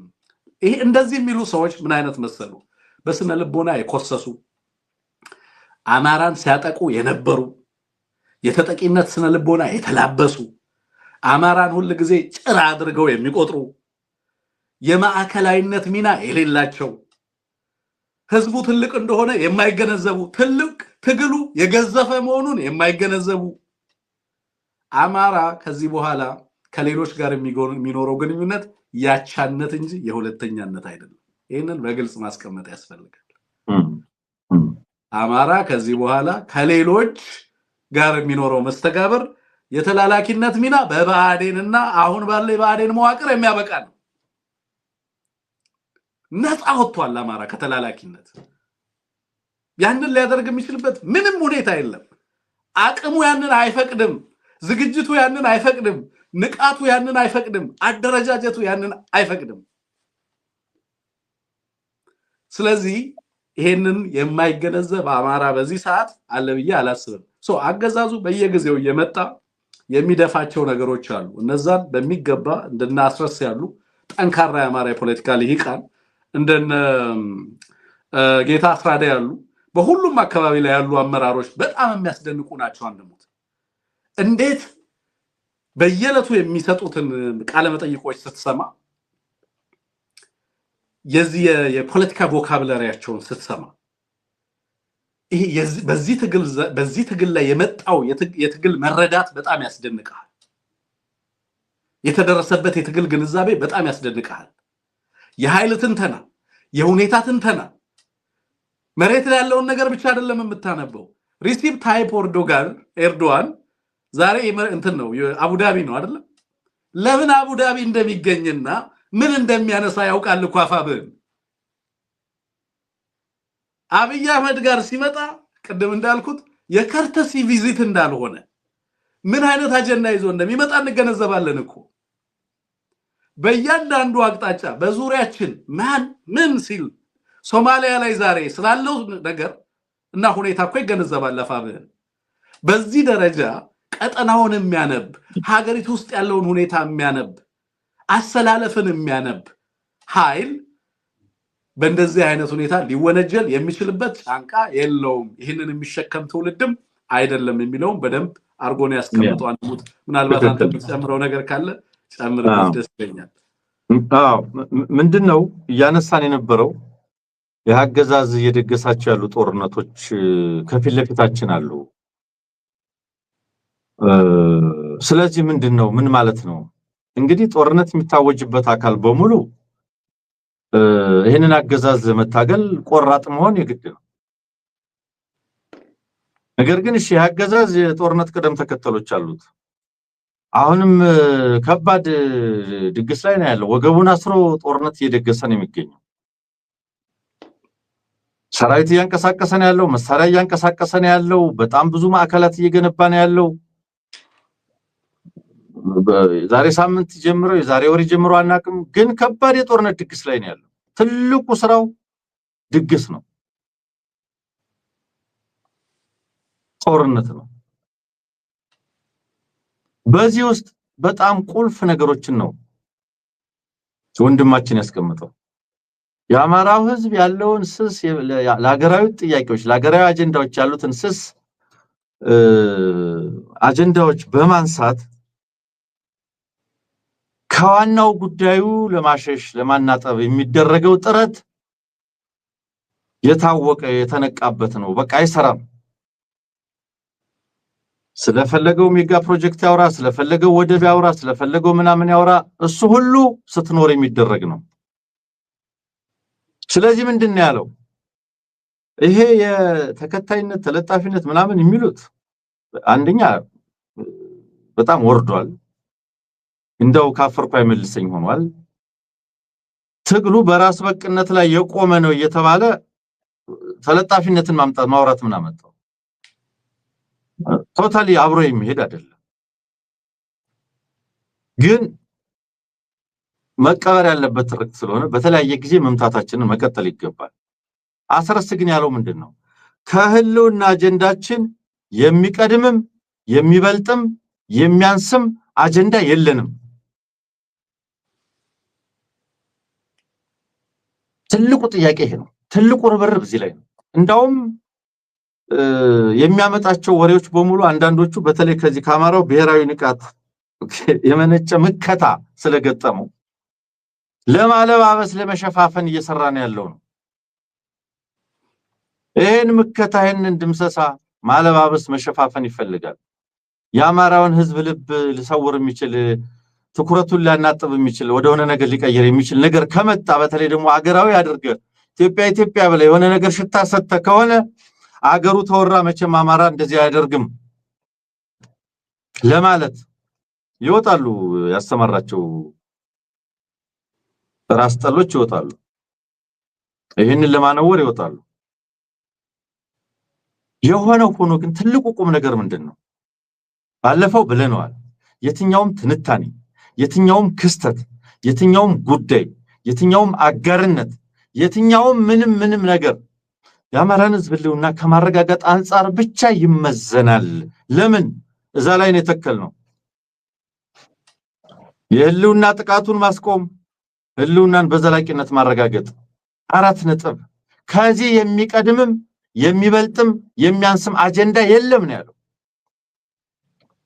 ይሄ እንደዚህ የሚሉ ሰዎች ምን አይነት መሰሉ? በስነ ልቦና የኮሰሱ አማራን ሲያጠቁ የነበሩ የተጠቂነት ስነ ልቦና የተላበሱ አማራን ሁሉ ጊዜ ጭራ አድርገው የሚቆጥሩ የማዕከላዊነት ሚና የሌላቸው ህዝቡ ትልቅ እንደሆነ የማይገነዘቡ ትልቅ ትግሉ የገዘፈ መሆኑን የማይገነዘቡ አማራ ከዚህ በኋላ ከሌሎች ጋር የሚኖረው ግንኙነት ያቻነት እንጂ የሁለተኛነት አይደለም። ይሄንን በግልጽ ማስቀመጥ ያስፈልጋል። አማራ ከዚህ በኋላ ከሌሎች ጋር የሚኖረው መስተጋብር የተላላኪነት ሚና በባዕዴንና አሁን ባለ የባዕዴን መዋቅር የሚያበቃ ነው። ነፃ ወጥቷል አማራ ከተላላኪነት። ያንን ሊያደርግ የሚችልበት ምንም ሁኔታ የለም። አቅሙ ያንን አይፈቅድም። ዝግጅቱ ያንን አይፈቅድም። ንቃቱ ያንን አይፈቅድም። አደረጃጀቱ ያንን አይፈቅድም። ስለዚህ ይሄንን የማይገነዘብ አማራ በዚህ ሰዓት አለ ብዬ አላስብም። አገዛዙ በየጊዜው እየመጣ የሚደፋቸው ነገሮች አሉ። እነዛን በሚገባ እንደናስረስ ያሉ ጠንካራ የአማራ የፖለቲካ ልሂቃን እንደነ ጌታ አስራዳ ያሉ በሁሉም አካባቢ ላይ ያሉ አመራሮች በጣም የሚያስደንቁ ናቸው። አንደሞት እንዴት በየለቱ የሚሰጡትን ቃለ መጠይቆች ስትሰማ የዚህ የፖለቲካ ቮካብላሪያቸውን ስትሰማ ይሄ በዚህ ትግል ላይ የመጣው የትግል መረዳት በጣም ያስደንቃል። የተደረሰበት የትግል ግንዛቤ በጣም ያስደንቃል። የኃይል ትንተና፣ የሁኔታ ትንተና መሬት ላይ ያለውን ነገር ብቻ አይደለም የምታነበው። ሪሲፕ ታይፕ ኤርዶዋን ዛሬ እንትን ነው አቡዳቢ ነው አይደለም? ለምን አቡዳቢ እንደሚገኝና ምን እንደሚያነሳ ያውቃል እኮ አፋብን። አብይ አህመድ ጋር ሲመጣ ቅድም እንዳልኩት የከርተሲ ቪዚት እንዳልሆነ ምን አይነት አጀንዳ ይዞ እንደሚመጣ እንገነዘባለን እኮ በእያንዳንዱ አቅጣጫ በዙሪያችን ማን ምን ሲል ሶማሊያ ላይ ዛሬ ስላለው ነገር እና ሁኔታ እኮ ይገነዘባል አፋብህ በዚህ ደረጃ ቀጠናውን የሚያነብ ሀገሪቱ ውስጥ ያለውን ሁኔታ የሚያነብ አሰላለፍን የሚያነብ ኃይል በእንደዚህ አይነት ሁኔታ ሊወነጀል የሚችልበት ጫንቃ የለውም ይሄንን የሚሸከም ትውልድም አይደለም የሚለውን በደንብ አርጎን ያስቀምጠው አንዱት ምናልባት አንተ የምትጨምረው ነገር ካለ ጨምርበት ደስ ይለኛል ምንድነው ያነሳን የነበረው የአገዛዝ እየደገሳቸው ያሉ ጦርነቶች ከፊት ለፊታችን አሉ ስለዚህ ምንድነው ምን ማለት ነው እንግዲህ ጦርነት የሚታወጅበት አካል በሙሉ ይሄንን አገዛዝ መታገል ቆራጥ መሆን የግድ ነው ነገር ግን እሺ አገዛዝ የጦርነት ቀደም ተከተሎች አሉት አሁንም ከባድ ድግስ ላይ ነው ያለው ወገቡን አስሮ ጦርነት እየደገሰ ነው የሚገኘው ሰራዊት ያንቀሳቀሰ ነው ያለው መሳሪያ ያንቀሳቀሰ ነው ያለው በጣም ብዙ ማዕከላት እየገነባ ነው ያለው ዛሬ ሳምንት ጀምሮ የዛሬ ወር ጀምሮ አናቅም ግን ከባድ የጦርነት ድግስ ላይ ነው ያለው ትልቁ ስራው ድግስ ነው ጦርነት ነው በዚህ ውስጥ በጣም ቁልፍ ነገሮችን ነው ወንድማችን ያስቀምጠው የአማራው ህዝብ ያለውን ስስ ለሀገራዊ ጥያቄዎች ለሀገራዊ አጀንዳዎች ያሉትን ስስ አጀንዳዎች በማንሳት ከዋናው ጉዳዩ ለማሸሽ ለማናጠብ የሚደረገው ጥረት የታወቀ የተነቃበት ነው በቃ አይሰራም ስለፈለገው ሜጋ ፕሮጀክት ያውራ ስለፈለገው ወደብ ያውራ ስለፈለገው ምናምን ያውራ እሱ ሁሉ ስትኖር የሚደረግ ነው ስለዚህ ምንድነው ያለው ይሄ የተከታይነት ተለጣፊነት ምናምን የሚሉት አንደኛ በጣም ወርዷል እንደው ካፈርኩ አይመልሰኝ ሆኗል ትግሉ በራስ በቅነት ላይ የቆመ ነው እየተባለ ተለጣፊነትን ማምጣት ማውራት ምን አመጣው ቶታሊ አብሮ የሚሄድ አይደለም ግን መቀበር ያለበት ትርክ ስለሆነ በተለያየ ጊዜ መምታታችንን መቀጠል ይገባል አስረስ ግን ያለው ምንድነው ከህልውና አጀንዳችን የሚቀድምም የሚበልጥም የሚያንስም አጀንዳ የለንም ትልቁ ጥያቄ ይሄ ነው ትልቁ ርብርብ እዚህ ላይ ነው እንዳውም የሚያመጣቸው ወሬዎች በሙሉ አንዳንዶቹ በተለይ ከዚህ ካማራው ብሔራዊ ንቃት የመነጨ መከታ ስለገጠመው ለማለባበስ ለመሸፋፈን እየሰራ ነው ያለው ነው ይሄን መከታህን እንድምሰሳ ማለባበስ መሸፋፈን ይፈልጋል ያማራውን ህዝብ ልብ ሊሰውር የሚችል ትኩረቱን ሊያናጥብ የሚችል ወደሆነ ነገር ሊቀየር የሚችል ነገር ከመጣ በተለይ ደግሞ አገራዊ አድርገ ኢትዮጵያ በለ የሆነ ነገር ሽታ ሰተ ከሆነ አገሩ ተወራ መቼም አማራ እንደዚህ አያደርግም ለማለት ይወጣሉ ያስተማራቸው ራስጠሎች ይወጣሉ ይሄንን ለማነወር ይወጣሉ የሆነው ሆኖ ግን ትልቁ ቁም ነገር ምንድነው ባለፈው ብለናል የትኛውም ትንታኔ የትኛውም ክስተት የትኛውም ጉዳይ የትኛውም አጋርነት የትኛውም ምንም ነገር ያማራን ህዝብ ህልውና ከማረጋጋት አንፃር ብቻ ይመዘናል ለምን እዛ ላይ ነው የተከልነው የህልውና ጥቃቱን ማስቆም ህልውናን በዘላቂነት ማረጋገጥ 4 ነጥብ ከዚህ የሚቀድምም የሚበልጥም የሚያንስም አጀንዳ የለም ነው ያለው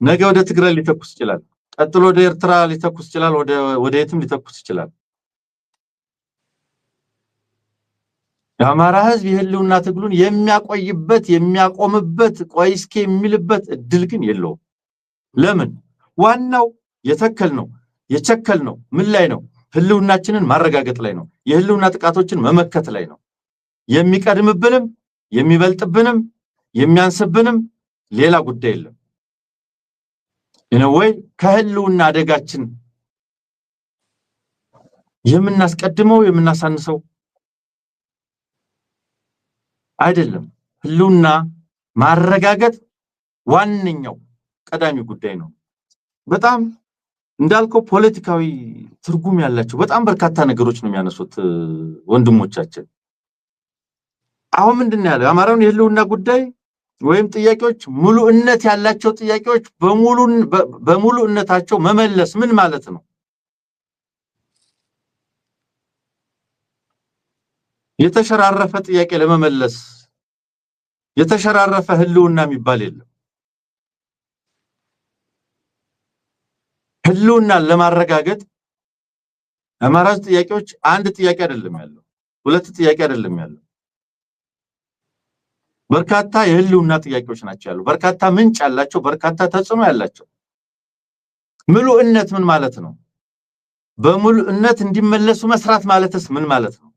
ነገ ወደ ትግራይ ሊተኩስ ይችላል ቀጥሎ ወደ ኤርትራ ሊተኩስ ይችላል ወደ የትም ሊተኩስ ይችላል ያማራ ህዝብ የህልውና ትግሉን የሚያቆይበት የሚያቆምበት ቆይስኪ የሚልበት እድል ግን የለው ለምን ዋናው የተከል ነው የቸከል ነው ምን ላይ ነው ህልውናችንን ማረጋገጥ ላይ ነው የህልውና ጥቃቶችን መመከት ላይ ነው የሚቀድምብንም የሚበልጥብንም የሚያንስብንም ሌላ ጉዳይ የለም ወይ ከህልውና አደጋችን የምናስቀድመው የምናሳንሰው አይደለም ህልውና ማረጋገጥ ዋንኛው ቀዳሚ ጉዳይ ነው በጣም እንዳልከው ፖለቲካዊ ትርጉም ያላቸው በጣም በርካታ ነገሮች ነው የሚያነሱት ወንድሞቻችን አሁን ምንድነው ያለው አማራውን የህልውና ጉዳይ ወይም ጥያቄዎች ሙሉነት ያላቸው ጥያቄዎች በሙሉነታቸው መመለስ ምን ማለት ነው የተሸራረፈ ጥያቄ ለመመለስ የተሸራረፈ ህልውና የሚባል የለም ህልውና ለማረጋገጥ አማራጭ ጥያቄዎች አንድ ጥያቄ አይደለም ያለው ሁለት ጥያቄ አይደለም ያለው በርካታ የህልውና ጥያቄዎች ናቸው ያለው በርካታ ምንጭ ያላቸው በርካታ ተጽዕኖ ያላቸው ሙሉነት ምን ማለት ነው በሙሉነት እንዲመለሱ መስራት ማለትስ ምን ማለት ነው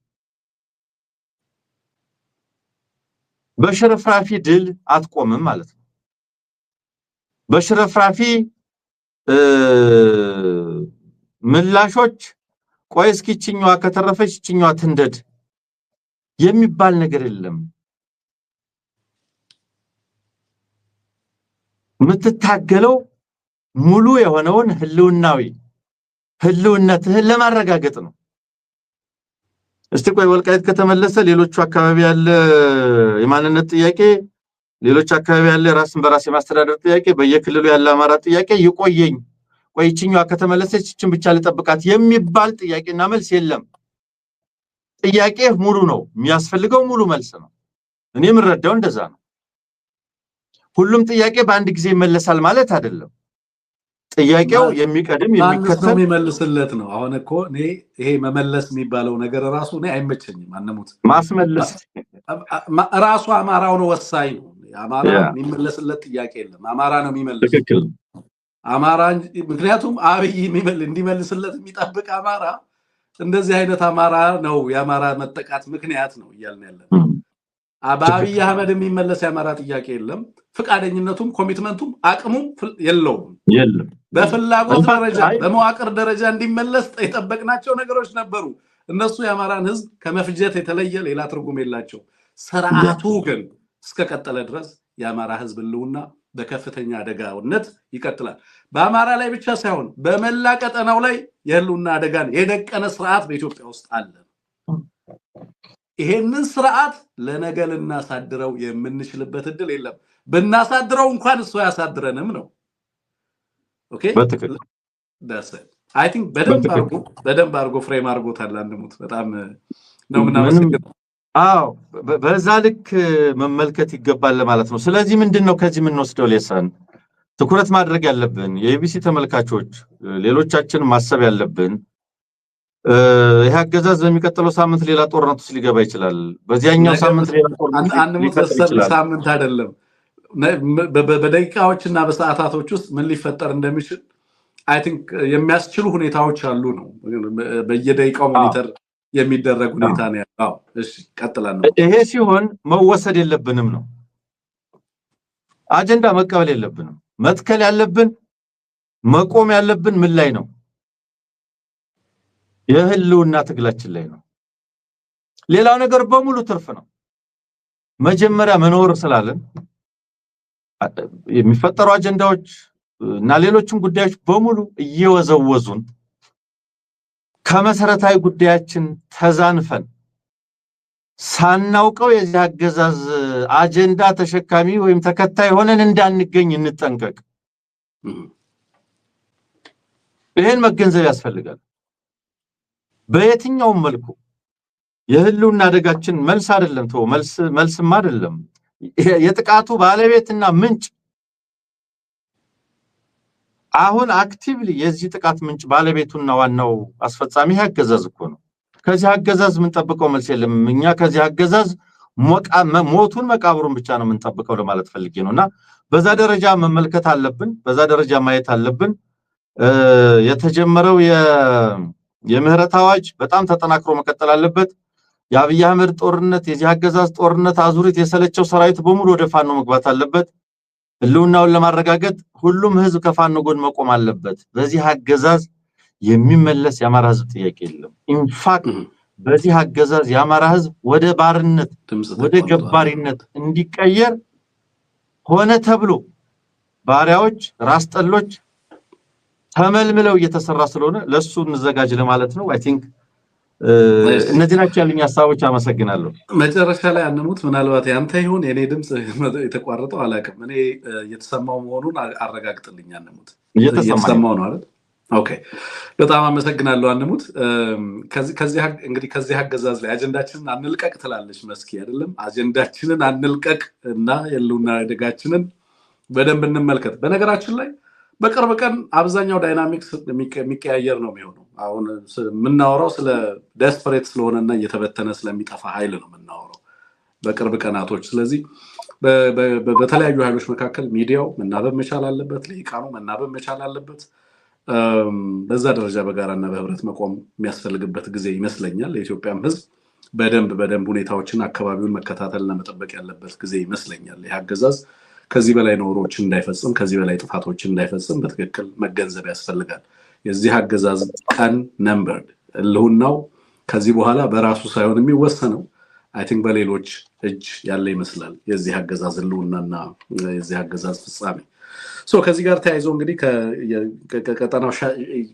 በሽርፍራፊ ድል አትቆምም ማለት ነው በሽርፍራፊ ምላሾች ቆይ እስኪችኛዋ ከተረፈች እችኛዋ ትንደድ የሚባል ነገር የለም ምትታገለው ሙሉ የሆነውን ህልውናትህን ለማረጋገጥ ነው እስቲ ቆይ ወልቃይት ከተመለሰ ሌሎቹ አካባቢ ያለ የማንነት ጥያቄ ሌሎች አካባቢ ያለ ራስን በራስ የማስተዳደር ጥያቄ በየክልሉ ያለ አማራ ጥያቄ ይቆየኝ ቆይችኛዋ ከተመለሰች እችን ብቻ ለጠብቃት የሚባል ጥያቄና መልስ የለም ጥያቄ ሙሉ ነው የሚያስፈልገው ሙሉ መልስ ነው እኔ ምረዳው እንደዛ ነው ሁሉም ጥያቄ በአንድ ጊዜ ይመለሳል ማለት አይደለም ጥያቄው የሚቀድም የሚከተል የሚመልስለት ነው አሁን እኮ እኔ ይሄ መመለስ የሚባለው ነገር ራሱ እኔ አይመቸኝም አንነሙት ማስመለስ ራሱ አማራው ነው ወሳኝ ነው አማራ የሚመለስለት ጥያቄ የለም አማራ ነው የሚመልስ ትክክል አማራ ምክንያቱም አብይ እንዲመልስለት የሚጠብቅ አማራ እንደዚህ አይነት አማራ ነው የአማራ መጠቃት ምክንያት ነው ይያልን ያለን አብይ አህመድ የሚመለስ የአማራ ጥያቄ የለም ፍቃደኝነቱም ኮሚትመንቱም አቅሙም የለውም በፍላጎት ደረጃ በመዋቅር ደረጃ እንዲመለስ የጠበቅናቸው ነገሮች ነበሩ እነሱ የአማራን ህዝብ ከመፍጀት የተለየ ሌላ ትርጉም የላቸው ስርዓቱ ግን እስከቀጠለ ድረስ የአማራ ህዝብ ህልውና በከፍተኛ አደጋነት ይቀጥላል በአማራ ላይ ብቻ ሳይሆን በመላ ቀጠናው ላይ የህልውና አደጋን የደቀነ ስርዓት በኢትዮጵያ ውስጥ አለ ይሄንን ስርዓት ለነገልና ሳድረው የምንችልበት እድል የለም በእናሳድረው እንኳን እሱ ያሳድረንም ነው ኦኬ በትክክል that's it I think በደንብ አርጎ ፍሬም አርጎታል አንሙት በጣም ነው ምናመስግን አዎ በዛ ልክ መመልከት ይገባል ማለት ነው ስለዚህ ምንድነው ከዚህ ምን ወስደው ለሰን ትኩረት ማድረግ ያለብን የኤቢሲ ተመልካቾች ሌሎቻችን ማሰብ ያለብን ይሄ አገዛዝ በሚቀጥለው ሳምንት ሌላ ጦርነት ውስጥ ሊገባ ይችላል በዚያኛው ሳምንት ሌላ ጦርነት አንሙት ሳምንት አይደለም በደቂቃዎችና በሰዓታቶች ውስጥ ምን ሊፈጠር እንደሚችል I think የሚያስችሉ ሁኔታዎች አሉ ነው በየደቂቃው ሞኒተር የሚደረግ ሁኔታ ነው ያለው እሺ ቀጥላን ነው ይሄ ሲሆን መወሰድ የለብንም ነው አጀንዳ መቀበል የለብንም መትከል ያለብን መቆም ያለብን ምን ላይ ነው የህልውና ትግላችን ላይ ነው ሌላው ነገር በሙሉ ትርፍ ነው መጀመሪያ መኖር ስላለን የሚፈጠሩ አጀንዳዎች እና ሌሎችም ጉዳዮች በሙሉ እየወዘወዙን ከመሰረታዊ ጉዳያችን ተዛንፈን ሳናውቀው የዚህ አገዛዝ አጀንዳ ተሸካሚ ወይም ተከታይ ሆነን እንዳንገኝ እንጠንቀቅ ይሄን መገንዘብ ያስፈልጋል በየትኛው መልኩ የህልውና አደጋችን መልስ አይደለም ተው መልስም አይደለም የጥቃቱ ባለቤትና ምንጭ አሁን አክቲቭሊ የዚህ ጥቃት ምንጭ ባለቤቱና ዋናው አስፈጻሚ አገዛዝ እኮ ነው ከዚህ አገዛዝ ምን ተጠብቀው መልስ የለም እኛ ከዚህ አገዛዝ ሞቱን መቃብሩን ብቻ ነው ምን ተጠብቀው ለማለት ፈልጌ ነውና በዛ ደረጃ መመልከት አለብን በዛ ደረጃ ማየት አለብን የተጀመረው የምህረት አዋጅ በጣም ተጠናክሮ መቀጠል አለበት የአብይ አህመድ ጦርነት የዚህ አገዛዝ ጦርነት አዙሪት የሰለቸው ሰራዊት በሙሉ ወደ ፋኖ መግባት አለበት ህልውናውን ለማረጋገጥ ሁሉም ህዝብ ከፋኖ ጎን መቆም አለበት በዚህ አገዛዝ የሚመለስ የአማራ ህዝብ ጥያቄ የለም ኢንፋክት በዚህ አገዛዝ የአማራ ህዝብ ወደ ባርነት ወደ ገባሪነት እንዲቀየር ሆነ ተብሎ ባሪያዎች ራስጠሎች ተመልምለው እየተሰራ ስለሆነ ለሱ እንዘጋጅ ለማለት ነው። አይ ቲንክ እነዚህ ናቸው ያሉኝ ሐሳቦች። አመሰግናለሁ። መጨረሻ ላይ አንሙት ምናልባት ያንተ ይሁን የኔ ድምጽ የተቋረጠው አላውቅም። እኔ እየተሰማው መሆኑን አረጋግጥልኝ። አንሙት እየተሰማው ነው አይደል? ኦኬ በጣም አመሰግናለሁ አንሙት። ከዚህ አገዛዝ ላይ አጀንዳችንን አንልቀቅ ትላለች መስኪ አይደለም? አጀንዳችንን አንልቀቅ እና የሉና አደጋችንን በደንብ እንመልከት። በነገራችን ላይ በቅርብ ቀን አብዛኛው ዳይናሚክስ የሚቀያየር ነው የሚሆነው። አሁን የምናወራው ስለ ዴስፐሬት ስለሆነና እየተበተነ ስለሚጠፋ ኃይል ነው የምናወራው በቅርብ ቀናቶች። ስለዚህ በተለያዩ ኃይሎች መካከል ሚዲያው መናበብ መቻል አለበት፣ ልሂቃኑ መናበብ መቻል አለበት። በዛ ደረጃ በጋራና በህብረት መቆም የሚያስፈልግበት ጊዜ ይመስለኛል። የኢትዮጵያም ህዝብ በደንብ ሁኔታዎችን አካባቢውን መከታተልና መጠበቅ ያለበት ጊዜ ይመስለኛል። ይህ አገዛዝ ከዚህ በላይ ኖሮችን እንዳይፈጽም ከዚህ በላይ ጥፋቶችን እንዳይፈጽም በትክክል መገንዘብ ያስፈልጋል። የዚህ አገዛዝ ቀን ነምበርድ እልሁናው ከዚህ በኋላ በራሱ ሳይሆን የሚወሰነው አይ ቲንክ በሌሎች እጅ ያለ ይመስላል የዚህ አገዛዝ እልሁናና የዚህ አገዛዝ ፍጻሜ። ከዚህ ጋር ተያይዞ እንግዲህ ከቀጠናው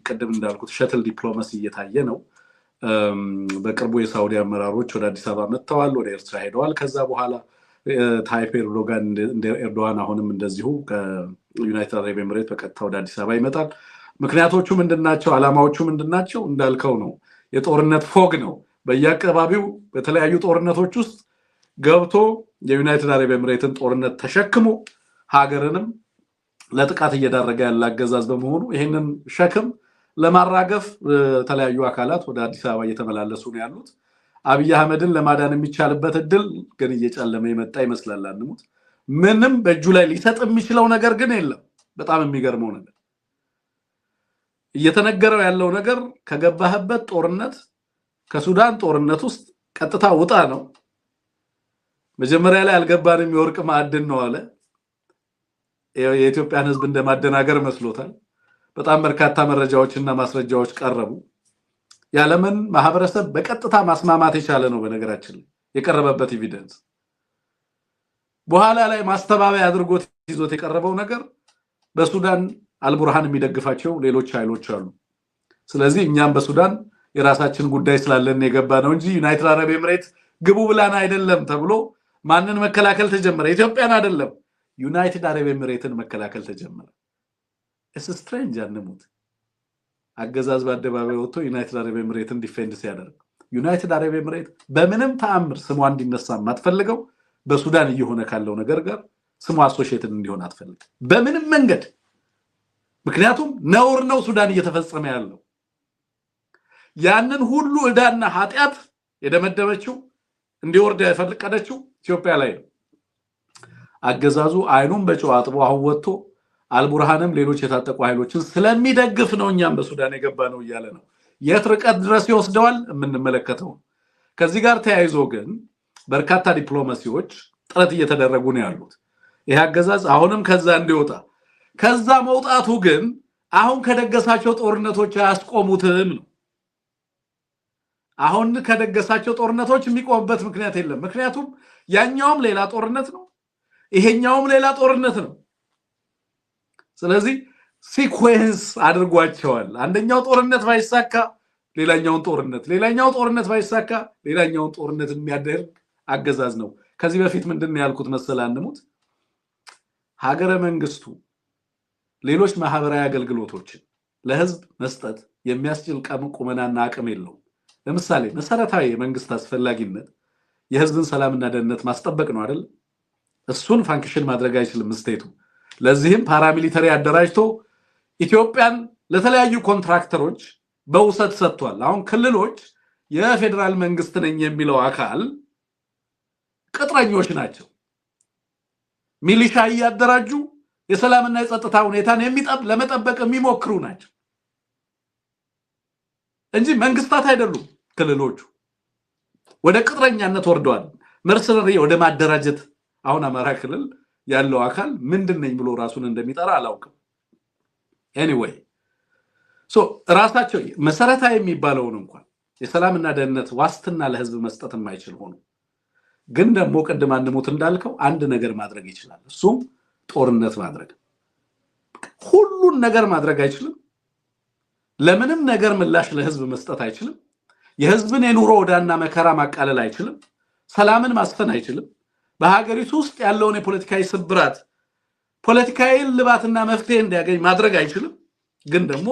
ቅድም እንዳልኩት ሸትል ዲፕሎማሲ እየታየ ነው። በቅርቡ የሳውዲ አመራሮች ወደ አዲስ አበባ መጥተዋል፣ ወደ ኤርትራ ሄደዋል። ከዛ በኋላ ታይፕ ኤርዶጋን አሁንም እንደዚሁ ከዩናይትድ አረብ ኤምሬት በቀጥታ ወደ አዲስ አበባ ይመጣል። ምክንያቶቹ ምንድናቸው? ዓላማዎቹ ምንድናቸው? እንዳልከው ነው። የጦርነት ፎግ ነው። በየአካባቢው በተለያዩ ጦርነቶች ውስጥ ገብቶ የዩናይትድ አረብ ኤምሬትን ጦርነት ተሸክሞ ሀገርንም ለጥቃት እየዳረገ ያለ አገዛዝ በመሆኑ ይህንን ሸክም ለማራገፍ የተለያዩ አካላት ወደ አዲስ አበባ እየተመላለሱ ነው ያሉት። አብይ አህመድን ለማዳን የሚቻልበት እድል ግን እየጨለመ የመጣ ይመስላል። አንሙት ምንም በእጁ ላይ ሊሰጥ የሚችለው ነገር ግን የለም። በጣም የሚገርመው ነገር እየተነገረው ያለው ነገር ከገባህበት ጦርነት ከሱዳን ጦርነት ውስጥ ቀጥታ ውጣ ነው። መጀመሪያ ላይ አልገባንም የወርቅ ማዕድን ነው አለ። የኢትዮጵያን ህዝብ እንደማደናገር መስሎታል። በጣም በርካታ መረጃዎችና ማስረጃዎች ቀረቡ። የዓለምን ማህበረሰብ በቀጥታ ማስማማት የቻለ ነው። በነገራችን ላይ የቀረበበት ኤቪደንስ በኋላ ላይ ማስተባበያ አድርጎት ይዞት የቀረበው ነገር በሱዳን አልቡርሃን የሚደግፋቸው ሌሎች ኃይሎች አሉ። ስለዚህ እኛም በሱዳን የራሳችን ጉዳይ ስላለን የገባ ነው እንጂ ዩናይትድ አረብ ኤምሬት ግቡ ብላን አይደለም ተብሎ ማንን መከላከል ተጀመረ? ኢትዮጵያን አይደለም ዩናይትድ አረብ ኤምሬትን መከላከል ተጀመረ። እስ ስትሬንጅ አንሙት አገዛዝ በአደባባይ ወጥቶ ዩናይትድ አረብ ኤምሬትን ዲፌንድ ሲያደርግ ዩናይትድ አረብ ኤምሬት በምንም ተአምር ስሟ እንዲነሳ ማትፈልገው በሱዳን እየሆነ ካለው ነገር ጋር ስሟ አሶሺየትድ እንዲሆን አትፈልግ በምንም መንገድ። ምክንያቱም ነውር ነው ሱዳን እየተፈጸመ ያለው። ያንን ሁሉ ዕዳና ኃጢአት የደመደመችው እንዲወርድ ያፈለቀደችው ኢትዮጵያ ላይ ነው። አገዛዙ አይኑን በጨው አጥቦ አሁን ወጥቶ አልቡርሃንም ሌሎች የታጠቁ ኃይሎችን ስለሚደግፍ ነው እኛም በሱዳን የገባ ነው እያለ ነው። የት ርቀት ድረስ ይወስደዋል የምንመለከተው። ከዚህ ጋር ተያይዞ ግን በርካታ ዲፕሎማሲዎች ጥረት እየተደረጉ ነው ያሉት። ይህ አገዛዝ አሁንም ከዛ እንዲወጣ፣ ከዛ መውጣቱ ግን አሁን ከደገሳቸው ጦርነቶች አያስቆሙትም ነው። አሁን ከደገሳቸው ጦርነቶች የሚቆምበት ምክንያት የለም። ምክንያቱም ያኛውም ሌላ ጦርነት ነው፣ ይሄኛውም ሌላ ጦርነት ነው። ስለዚህ ሲኩዌንስ አድርጓቸዋል። አንደኛው ጦርነት ባይሳካ ሌላኛውን ጦርነት፣ ሌላኛው ጦርነት ባይሳካ ሌላኛውን ጦርነት የሚያደርግ አገዛዝ ነው። ከዚህ በፊት ምንድነው ያልኩት መሰለ አንሙት ሀገረ መንግስቱ ሌሎች ማህበራዊ አገልግሎቶችን ለህዝብ መስጠት የሚያስችል ቁመናና አቅም የለውም። ለምሳሌ መሰረታዊ የመንግስት አስፈላጊነት የህዝብን ሰላምና ደህንነት ማስጠበቅ ነው አይደል? እሱን ፋንክሽን ማድረግ አይችልም ስቴቱ። ለዚህም ፓራሚሊተሪ አደራጅቶ ኢትዮጵያን ለተለያዩ ኮንትራክተሮች በውሰት ሰጥቷል። አሁን ክልሎች የፌደራል መንግስት ነኝ የሚለው አካል ቅጥረኞች ናቸው። ሚሊሻ እያደራጁ የሰላምና የጸጥታ ሁኔታን ለመጠበቅ የሚሞክሩ ናቸው እንጂ መንግስታት አይደሉም። ክልሎቹ ወደ ቅጥረኛነት ወርደዋል። መርሰነሪ ወደ ማደራጀት አሁን አማራ ክልል ያለው አካል ምንድነኝ ብሎ ራሱን እንደሚጠራ አላውቅም። ኤኒዌይ ራሳቸው መሰረታዊ የሚባለውን እንኳን የሰላምና ደህንነት ዋስትና ለህዝብ መስጠት የማይችል ሆኖ ግን ደግሞ ቀደም አንሙት እንዳልከው አንድ ነገር ማድረግ ይችላል። እሱም ጦርነት ማድረግ። ሁሉን ነገር ማድረግ አይችልም። ለምንም ነገር ምላሽ ለህዝብ መስጠት አይችልም። የህዝብን የኑሮ ወዳና መከራ ማቃለል አይችልም። ሰላምን ማስፈን አይችልም። በሀገሪቱ ውስጥ ያለውን የፖለቲካዊ ስብራት ፖለቲካዊ ልባትና መፍትሄ እንዲያገኝ ማድረግ አይችልም። ግን ደግሞ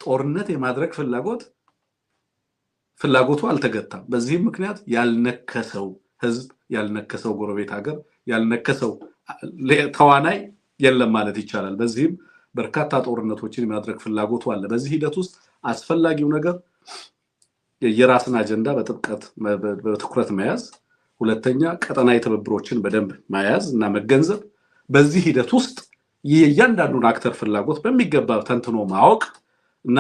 ጦርነት የማድረግ ፍላጎቱ አልተገታም። በዚህም ምክንያት ያልነከሰው ህዝብ፣ ያልነከሰው ጎረቤት ሀገር፣ ያልነከሰው ተዋናይ የለም ማለት ይቻላል። በዚህም በርካታ ጦርነቶችን የማድረግ ፍላጎቱ አለ። በዚህ ሂደት ውስጥ አስፈላጊው ነገር የራስን አጀንዳ በትኩረት መያዝ፣ ሁለተኛ ቀጠናዊ ትብብሮችን በደንብ መያዝ እና መገንዘብ፣ በዚህ ሂደት ውስጥ የእያንዳንዱን አክተር ፍላጎት በሚገባ ተንትኖ ማወቅ እና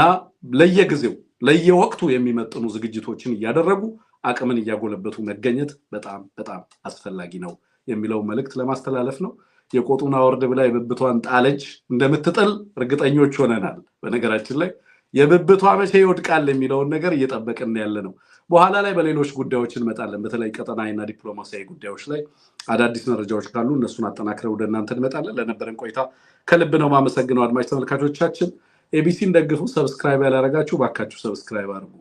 ለየጊዜው ለየወቅቱ የሚመጥኑ ዝግጅቶችን እያደረጉ አቅምን እያጎለበቱ መገኘት በጣም በጣም አስፈላጊ ነው የሚለው መልእክት ለማስተላለፍ ነው። የቆጡን አወርድ ብላ የብብቷን ጣለች እንደምትጥል እርግጠኞች ሆነናል። በነገራችን ላይ የብብቷ መቼ ይወድቃል የሚለውን ነገር እየጠበቅን ያለ ነው። በኋላ ላይ በሌሎች ጉዳዮች እንመጣለን። በተለይ ቀጠናዊና ዲፕሎማሲያዊ ጉዳዮች ላይ አዳዲስ መረጃዎች ካሉ እነሱን አጠናክረን ወደ እናንተ እንመጣለን። ለነበረን ቆይታ ከልብ ነው ማመሰግነው። አድማጭ ተመልካቾቻችን ኤቢሲን ደግፉ። ሰብስክራይብ ያላረጋችሁ ባካችሁ ሰብስክራይብ አድርጉ።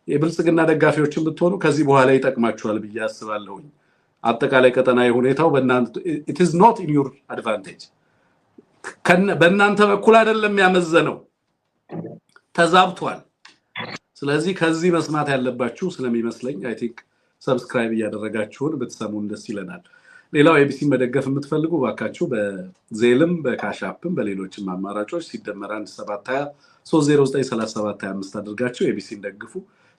የብልጽግና ደጋፊዎችን ብትሆኑ ከዚህ በኋላ ይጠቅማችኋል ብዬ አስባለሁ። አጠቃላይ ቀጠናዊ ሁኔታው it is not in your advantage በእናንተ በኩል አይደለም ያመዘነው፣ ተዛብቷል። ስለዚህ ከዚህ መስማት ያለባችሁ ስለሚመስለኝ አይ ቲንክ ሰብስክራይብ እያደረጋችሁን ብትሰሙን ደስ ይለናል። ሌላው ኤቢሲ መደገፍ የምትፈልጉ ባካችሁ በዜልም በካሻፕም በሌሎችም አማራጮች ሲደመር 1720 3093725 አድርጋችሁ ኤቢሲን ደግፉ።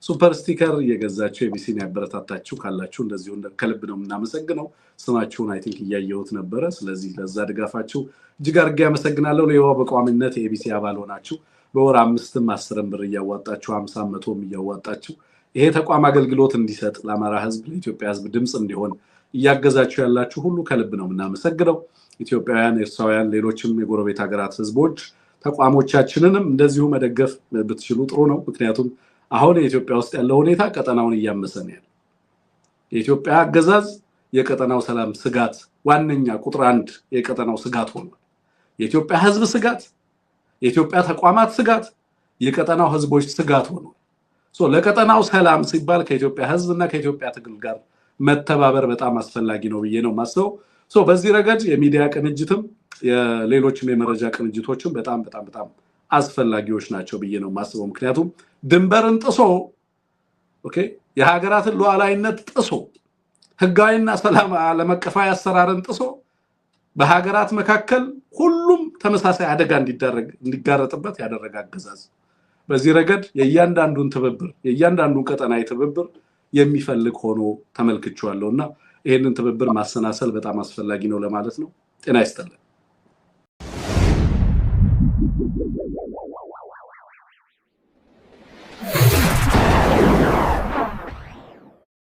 ሱፐር ስቲከር እየገዛችሁ ኤቢሲን ያበረታታችሁ ካላችሁ እንደዚሁ ከልብ ነው የምናመሰግነው። ስማችሁን አይ ቲንክ እያየሁት ነበረ። ስለዚህ ለዛ ድጋፋችሁ እጅግ አድርጌ አመሰግናለሁ። ሌላው በቋሚነት የኤቢሲ አባል ሆናችሁ በወር 5ም 10ም ብር እያዋጣችሁ 50 100ም እያዋጣችሁ ይሄ ተቋም አገልግሎት እንዲሰጥ ለአማራ ህዝብ ለኢትዮጵያ ህዝብ ድምጽ እንዲሆን እያገዛችሁ ያላችሁ ሁሉ ከልብ ነው የምናመሰግነው። ኢትዮጵያውያን፣ ኤርትራውያን፣ ሌሎችም የጎረቤት ሀገራት ህዝቦች ተቋሞቻችንንም እንደዚሁ መደገፍ ብትችሉ ጥሩ ነው። ምክንያቱም አሁን የኢትዮጵያ ውስጥ ያለው ሁኔታ ቀጠናውን እያመሰ ነው ያለው። የኢትዮጵያ አገዛዝ የቀጠናው ሰላም ስጋት ዋነኛ ቁጥር 1 የቀጠናው ስጋት ሆኗል። የኢትዮጵያ ህዝብ ስጋት፣ የኢትዮጵያ ተቋማት ስጋት፣ የቀጠናው ህዝቦች ስጋት ሆኗል። ለቀጠናው ሰላም ሲባል ከኢትዮጵያ ህዝብና ከኢትዮጵያ ትግል ጋር መተባበር በጣም አስፈላጊ ነው ብዬ ነው ማስበው። በዚህ ረገድ የሚዲያ ቅንጅትም የሌሎችም የመረጃ ቅንጅቶችም በጣም በጣም በጣም አስፈላጊዎች ናቸው ብዬ ነው ማስበው። ምክንያቱም ድንበርን ጥሶ የሀገራትን ሉዓላዊነት ጥሶ ህጋዊና ሰላም ዓለም አቀፋዊ አሰራርን ጥሶ በሀገራት መካከል ሁሉም ተመሳሳይ አደጋ እንዲጋረጥበት ያደረገ አገዛዝ በዚህ ረገድ የእያንዳንዱን ትብብር የእያንዳንዱን ቀጠናዊ ትብብር የሚፈልግ ሆኖ ተመልክቻለሁና ይሄንን ትብብር ማሰናሰል በጣም አስፈላጊ ነው ለማለት ነው። ጤና ይስጥልኝ።